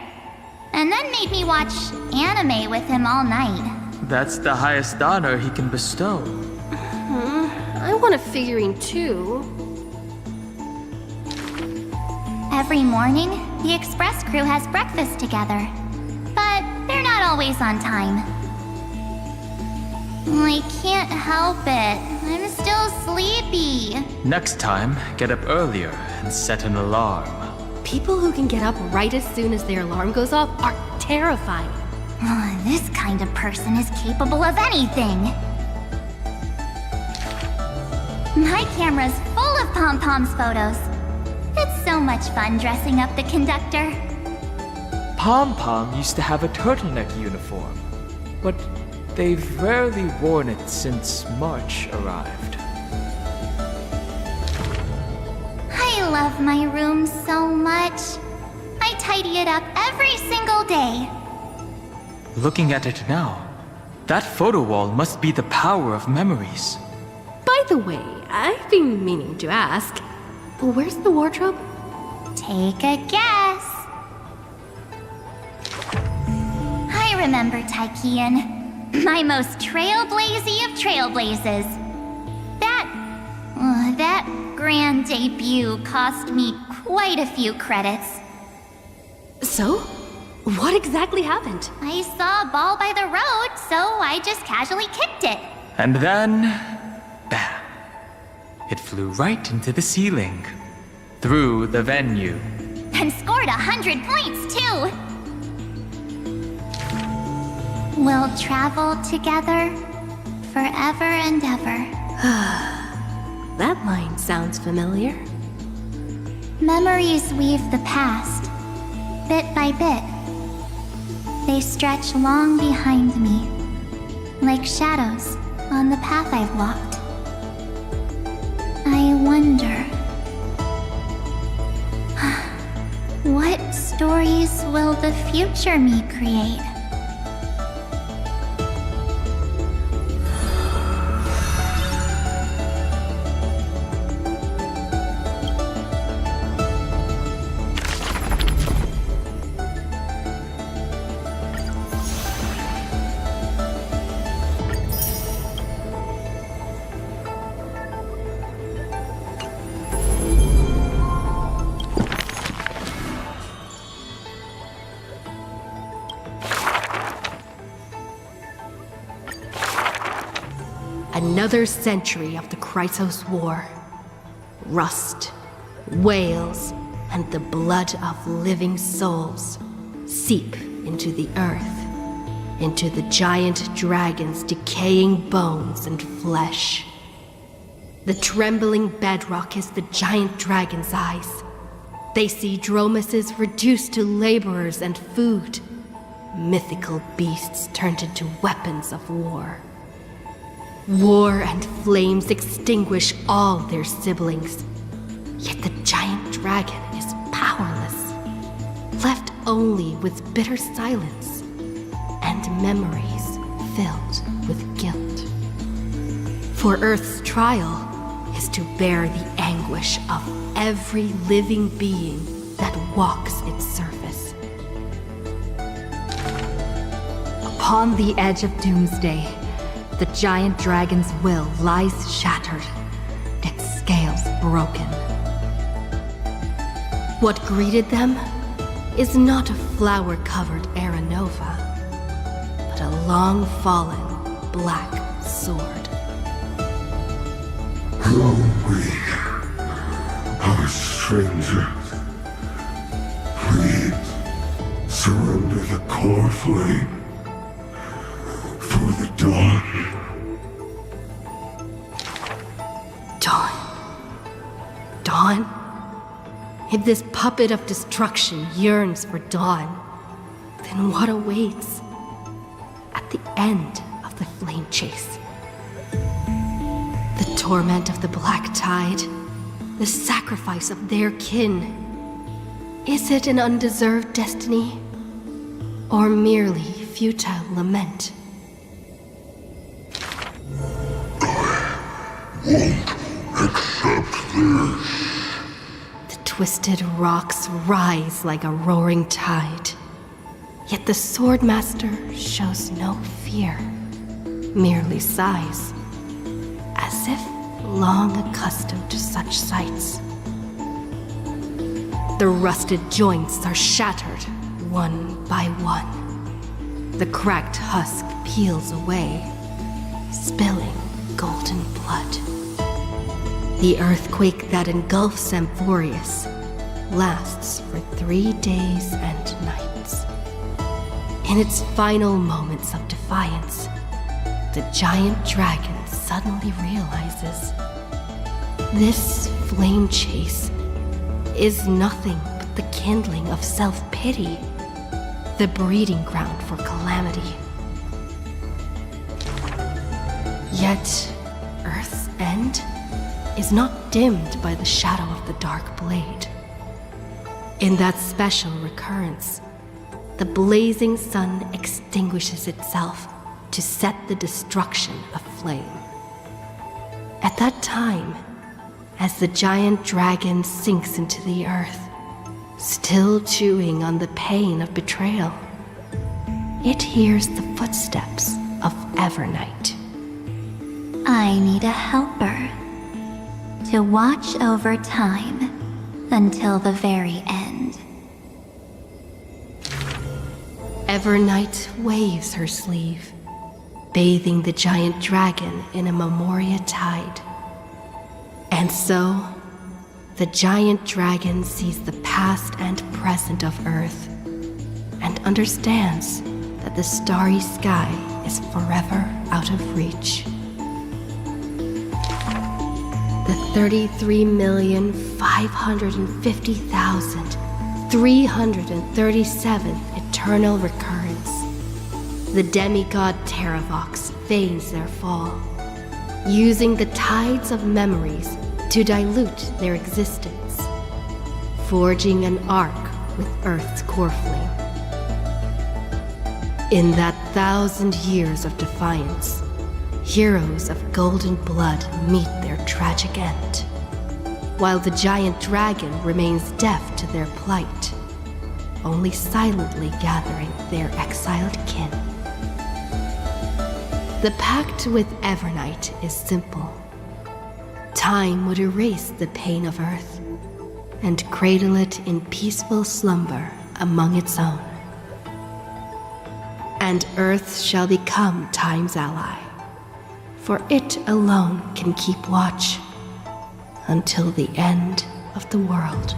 and then made me watch anime with him all night. That's the highest honor he can bestow. I want a figurine too. Every morning, the Express crew has breakfast together, but they're not always on time. I can't help it. I'm still sleepy. Next time, get up earlier and set an alarm. People who can get up right as soon as their alarm goes off are terrifying. This kind of person is capable of anything. My camera's full of Pom-Pom's photos. It's so much fun dressing up the conductor. Pom-Pom used to have a turtleneck uniform, but they've rarely worn it since March arrived. I love my room so much. I tidy it up every single day. Looking at it now, That photo wall must be the power of memories. By the way, I've been meaning to ask, where's the wardrobe? Take a guess. I remember Tychean, my most trailblazy of trailblazes. That grand debut cost me quite a few credits. So? What exactly happened? I saw a ball by the road, so I just casually kicked it. And then, bam. It flew right into the ceiling, through the venue. And scored 100 points, too. We'll travel together forever and ever. That line sounds familiar. Memories weave the past, bit by bit. They stretch long behind me, like shadows on the path I've walked. I wonder, what stories will the future me create? Another century of the Chrysos War. Rust, wails, and the blood of living souls seep into the earth, into the giant dragon's decaying bones and flesh. The trembling bedrock is the giant dragon's eyes. They see dromuses reduced to laborers and food. Mythical beasts turned into weapons of war. War and flames extinguish all their siblings. Yet the giant dragon is powerless, left only with bitter silence and memories filled with guilt. For Earth's trial is to bear the anguish of every living being that walks its surface. Upon the edge of doomsday, the giant dragon's will lies shattered, its scales broken. What greeted them is not a flower-covered Aranova, but a long-fallen black sword. How weak are strangers. Please surrender the Coreflame for the dawn. Dawn? If this puppet of destruction yearns for dawn, then what awaits at the end of the flame chase? The torment of the Black Tide, the sacrifice of their kin. Is it an undeserved destiny, or merely futile lament? Won't accept this. The twisted rocks rise like a roaring tide. Yet the Swordmaster shows no fear, merely sighs, as if long accustomed to such sights. The rusted joints are shattered, one by one. The cracked husk peels away, spilling golden blood. The earthquake that engulfs Amphoreus lasts for 3 days and nights. In its final moments of defiance, the giant dragon suddenly realizes this flame chase is nothing but the kindling of self-pity, the breeding ground for calamity. Yet, Earth's end is not dimmed by the shadow of the dark blade. In that special recurrence, the blazing sun extinguishes itself to set the destruction aflame. At that time, as the giant dragon sinks into the earth, still chewing on the pain of betrayal, it hears the footsteps of Evernight. I need a helper to watch over time until the very end. Evernight waves her sleeve, bathing the giant dragon in a memoria tide. And so, the giant dragon sees the past and present of Earth, and understands that the starry sky is forever out of reach. The 33,550,337th eternal recurrence. The demigod Terravox feigns their fall, using the tides of memories to dilute their existence, forging an arc with Earth's Coreflame. In that 1,000 years of defiance, heroes of golden blood meet their tragic end, while the giant dragon remains deaf to their plight, only silently gathering their exiled kin. The pact with Evernight is simple. Time would erase the pain of Earth and cradle it in peaceful slumber among its own. And Earth shall become Time's ally, for it alone can keep watch until the end of the world.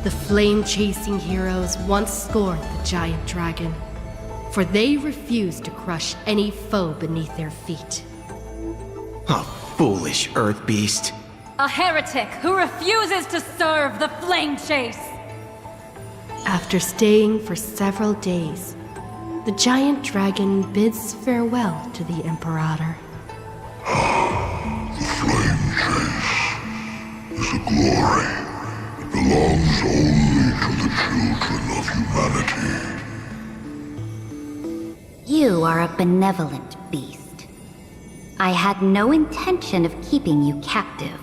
The flame-chasing heroes once scorned the giant dragon, for they refused to crush any foe beneath their feet. A foolish earth beast. A heretic who refuses to serve the flame chase! After staying for several days, the giant dragon bids farewell to the Imperator. The flame chase is a glory that belongs only to the children of humanity. You are a benevolent beast. I had no intention of keeping you captive.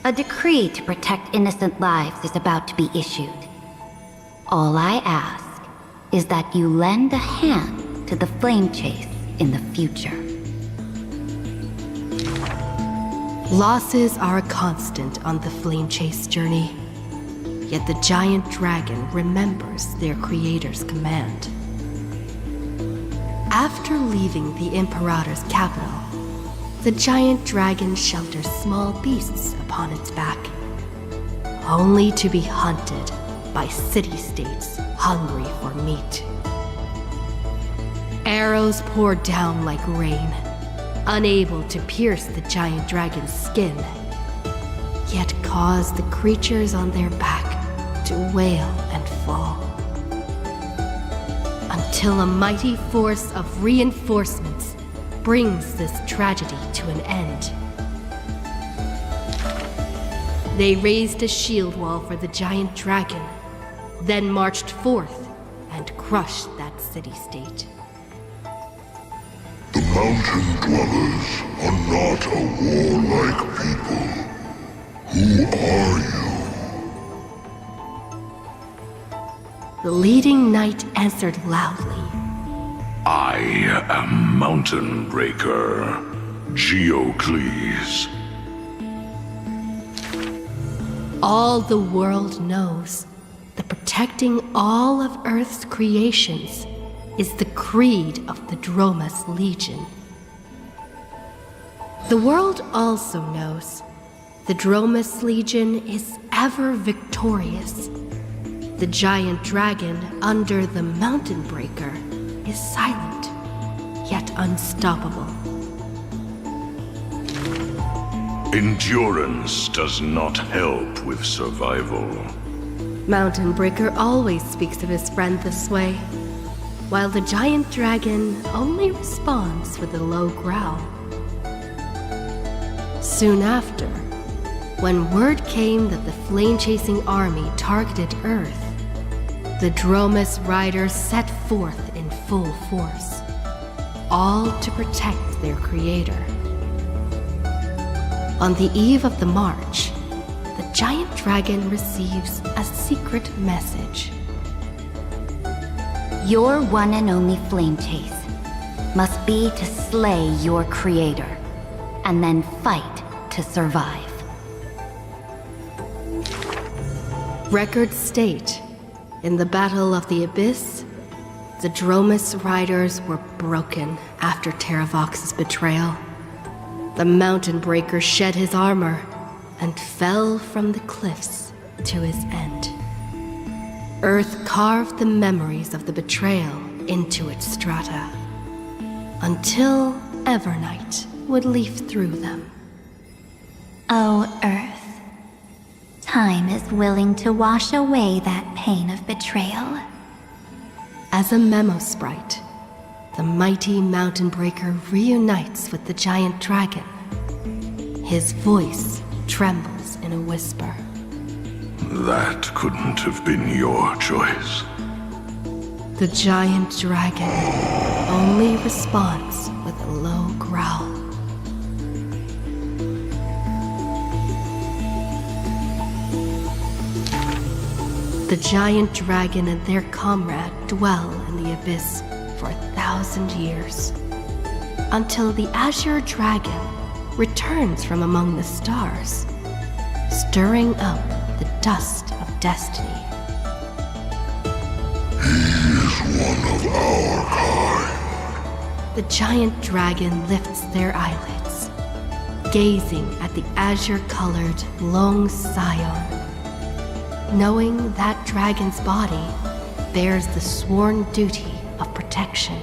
A decree to protect innocent lives is about to be issued. All I ask is that you lend a hand to the flame chase in the future. Losses are a constant on the flame chase journey, yet the giant dragon remembers their creator's command. After leaving the Imperator's capital, the giant dragon shelters small beasts upon its back, only to be hunted by city-states hungry for meat. Arrows pour down like rain, unable to pierce the giant dragon's skin, yet cause the creatures on their back to wail and fall. Until a mighty force of reinforcements brings this tragedy to an end. They raised a shield wall for the giant dragon, then marched forth and crushed that city-state. Mountain dwellers are not a warlike people. Who are you? The leading knight answered loudly. I am Mountain Breaker, Geocles. All the world knows that protecting all of Earth's creations is the creed of the Dromas Legion. The world also knows the Dromas Legion is ever victorious. The giant dragon under the Mountain Breaker is silent, yet unstoppable. Endurance does not help with survival. Mountain Breaker always speaks of his friend this way, while the giant dragon only responds with a low growl. Soon after, when word came that the flame-chasing army targeted Earth, the Dromas riders set forth in full force, all to protect their creator. On the eve of the march, the giant dragon receives a secret message. Your one and only flame chase must be to slay your creator, and then fight to survive. Records state, in the Battle of the Abyss, the Dromas riders were broken after Terravox's betrayal. The Mountain Breaker shed his armor and fell from the cliffs to his end. Earth carved the memories of the betrayal into its strata, until Evernight would leaf through them. Oh, Earth. Time is willing to wash away that pain of betrayal. As a memo sprite, the mighty Mountain Breaker reunites with the giant dragon. His voice trembles in a whisper. That couldn't have been your choice. The giant dragon only responds with a low growl. The giant dragon and their comrade dwell in the abyss for 1,000 years, until the Azure Dragon returns from among the stars, stirring up the dust of destiny. He is one of our kind. The giant dragon lifts their eyelids, gazing at the azure-colored Long Scion, knowing that dragon's body bears the sworn duty of protection.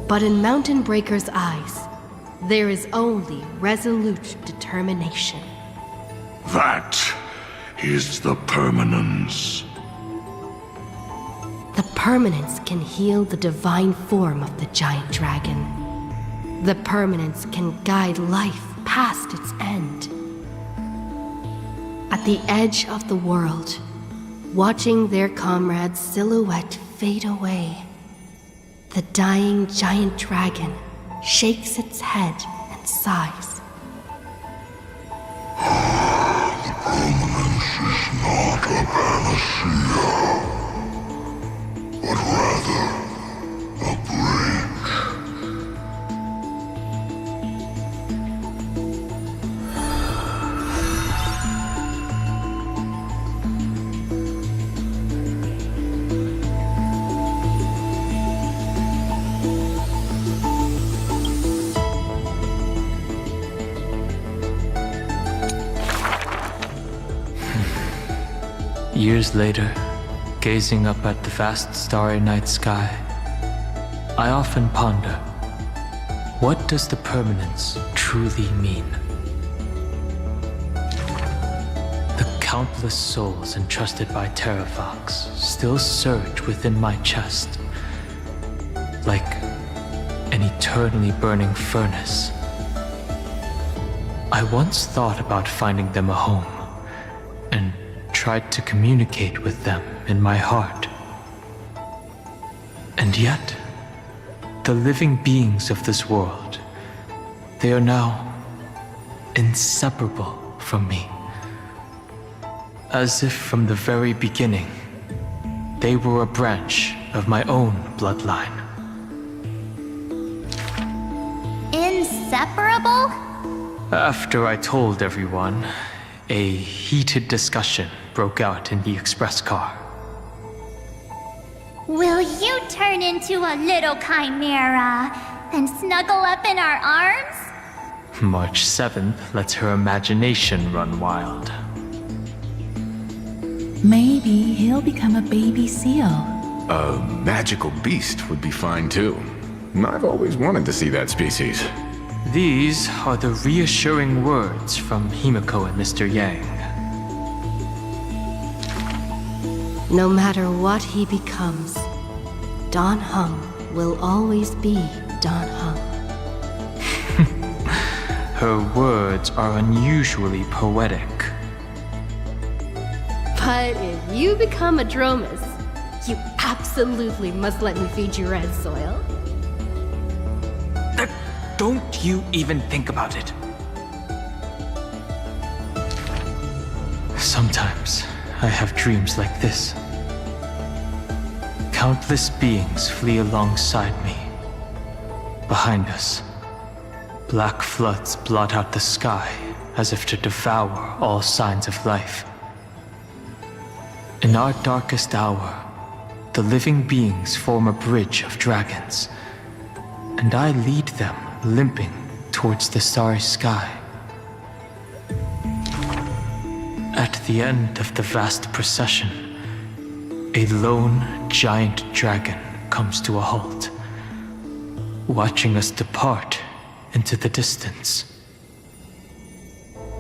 But in Mountain Breaker's eyes, there is only resolute determination. That is the permanence. The permanence can heal the divine form of the giant dragon. The permanence can guide life past its end. At the edge of the world, watching their comrade's silhouette fade away, the dying giant dragon shakes its head and sighs. The permanence is not a panacea, but rather a bridge. Years later, gazing up at the vast starry night sky, I often ponder, what does the permanence truly mean? The countless souls entrusted by Terravox still surge within my chest, like an eternally burning furnace. I once thought about finding them a home, and tried to communicate with them in my heart. And yet, the living beings of this world, they are now inseparable from me. As if from the very beginning, they were a branch of my own bloodline. Inseparable? After I told everyone, a heated discussion broke out in the express car. Will you turn into a little chimera and snuggle up in our arms? March 7th lets her imagination run wild. Maybe he'll become a baby seal. A magical beast would be fine too. I've always wanted to see that species. These are the reassuring words from Himiko and Mr. Yang. No matter what he becomes, Dan Heng will always be Dan Heng. Her words are unusually poetic. But if you become a Dromus, you absolutely must let me feed you red soil. Don't you even think about it. Sometimes I have dreams like this. Countless beings flee alongside me. Behind us, black floods blot out the sky as if to devour all signs of life. In our darkest hour, the living beings form a bridge of dragons, and I lead them limping towards the starry sky. At the end of the vast procession, a lone giant dragon comes to a halt, watching us depart into the distance.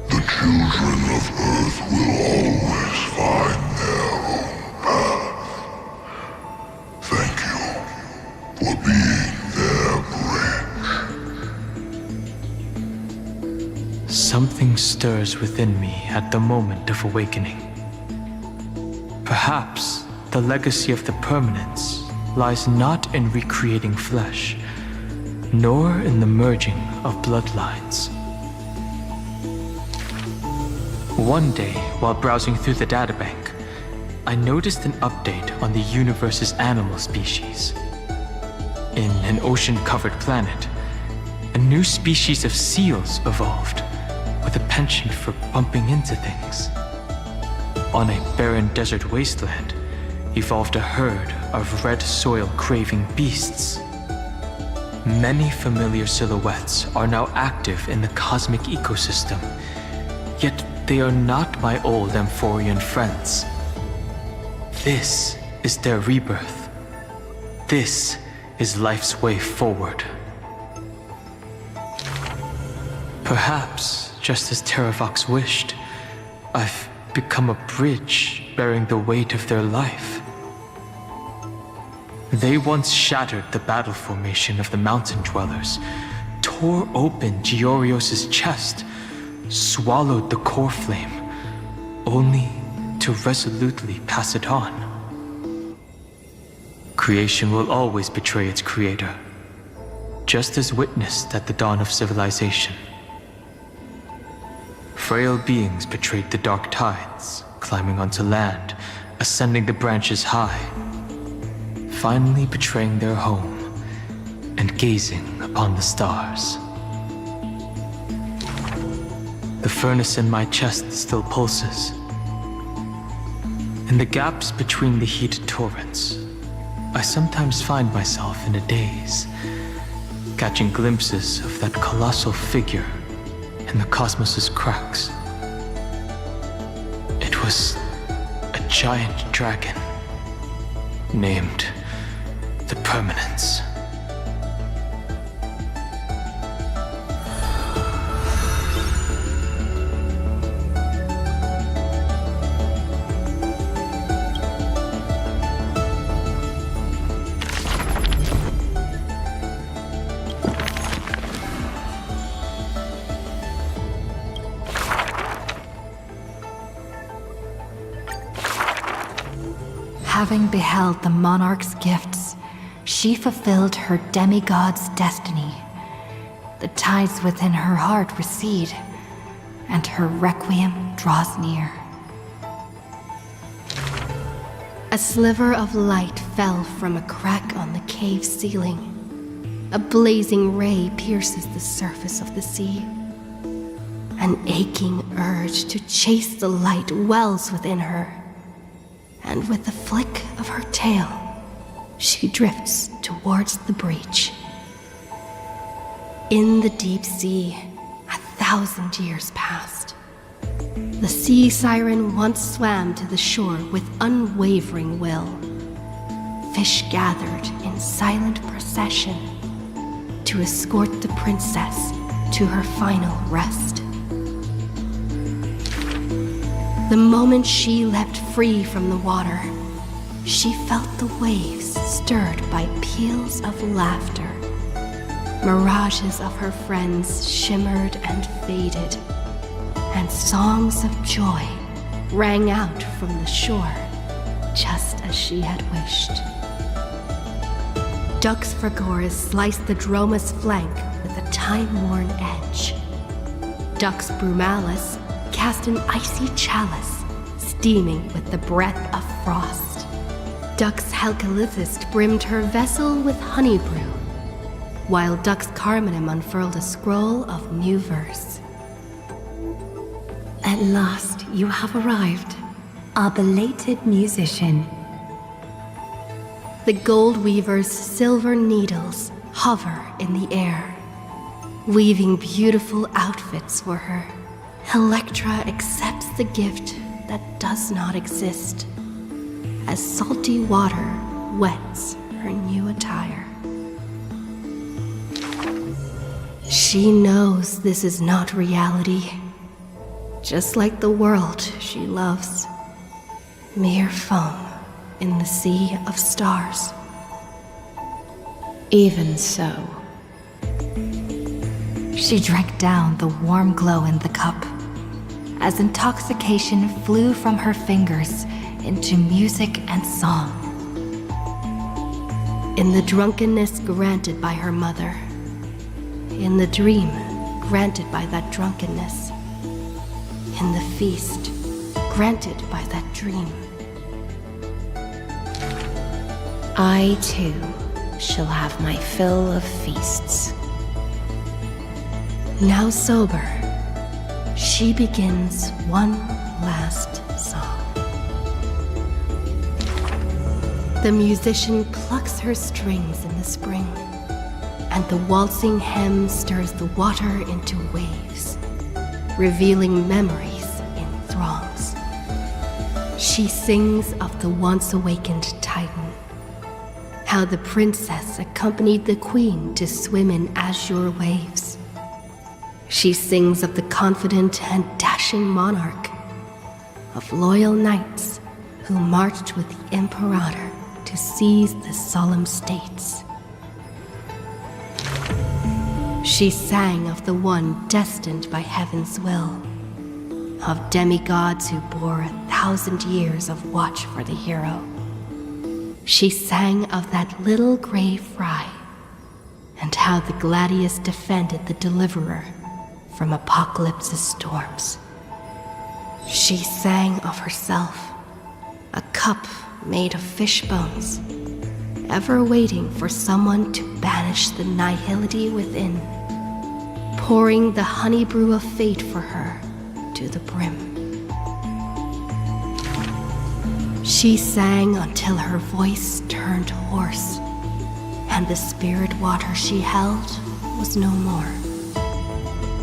The children of Earth will always find their own path. Thank you for being their bridge. Something stirs within me at the moment of awakening. Perhaps the legacy of the permanence lies not in recreating flesh, nor in the merging of bloodlines. One day, while browsing through the databank, I noticed an update on the universe's animal species. In an ocean-covered planet, a new species of seals evolved, with a penchant for bumping into things. On a barren desert wasteland, evolved a herd of red soil-craving beasts. Many familiar silhouettes are now active in the cosmic ecosystem, yet they are not my old Amphorean friends. This is their rebirth. This is life's way forward. Perhaps, just as Terravox wished, I've become a bridge bearing the weight of their life. They once shattered the battle formation of the mountain dwellers, tore open Giorios' chest, swallowed the Coreflame, only to resolutely pass it on. Creation will always betray its creator, just as witnessed at the dawn of civilization. Frail beings betrayed the dark tides, climbing onto land, ascending the branches high, finally betraying their home and gazing upon the stars. The furnace in my chest still pulses. In the gaps between the heated torrents, I sometimes find myself in a daze, catching glimpses of that colossal figure in the cosmos's cracks. It was a giant dragon, named the Permanence. Having beheld the monarch's gifts, she fulfilled her demigod's destiny. The tides within her heart recede, and her requiem draws near. A sliver of light fell from a crack on the cave ceiling. A blazing ray pierces the surface of the sea. An aching urge to chase the light wells within her, and with the flick of her tail, she drifts towards the breach. In the deep sea, 1,000 years passed. The sea siren once swam to the shore with unwavering will. Fish gathered in silent procession to escort the princess to her final rest. The moment she leapt free from the water, she felt the waves stirred by peals of laughter. Mirages of her friends shimmered and faded, and songs of joy rang out from the shore, just as she had wished. Dux Fragoris sliced the Droma's flank with a time-worn edge. Dux Brumalis cast an icy chalice, steaming with the breath of frost. Dux Halkalithist brimmed her vessel with honey brew, while Dux Carmenem unfurled a scroll of new verse. At last, you have arrived, our belated musician. The gold weaver's silver needles hover in the air, weaving beautiful outfits for her. Electra accepts the gift that does not exist, as salty water wets her new attire. She knows this is not reality, just like the world she loves. Mere foam in the sea of stars. Even so, she drank down the warm glow in the cup, as intoxication flew from her fingers into music and song. In the drunkenness granted by her mother, in the dream granted by that drunkenness, in the feast granted by that dream. I, too, shall have my fill of feasts. Now sober, she begins one last song. The musician plucks her strings in the spring, and the waltzing hem stirs the water into waves, revealing memories in throngs. She sings of the once awakened Titan, how the princess accompanied the queen to swim in azure waves. She sings of the confident and dashing monarch, of loyal knights who marched with the Imperator to seize the solemn states. She sang of the one destined by heaven's will, of demigods who bore 1,000 years of watch for the hero. She sang of that little gray fry, and how the Gladius defended the Deliverer from Apocalypse's storms. She sang of herself, a cup made of fish bones, ever waiting for someone to banish the nihility within, pouring the honey brew of fate for her to the brim. She sang until her voice turned hoarse, and the spirit water she held was no more.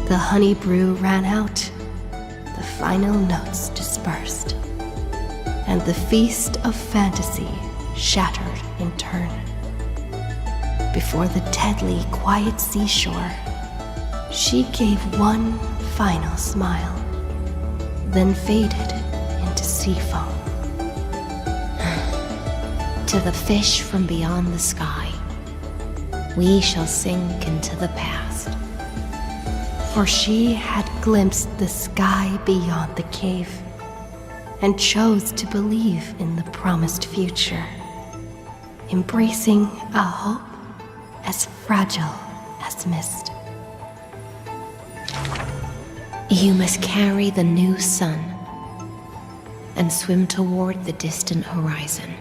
The honey brew ran out, the final notes dispersed, and the feast of fantasy shattered in turn. Before the deadly quiet seashore, she gave one final smile, then faded into sea foam. To the fish from beyond the sky, we shall sink into the past. For she had glimpsed the sky beyond the cave, and chose to believe in the promised future. embracing a hope as fragile as mist. You must carry the new sun and swim toward the distant horizon.